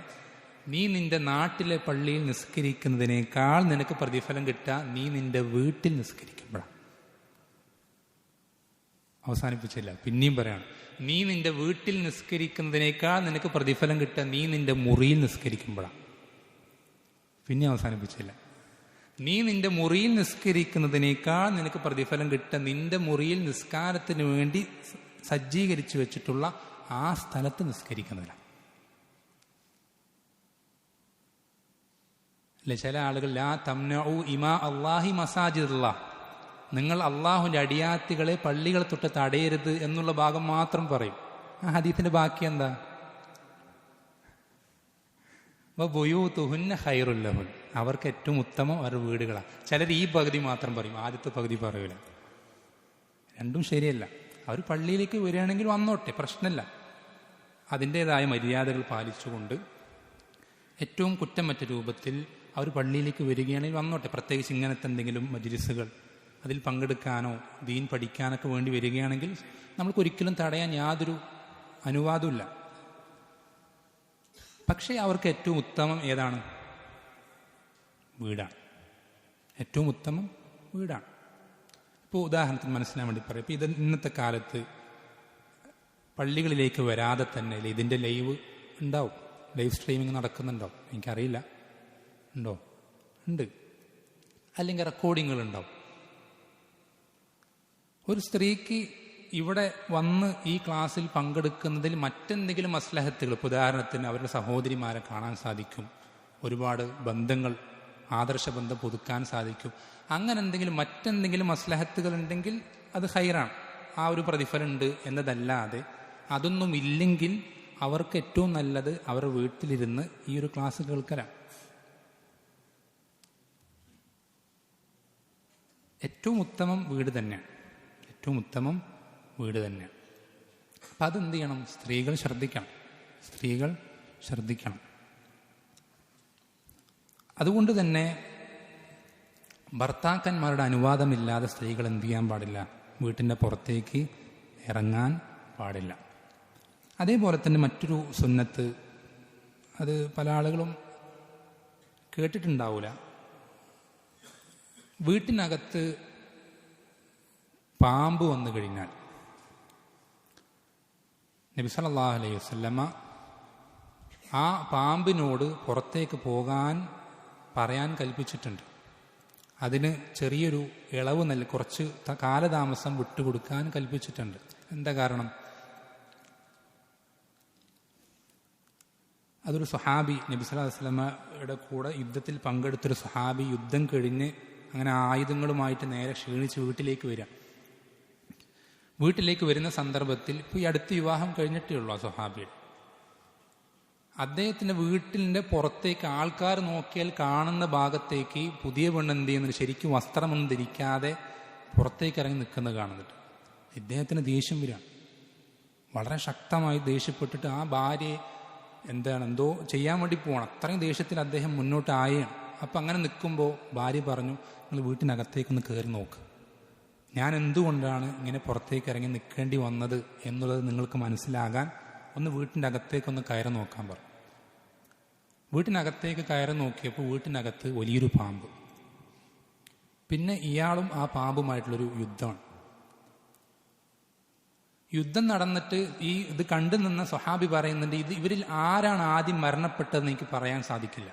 നീ നിന്റെ നാട്ടിലെ പള്ളിയിൽ നിസ്കരിക്കുന്നതിനേക്കാൾ നിനക്ക് പ്രതിഫലം കിട്ടുക നീ നിന്റെ വീട്ടിൽ നിസ്കരിക്കുമ്പോഴാണ്. അവസാനിപ്പിച്ചില്ല, പിന്നെയും പറയാണ്, നീ നിന്റെ വീട്ടിൽ നിസ്കരിക്കുന്നതിനേക്കാൾ നിനക്ക് പ്രതിഫലം കിട്ടുക നീ നിന്റെ മുറിയിൽ നിസ്കരിക്കുമ്പോഴാണ്. പിന്നെ അവസാനിപ്പിച്ചില്ല, നീ നിന്റെ മുറിയിൽ നിസ്കരിക്കുന്നതിനേക്കാൾ നിനക്ക് പ്രതിഫലം കിട്ടുക നിന്റെ മുറിയിൽ നിസ്കാരത്തിന് വേണ്ടി സജ്ജീകരിച്ചു വെച്ചിട്ടുള്ള ആ സ്ഥലത്ത് നിസ്കരിക്കുന്നതിനാണ്. അല്ലെ, ചില ആളുകൾ ലാ തംനഉ ഇമാ അല്ലാഹി മസാജിദല്ലാഹ്, നിങ്ങൾ അള്ളാഹുവിൻ്റെ അടിയാത്തികളെ പള്ളികൾ തൊട്ട് തടയരുത് എന്നുള്ള ഭാഗം മാത്രം പറയും. ആ ഹദീസിന്റെ ബാക്കി എന്താ? വബുയൂതുഹുന്ന ഖൈറുൽ ലഹുൻ, അവർക്ക് ഏറ്റവും ഉത്തമം അവരുടെ വീടുകളാണ്. ചിലർ ഈ പകുതി മാത്രം പറയും, ആദ്യത്തെ പകുതി പറയൂല. രണ്ടും ശരിയല്ല. അവർ പള്ളിയിലേക്ക് വരികയാണെങ്കിൽ വന്നോട്ടെ, പ്രശ്നമില്ല. അതിൻ്റെതായ മര്യാദകൾ പാലിച്ചുകൊണ്ട് ഏറ്റവും കുറ്റമറ്റ രൂപത്തിൽ അവർ പള്ളിയിലേക്ക് വരികയാണെങ്കിൽ വന്നോട്ടെ. പ്രത്യേകിച്ച് ഇങ്ങനത്തെ എന്തെങ്കിലും മജ്‌ലിസുകൾ അതിൽ പങ്കെടുക്കാനോ ദീൻ പഠിക്കാനൊക്കെ വേണ്ടി വരികയാണെങ്കിൽ നമ്മൾക്കൊരിക്കലും തടയാൻ യാതൊരു അനുവാദമില്ല. പക്ഷേ അവർക്ക് ഏറ്റവും ഉത്തമം ഏതാണ്? വീടാണ്. ഏറ്റവും ഉത്തമം വീടാണ്. ഇപ്പോൾ ഉദാഹരണത്തിന് മനസ്സിലാൻ വേണ്ടി പറയാം, ഇപ്പോൾ ഇത് ഇന്നത്തെ കാലത്ത് പള്ളികളിലേക്ക് വരാതെ തന്നെ ഇതിൻ്റെ ലൈവ് ഉണ്ടാവും, ലൈവ് സ്ട്രീമിംഗ് നടക്കുന്നുണ്ടാവും. എനിക്കറിയില്ല, ഉണ്ടോ? ഉണ്ട്. അല്ലെങ്കിൽ റെക്കോർഡിങ്ങുകൾ ഉണ്ടാവും. ഒരു സ്ത്രീക്ക് ഇവിടെ വന്ന് ഈ ക്ലാസ്സിൽ പങ്കെടുക്കുന്നതിൽ മറ്റെന്തെങ്കിലും മസ്ലഹത്തുകൾ, ഇപ്പോൾ ഉദാഹരണത്തിന് അവരുടെ സഹോദരിമാരെ കാണാൻ സാധിക്കും, ഒരുപാട് ബന്ധങ്ങൾ, ആദർശബന്ധം പുതുക്കാൻ സാധിക്കും. അങ്ങനെ എന്തെങ്കിലും മറ്റെന്തെങ്കിലും മസ്ലഹത്തുകൾ ഉണ്ടെങ്കിൽ അത് ഖൈറാണ്, ആ ഒരു പ്രതിഫലം ഉണ്ട് എന്നതല്ലാതെ അതൊന്നും ഇല്ലെങ്കിൽ അവർക്ക് ഏറ്റവും നല്ലത് അവരുടെ വീട്ടിലിരുന്ന് ഈ ഒരു ക്ലാസ് കേൾക്കലാണ്. ഏറ്റവും ഉത്തമം വീട് തന്നെയാണ്. ഏറ്റവും ഉത്തമം വീട് തന്നെയാണ്. അപ്പം അതെന്ത് ചെയ്യണം? സ്ത്രീകൾ ശ്രദ്ധിക്കണം. അതുകൊണ്ട് തന്നെ ഭർത്താക്കന്മാരുടെ അനുവാദമില്ലാതെ സ്ത്രീകൾ എന്ത് ചെയ്യാൻ പാടില്ല? വീട്ടിൻ്റെ പുറത്തേക്ക് ഇറങ്ങാൻ പാടില്ല. അതേപോലെ തന്നെ മറ്റൊരു സുന്നത്ത്, അത് പല ആളുകളും കേട്ടിട്ടുണ്ടാവില്ല. വീട്ടിനകത്ത് പാമ്പ് വന്നു കഴിഞ്ഞാൽ നബി സല്ലല്ലാഹു അലൈഹി വസല്ലമ ആ പാമ്പിനോട് പുറത്തേക്ക് പോകാൻ പറയാൻ കൽപ്പിച്ചിട്ടുണ്ട്. അതിന് ചെറിയൊരു ഇളവ് കുറച്ച് കാലതാമസം വിട്ടുകൊടുക്കാൻ കൽപ്പിച്ചിട്ടുണ്ട്. എന്താ കാരണം? അതൊരു സ്വഹാബി, നബി സല്ലല്ലാഹു അലൈഹി വസല്ലമയുടെ കൂടെ യുദ്ധത്തിൽ പങ്കെടുത്തൊരു സ്വഹാബി യുദ്ധം കഴിഞ്ഞ് അങ്ങനെ ആയുധങ്ങളുമായിട്ട് നേരെ ക്ഷീണിച്ച് വീട്ടിലേക്ക് വരുന്ന സന്ദർഭത്തിൽ, ഇപ്പോൾ ഈ അടുത്ത് വിവാഹം കഴിഞ്ഞിട്ടേ ഉള്ളൂ ആ സ്വഹാബിയുടെ, അദ്ദേഹത്തിൻ്റെ വീട്ടിൻ്റെ പുറത്തേക്ക് ആൾക്കാർ നോക്കിയാൽ കാണുന്ന ഭാഗത്തേക്ക് പുതിയ പെണ്ണ് എന്ത് ചെയ്യുന്നത്, ശരിക്കും വസ്ത്രമൊന്നും ധരിക്കാതെ പുറത്തേക്ക് ഇറങ്ങി നിൽക്കുന്നത് കാണുന്നുണ്ട്. ഇദ്ദേഹത്തിന് ദേഷ്യം വരിക, വളരെ ശക്തമായി ദേഷ്യപ്പെട്ടിട്ട് ആ ഭാര്യയെ എന്തോ ചെയ്യാൻ വേണ്ടി പോകണം, അത്രയും ദേഷ്യത്തിൽ അദ്ദേഹം മുന്നോട്ട് ആയാണ്. അപ്പം അങ്ങനെ നിൽക്കുമ്പോൾ ഭാര്യ പറഞ്ഞു, നിങ്ങൾ വീട്ടിനകത്തേക്കൊന്ന് കയറി നോക്ക്, ഞാൻ എന്തുകൊണ്ടാണ് ഇങ്ങനെ പുറത്തേക്ക് ഇറങ്ങി നിൽക്കേണ്ടി വന്നത് എന്നുള്ളത് നിങ്ങൾക്ക് മനസ്സിലാകാൻ ഒന്ന് വീട്ടിൻ്റെ അകത്തേക്കൊന്ന് കയറി നോക്കാൻ പറഞ്ഞു. വീട്ടിനകത്തേക്ക് കയറി നോക്കിയപ്പോൾ വീട്ടിനകത്ത് വലിയൊരു പാമ്പ്. പിന്നെ ഇയാളും ആ പാമ്പുമായിട്ടുള്ളൊരു യുദ്ധമാണ്. യുദ്ധം നടന്നിട്ട് ഇത് കണ്ടു നിന്ന സ്വഹാബി പറയുന്നുണ്ട്, ഇവരിൽ ആരാണ് ആദ്യം മരണപ്പെട്ടതെന്ന് എനിക്ക് പറയാൻ സാധിക്കില്ല.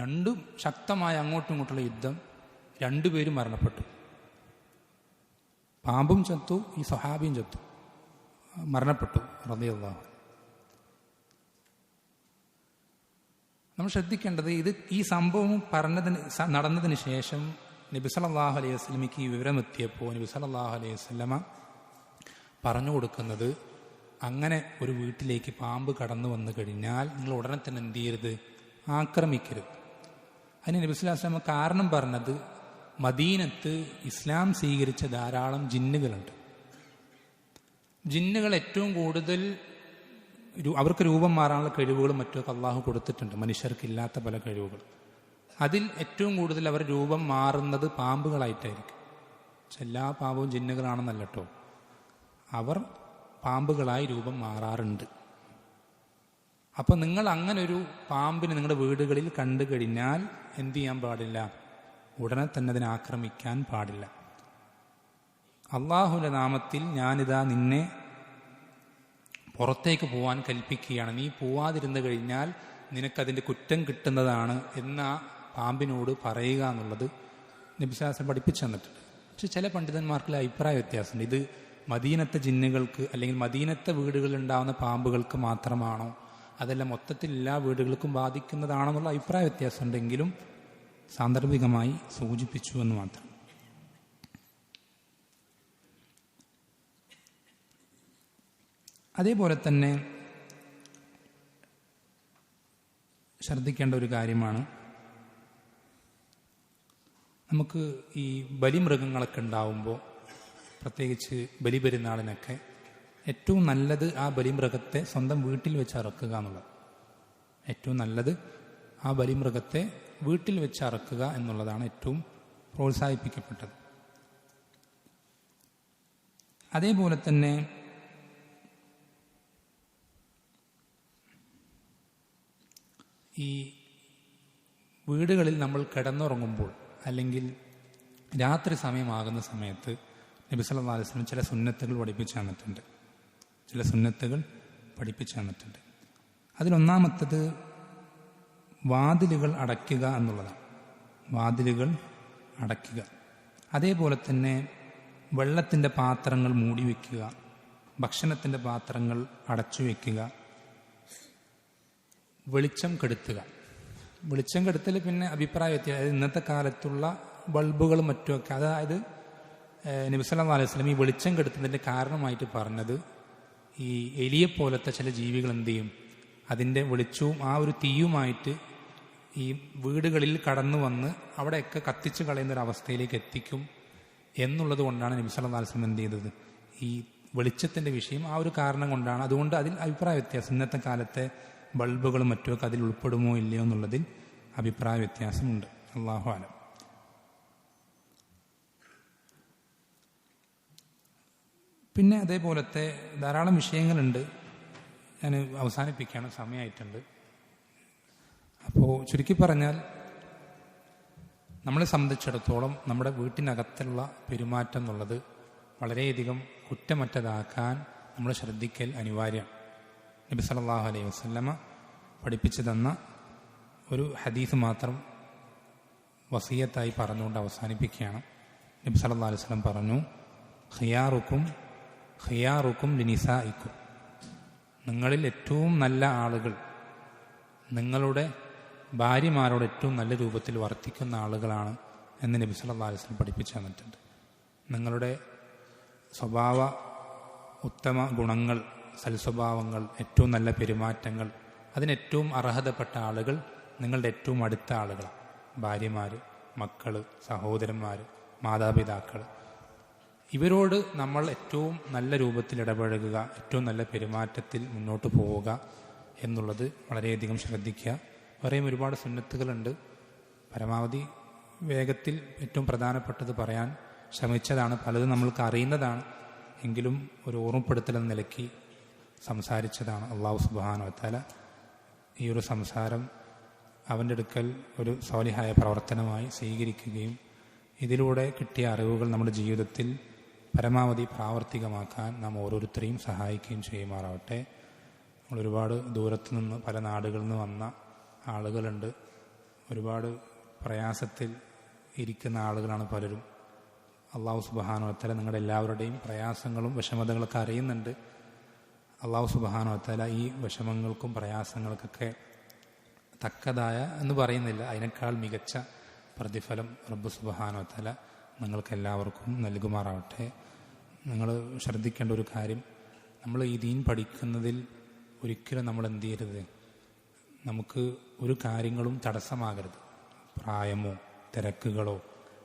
രണ്ടും ശക്തമായ അങ്ങോട്ടും ഇങ്ങോട്ടുള്ള യുദ്ധം, രണ്ടുപേരും മരണപ്പെട്ടു. പാമ്പും ചത്തു, ഈ സ്വഹാബിയും ചത്തു, മരണപ്പെട്ടു റളിയല്ലാഹു. നമ്മൾ ശ്രദ്ധിക്കേണ്ടത്, ഈ സംഭവം നടന്നതിന് ശേഷം നബി സല്ലല്ലാഹു അലൈഹി വസല്ലമയ്ക്ക് ഈ വിവരമെത്തിയപ്പോൾ നബി സല്ലല്ലാഹു അലൈഹി വസല്ലമ പറഞ്ഞു കൊടുക്കുന്നത്, അങ്ങനെ ഒരു വീട്ടിലേക്ക് പാമ്പ് കടന്നു വന്നു കഴിഞ്ഞാൽ നിങ്ങൾ ഉടനെ തന്നെ എന്ത് ചെയ്യരുത്, ആക്രമിക്കരുത്. അതിന് നബി സല്ലല്ലാഹു അലൈഹി വസല്ലമ കാരണം പറഞ്ഞത്, മദീനത്ത് ഇസ്ലാം സ്വീകരിച്ച ധാരാളം ജിന്നുകളുണ്ട്. ജിന്നുകൾ ഏറ്റവും കൂടുതൽ അവർക്ക് രൂപം മാറാനുള്ള കഴിവുകളും മറ്റുമൊക്കെ അള്ളാഹു കൊടുത്തിട്ടുണ്ട്, മനുഷ്യർക്കില്ലാത്ത പല കഴിവുകൾ. അതിൽ ഏറ്റവും കൂടുതൽ അവർ രൂപം മാറുന്നത് പാമ്പുകളായിട്ടായിരിക്കും. എല്ലാ പാമ്പും ജിന്നുകളാണെന്നല്ല കേട്ടോ, അവർ പാമ്പുകളായി രൂപം മാറാറുണ്ട്. അപ്പം നിങ്ങൾ അങ്ങനെ ഒരു പാമ്പിനെ നിങ്ങളുടെ വീടുകളിൽ കണ്ടു കഴിഞ്ഞാൽ എന്ത് ചെയ്യാൻ പാടില്ല, ഉടനെ തന്നെ അതിനെ ആക്രമിക്കാൻ പാടില്ല. അള്ളാഹുവിൻ്റെ നാമത്തിൽ ഞാനിതാ നിന്നെ പുറത്തേക്ക് പോകാൻ കൽപ്പിക്കുകയാണ്, നീ പോവാതിരുന്നു കഴിഞ്ഞാൽ നിനക്കതിൻ്റെ കുറ്റം കിട്ടുന്നതാണ് എന്ന പാമ്പിനോട് പറയുക എന്നുള്ളത് നബി സല്ലല്ലാഹു അലൈഹി വസല്ലം പഠിപ്പിച്ചു തന്നിട്ടുണ്ട്. പക്ഷെ ചില പണ്ഡിതന്മാർക്കുള്ള അഭിപ്രായ വ്യത്യാസമുണ്ട്. ഇത് മദീനത്തെ ജിന്നുകൾക്ക് അല്ലെങ്കിൽ മദീനത്തെ വീടുകളിൽ ഉണ്ടാകുന്ന പാമ്പുകൾക്ക് മാത്രമാണോ, അതല്ല മൊത്തത്തിൽ എല്ലാ വീടുകൾക്കും ബാധിക്കുന്നതാണോ എന്നുള്ള അഭിപ്രായ വ്യത്യാസമുണ്ടെങ്കിലും സാന്ദർഭികമായി സൂചിപ്പിച്ചു എന്ന് മാത്രം. അതേപോലെ തന്നെ ശ്രദ്ധിക്കേണ്ട ഒരു കാര്യമാണ്, നമുക്ക് ഈ ബലിമൃഗങ്ങളൊക്കെ ഉണ്ടാവുമ്പോൾ, പ്രത്യേകിച്ച് ബലിപെരുന്നാളിനൊക്കെ ഏറ്റവും നല്ലത് ആ ബലിമൃഗത്തെ സ്വന്തം വീട്ടിൽ വെച്ച് അറക്കുക എന്നുള്ളത്. ഏറ്റവും നല്ലത് ആ ബലിമൃഗത്തെ വീട്ടിൽ വെച്ച് അറക്കുക എന്നുള്ളതാണ് ഏറ്റവും പ്രോത്സാഹിപ്പിക്കപ്പെട്ടത്. അതേപോലെ തന്നെ ഈ വീടുകളിൽ നമ്മൾ കിടന്നുറങ്ങുമ്പോൾ അല്ലെങ്കിൽ രാത്രി സമയമാകുന്ന സമയത്ത് നബി സല്ലല്ലാഹു അലൈഹി വസല്ലം ചില സുന്നത്തുകൾ പഠിപ്പിച്ചു തന്നിട്ടുണ്ട്. അതിലൊന്നാമത്തത് വാതിലുകൾ അടയ്ക്കുക എന്നുള്ളതാണ്. വാതിലുകൾ അടയ്ക്കുക. അതേപോലെ തന്നെ വെള്ളത്തിൻ്റെ പാത്രങ്ങൾ മൂടി വയ്ക്കുക, ഭക്ഷണത്തിൻ്റെ പാത്രങ്ങൾ അടച്ചു വയ്ക്കുക, വെളിച്ചം കെടുത്തുക. വെളിച്ചം കെടുത്തൽ പിന്നെ അഭിപ്രായ വ്യത്യാസം, ഇന്നത്തെ കാലത്തുള്ള ബൾബുകളും മറ്റുമൊക്കെ, അതായത് നബി സല്ലല്ലാഹു അലൈഹി വസല്ലം ഈ വെളിച്ചം കെടുത്തുന്നതിൻ്റെ കാരണമായിട്ട് പറഞ്ഞത്, ഈ എലിയെ പോലത്തെ ചില ജീവികൾ എന്ത് ചെയ്യും, അതിൻ്റെ വെളിച്ചവും ആ ഒരു തീയുമായിട്ട് ഈ വീടുകളിൽ കടന്നു വന്ന് അവിടെയൊക്കെ കത്തിച്ചു കളയുന്ന ഒരു അവസ്ഥയിലേക്ക് എത്തിക്കും എന്നുള്ളത് കൊണ്ടാണ് നബി സല്ലല്ലാഹു അലൈഹി വസല്ലം എന്ത് ചെയ്തത്, ഈ വെളിച്ചത്തിൻ്റെ വിഷയം ആ ഒരു കാരണം കൊണ്ടാണ്. അതുകൊണ്ട് അതിൽ അഭിപ്രായ വ്യത്യാസം, ഇന്നത്തെ കാലത്തെ ബൾബുകളും മറ്റുമൊക്കെ അതിൽ ഉൾപ്പെടുമോ ഇല്ലയോ എന്നുള്ളതിൽ അഭിപ്രായ വ്യത്യാസമുണ്ട്. അല്ലാഹു അലം. പിന്നെ അതേപോലത്തെ ധാരാളം വിഷയങ്ങളുണ്ട്. ഞാൻ അവസാനിപ്പിക്കുകയാണ്, സമയമായിട്ടുണ്ട്. അപ്പോൾ ചുരുക്കി പറഞ്ഞാൽ, നമ്മളെ സംബന്ധിച്ചിടത്തോളം നമ്മുടെ വീട്ടിനകത്തുള്ള പെരുമാറ്റം എന്നുള്ളത് വളരെയധികം കുറ്റമറ്റതാക്കാൻ നമ്മൾ ശ്രദ്ധിക്കൽ അനിവാര്യമാണ്. നബി സല്ലല്ലാഹു അലൈഹി വസല്ലമ പഠിപ്പിച്ചു തന്ന ഒരു ഹദീസ് മാത്രം വസിയത്തായി പറഞ്ഞുകൊണ്ട് അവസാനിപ്പിക്കുകയാണ്. നബി സല്ലല്ലാഹു അലൈഹി വസല്ലം പറഞ്ഞു, ഖിയാറുക്കും ലിനിസാഇക്കും, നിങ്ങളിൽ ഏറ്റവും നല്ല ആളുകൾ നിങ്ങളുടെ ഭാര്യമാരോട് ഏറ്റവും നല്ല രൂപത്തിൽ വർത്തിക്കുന്ന ആളുകളാണ് എന്ന് നബി സല്ലല്ലാഹു അലൈഹി വസല്ലം പഠിപ്പിച്ചു തന്നിട്ടുണ്ട്. നിങ്ങളുടെ സ്വഭാവ ഉത്തമ ഗുണങ്ങൾ, സൽസ്വഭാവങ്ങൾ, ഏറ്റവും നല്ല പെരുമാറ്റങ്ങൾ, അതിനേറ്റവും അർഹതപ്പെട്ട ആളുകൾ നിങ്ങളുടെ ഏറ്റവും അടുത്ത ആളുകളാണ്. ഭാര്യമാർ, മക്കൾ, സഹോദരന്മാർ, മാതാപിതാക്കൾ, ഇവരോട് നമ്മൾ ഏറ്റവും നല്ല രൂപത്തിൽ ഇടപഴകുക, ഏറ്റവും നല്ല പെരുമാറ്റത്തിൽ മുന്നോട്ട് പോവുക എന്നുള്ളത് വളരെയധികം ശ്രദ്ധിക്കുക. വേറെയും ഒരുപാട് സുന്നത്തുകളുണ്ട്. പരമാവധി വേഗത്തിൽ ഏറ്റവും പ്രധാനപ്പെട്ടത് പറയാൻ ശ്രമിച്ചതാണ്. പലതും നമ്മൾക്ക് അറിയുന്നതാണ്, എങ്കിലും ഒരു ഓർമ്മപ്പെടുത്തൽ എന്ന നിലയ്ക്ക് സംസാരിച്ചതാണ്. അല്ലാഹു സുബ്ഹാനഹു വ തആല ഈ ഒരു സംസാരം അവൻ്റെ അടുക്കൽ ഒരു സ്വാലിഹായ പ്രവർത്തനമായി സ്വീകരിക്കുകയും ഇതിലൂടെ കിട്ടിയ അറിവുകൾ നമ്മുടെ ജീവിതത്തിൽ പരമാവധി പ്രാവർത്തികമാക്കാൻ നാം ഓരോരുത്തരെയും സഹായിക്കുകയും ചെയ്യുമാറാവട്ടെ. നമ്മൾ ഒരുപാട് ദൂരത്തു നിന്ന് പല നാടുകളിൽ നിന്ന് വന്ന ആളുകളുണ്ട്. ഒരുപാട് പ്രയാസത്തിൽ ഇരിക്കുന്ന ആളുകളാണ് പലരും. അള്ളാഹു സുബ്ഹാനഹു വ തആല നിങ്ങളുടെ എല്ലാവരുടെയും പ്രയാസങ്ങളും വിഷമതകളൊക്കെ അറിയുന്നുണ്ട്. അള്ളാഹു സുബ്ഹാനഹു വ തആല ഈ വിഷമങ്ങൾക്കും പ്രയാസങ്ങൾക്കൊക്കെ തക്കതായ എന്ന് പറയുന്നില്ല, അതിനേക്കാൾ മികച്ച പ്രതിഫലം റബ്ബ് സുബ്ഹാനഹു വ തആല നിങ്ങൾക്കെല്ലാവർക്കും നൽകുമാറാവട്ടെ. നിങ്ങൾ ശ്രദ്ധിക്കേണ്ട ഒരു കാര്യം, നമ്മൾ ഈ ദീൻ പഠിക്കുന്നതിൽ ഒരിക്കലും നമ്മൾ എന്ത് ചെയ്യരുത്, നമുക്ക് ഒരു കാര്യങ്ങളും തടസ്സമാകരുത്. പ്രായമോ തിരക്കുകളോ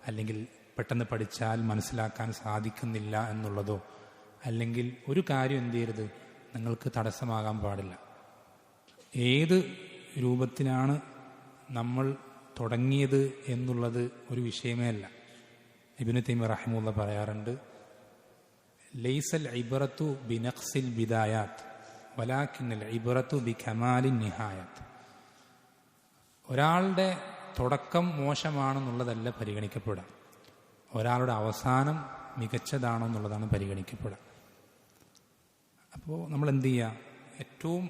അല്ലെങ്കിൽ പെട്ടെന്ന് പഠിച്ചാൽ മനസ്സിലാക്കാൻ സാധിക്കുന്നില്ല എന്നുള്ളതോ അല്ലെങ്കിൽ ഒരു കാര്യം എന്ത് ചെയ്യരുത്, നിങ്ങൾക്ക് തടസ്സമാകാൻ പാടില്ല. ഏത് രൂപത്തിലാണ് നമ്മൾ തുടങ്ങിയത് എന്നുള്ളത് ഒരു വിഷയമേ അല്ല. ഇബ്നു തൈമിയ്യ റഹിമഹുല്ലാഹ് പറയാറുണ്ട്, ലൈസൽ ഇബ്റത്തു ബിനഖ്സിൽ ബിദായാത്ത് വലാകിന്നൽ ഇബ്റത്തു ബികമാലിൻ നിഹായത്ത്. ഒരാളുടെ തുടക്കം മോശമാണെന്നുള്ളതല്ല പരിഗണിക്കപ്പെടുക, ഒരാളുടെ അവസാനം മികച്ചതാണോ എന്നുള്ളതാണ് പരിഗണിക്കപ്പെടുക. അപ്പോൾ നമ്മൾ എന്ത് ചെയ്യുക, ഏറ്റവും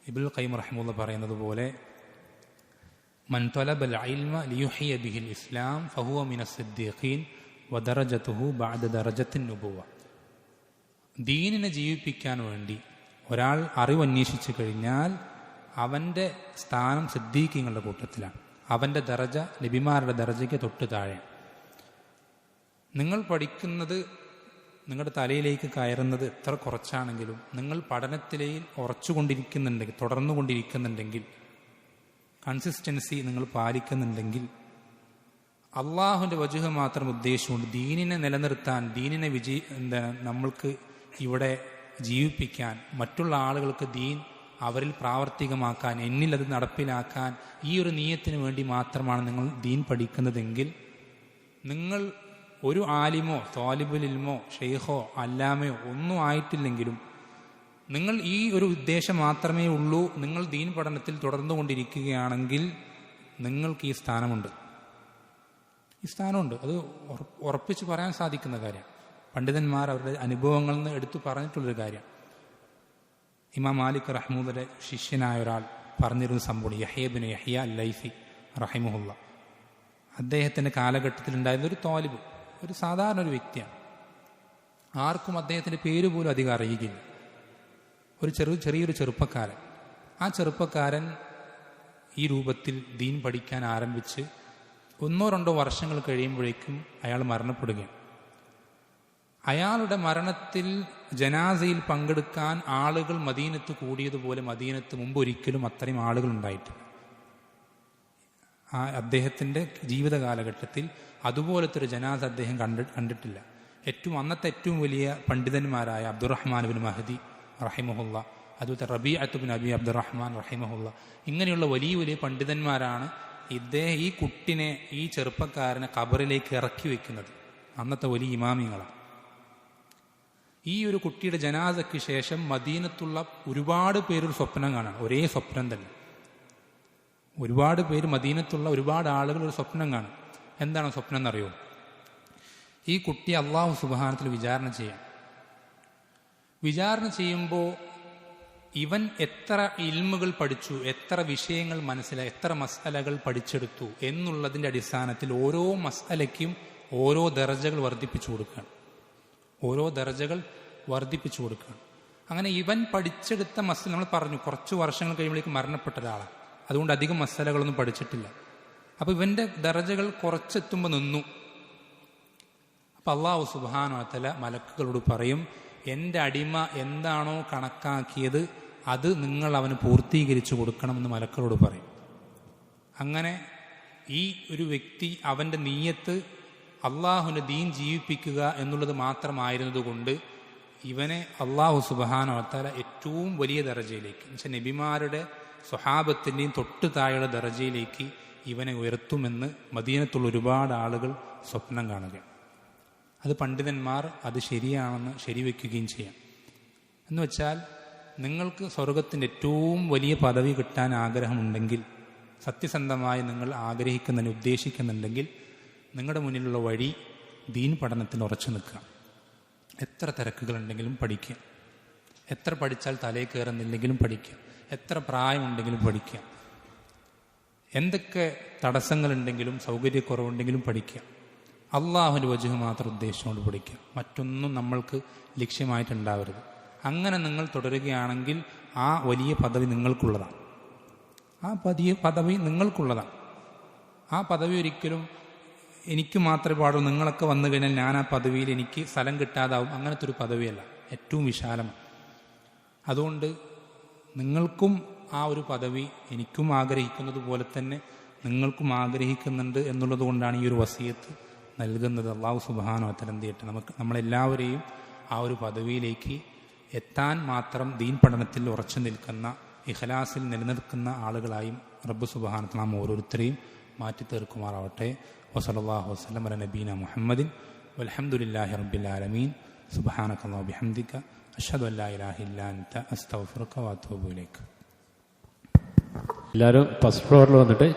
ഇബ്നുൽ ഖയ്യിം റഹിമഹുല്ലാഹ് പറയുന്നത് പോലെ മൻ തലബൽ ഇൽമ ലിയുഹിയ ബിഹിൽ ഇസ്ലാം ഫഹുവ മിനസ് സിദ്ദീഖീൻ വദറജതുഹു ബഅദ ദറജത്തിൻ നുബുവ. ദീനിനെ ജീവിപ്പിക്കാൻ വേണ്ടി ഒരാൾ അറിവ് അന്വേഷിച്ചു കഴിഞ്ഞാൽ അവൻ്റെ സ്ഥാനം സിദ്ദീഖീങ്ങളുടെ കൂട്ടത്തിലാണ്, അവൻ്റെ ദറജ നബിമാരുടെ ദറജയ്ക്ക് തൊട്ട് താഴെ. നിങ്ങൾ പഠിക്കുന്നത്, നിങ്ങളുടെ തലയിലേക്ക് കയറുന്നത് എത്ര കുറച്ചാണെങ്കിലും നിങ്ങൾ പഠനത്തിലേക്ക് ഉറച്ചുകൊണ്ടിരിക്കുന്നുണ്ടെങ്കിൽ, തുടർന്നുകൊണ്ടിരിക്കുന്നുണ്ടെങ്കിൽ, കൺസിസ്റ്റൻസി നിങ്ങൾ പാലിക്കുന്നുണ്ടെങ്കിൽ, അള്ളാഹുവിൻ്റെ വജുഹ് മാത്രം ഉദ്ദേശിച്ചുകൊണ്ട് ദീനിനെ നിലനിർത്താൻ, ദീനിനെ നമ്മൾക്ക് ഇവിടെ ജീവിപ്പിക്കാൻ, മറ്റുള്ള ആളുകൾക്ക് ദീൻ അവരിൽ പ്രാവർത്തികമാക്കാൻ, എന്നിലത് നടപ്പിലാക്കാൻ, ഈ ഒരു നിയ്യത്തിന് വേണ്ടി മാത്രമാണ് നിങ്ങൾ ദീൻ പഠിക്കുന്നതെങ്കിൽ, നിങ്ങൾ ഒരു ആലിമോ ത്വാലിബുൽ ഇൽമോ ഷെയ്ഖോ അല്ലാമയോ ഒന്നും ആയിട്ടില്ലെങ്കിലും നിങ്ങൾ ഈ ഒരു ഉദ്ദേശം മാത്രമേ ഉള്ളൂ, നിങ്ങൾ ദീൻ പഠനത്തിൽ തുടർന്നുകൊണ്ടിരിക്കുകയാണെങ്കിൽ നിങ്ങൾക്ക് ഈ സ്ഥാനമുണ്ട്. ഈ സ്ഥാനമുണ്ട്, അത് ഉറപ്പിച്ച് പറയാൻ സാധിക്കുന്ന കാര്യം. പണ്ഡിതന്മാർ അവരുടെ അനുഭവങ്ങളിൽ നിന്ന് എടുത്തു പറഞ്ഞിട്ടുള്ളൊരു കാര്യം. ഇമാം മാലിക് റഹ്മൂദിന്റെ ശിഷ്യനായ ഒരാൾ പറഞ്ഞിരുന്ന സംഭവം, യഹ്യ ഇബ്നു യഹ്യ അൽ-ലൈസി റഹിമഹുല്ലാ. അദ്ദേഹത്തിൻ്റെ കാലഘട്ടത്തിലുണ്ടായിരുന്ന ഒരു ത്വാലിബ്, ഒരു സാധാരണ ഒരു വ്യക്തിയാണ്. ആർക്കും അദ്ദേഹത്തിൻ്റെ പേര് പോലും അധികം അറിയുകയില്ല. ഒരു ചെറിയൊരു ചെറുപ്പക്കാരൻ. ആ ചെറുപ്പക്കാരൻ ഈ രൂപത്തിൽ ദീൻ പഠിക്കാൻ ആരംഭിച്ച് 1-2 വർഷങ്ങൾ കഴിയുമ്പോഴേക്കും അയാൾ മരണപ്പെടുകയാണ്. അയാളുടെ മരണത്തിൽ ജനാസയിൽ പങ്കെടുക്കാൻ ആളുകൾ മദീനത്ത് കൂടിയതുപോലെ മദീനത്ത് മുമ്പ് ഒരിക്കലും അത്രയും ആളുകൾ ഉണ്ടായിട്ടില്ല. അദ്ദേഹത്തിൻ്റെ ജീവിത കാലഘട്ടത്തിൽ അതുപോലത്തെ ഒരു ജനാസ അദ്ദേഹം കണ്ടിട്ടില്ല. അന്നത്തെ ഏറ്റവും വലിയ പണ്ഡിതന്മാരായ അബ്ദുറഹ്മാൻ ഇബ്നു മഹ്ദി റഹിമഹുല്ല, അതുപോലെ റബീഅത്ത് ഇബ്നു അബി അബ്ദുറഹ്മാൻ റഹിമഹുല്ല, ഇങ്ങനെയുള്ള വലിയ വലിയ പണ്ഡിതന്മാരാണ് ഈ കുട്ടിനെ, ഈ ചെറുപ്പക്കാരനെ ഖബറിലേക്ക് ഇറക്കി വെക്കുന്നത്. അന്നത്തെ വലിയ ഇമാമിങ്ങളാണ്. ഈ ഒരു കുട്ടിയുടെ ജനാസയ്ക്ക് ശേഷം മദീനത്തുള്ള ഒരുപാട് പേരൊരു സ്വപ്നം കാണാണ്, ഒരേ സ്വപ്നം തന്നെ. ഒരുപാട് പേര്, മദീനത്തുള്ള ഒരുപാട് ആളുകൾ ഒരു സ്വപ്നം കാണും. എന്താണ് സ്വപ്നം എന്നറിയോ? ഈ കുട്ടി അള്ളാഹു സുബ്ഹാനഹു വ തആല വിചാരണ ചെയ്യുമ്പോൾ ഇവൻ എത്ര ഇൽമുകൾ പഠിച്ചു, എത്ര വിഷയങ്ങൾ മനസ്സിലായി, എത്ര മസ്അലകൾ പഠിച്ചെടുത്തു എന്നുള്ളതിൻ്റെ അടിസ്ഥാനത്തിൽ ഓരോ മസ്അലയ്ക്കും ഓരോ ദർജകൾ വർദ്ധിപ്പിച്ചു കൊടുക്കുകയാണ്. ഓരോ ദർജകൾ വർദ്ധിപ്പിച്ചു കൊടുക്കുകയാണ്. അങ്ങനെ ഇവൻ പഠിച്ചെടുത്ത മസ്അല, നമ്മൾ പറഞ്ഞു കുറച്ച് വർഷങ്ങൾ കഴിയുമ്പോഴേക്ക് മരണപ്പെട്ട ഒരാളാണ്, അതുകൊണ്ട് അധികം മസ്അലകളൊന്നും പഠിച്ചിട്ടില്ല. അപ്പോൾ ഇവൻ്റെ ദർജകൾ കുറച്ചെത്തുമ്പോൾ നിന്നു. അപ്പം അല്ലാഹു സുബ്ഹാനഹു വ തആല മലക്കുകളോട് പറയും, എൻ്റെ അടിമ എന്താണോ കണക്കാക്കിയത് അത് നിങ്ങൾ അവന് പൂർത്തീകരിച്ചു കൊടുക്കണമെന്ന് മലക്കുകളോട് പറയും. അങ്ങനെ ഈ ഒരു വ്യക്തി, അവൻ്റെ നീയത്ത് അള്ളാഹുവിൻ്റെ ദീൻ ജീവിപ്പിക്കുക എന്നുള്ളത് മാത്രമായിരുന്നതുകൊണ്ട് ഇവനെ അള്ളാഹു സുബ്ഹാനഹു വ തആല ഏറ്റവും വലിയ ദർജയിലേക്ക്, എന്നുവെച്ചാൽ നബിമാരുടെ സ്വഹാബത്തിൻ്റെയും തൊട്ട് താഴെയുള്ള ദർജയിലേക്ക് ഇവനെ ഉയർത്തുമെന്ന് മദീനത്തുള്ള ഒരുപാട് ആളുകൾ സ്വപ്നം കാണുകയാണ്. അത് പണ്ഡിതന്മാർ അത് ശരിയാണെന്ന് ശരിവെക്കുകയും ചെയ്യാം. എന്ന് വെച്ചാൽ നിങ്ങൾക്ക് സ്വർഗത്തിൻ്റെ ഏറ്റവും വലിയ പദവി കിട്ടാൻ ആഗ്രഹമുണ്ടെങ്കിൽ, സത്യസന്ധമായി നിങ്ങൾ ആഗ്രഹിക്കുന്നതിന് ഉദ്ദേശിക്കുന്നുണ്ടെങ്കിൽ, നിങ്ങളുടെ മുന്നിലുള്ള വഴി ദീൻ പഠനത്തിൽ ഉറച്ചു നിൽക്കുക. എത്ര തിരക്കുകളുണ്ടെങ്കിലും പഠിക്കുക, എത്ര പഠിച്ചാൽ തലയിൽ കയറുന്നില്ലെങ്കിലും പഠിക്കുക, എത്ര പ്രായമുണ്ടെങ്കിലും പഠിക്കുക, എന്തൊക്കെ തടസ്സങ്ങളുണ്ടെങ്കിലും സൗകര്യക്കുറവുണ്ടെങ്കിലും പഠിക്കുക. അള്ളാഹുവിൻ്റെ വജ്ഹ് മാത്രം ഉദ്ദേശിച്ചുകൊണ്ട് പഠിക്കുക, മറ്റൊന്നും നമ്മൾക്ക് ലക്ഷ്യമായിട്ടുണ്ടാവരുത്. അങ്ങനെ നിങ്ങൾ തുടരുകയാണെങ്കിൽ ആ വലിയ പദവി നിങ്ങൾക്കുള്ളതാണ്. ആ പദവി നിങ്ങൾക്കുള്ളതാണ്. ആ പദവി ഒരിക്കലും എനിക്ക് മാത്രമേ പാടുള്ളൂ, നിങ്ങളൊക്കെ വന്നു കഴിഞ്ഞാൽ ഞാൻ ആ പദവിയിൽ എനിക്ക് സ്ഥലം കിട്ടാതാവും, അങ്ങനത്തെ ഒരു പദവിയല്ല, ഏറ്റവും വിശാലമാണ്. അതുകൊണ്ട് നിങ്ങൾക്കും ആ ഒരു പദവി എനിക്കും ആഗ്രഹിക്കുന്നത് പോലെ തന്നെ നിങ്ങൾക്കും ആഗ്രഹിക്കുന്നുണ്ട് എന്നുള്ളത് കൊണ്ടാണ് ഈ ഒരു വസിയത്ത് നൽകുന്നത്. അള്ളാഹു സുബ്ഹാനഹു വ തആല എന്ത് ചെയ്യട്ടെ, നമ്മളെല്ലാവരെയും ആ ഒരു പദവിയിലേക്ക് എത്താൻ മാത്രം ദീൻ പഠനത്തിൽ ഉറച്ചു നിൽക്കുന്ന, ഇഖ്ലാസിൽ നിലനിൽക്കുന്ന ആളുകളായും റബ്ബ് സുബ്ഹാനഹു വ തആല നാം ഓരോരുത്തരെയും മാറ്റി തീർക്കുമാറാവട്ടെ. വസല്ലല്ലാഹു വസല്ലം അലാ നബീന മുഹമ്മദിൻ വൽഹംദുലില്ലാഹി റബ്ബിൽ ആലമീൻ. സുബ്ഹാനകല്ലാഹു ബിഹംദിക അഷ്ഹദു അല്ലാ ഇലാഹ ഇല്ലാ അൻത അസ്തഗ്ഫിറുക വഅതൂബു ഇലൈക്. എല്ലാവരും ഫസ്റ്റ് ഫ്ലോറിൽ വന്നിട്ട്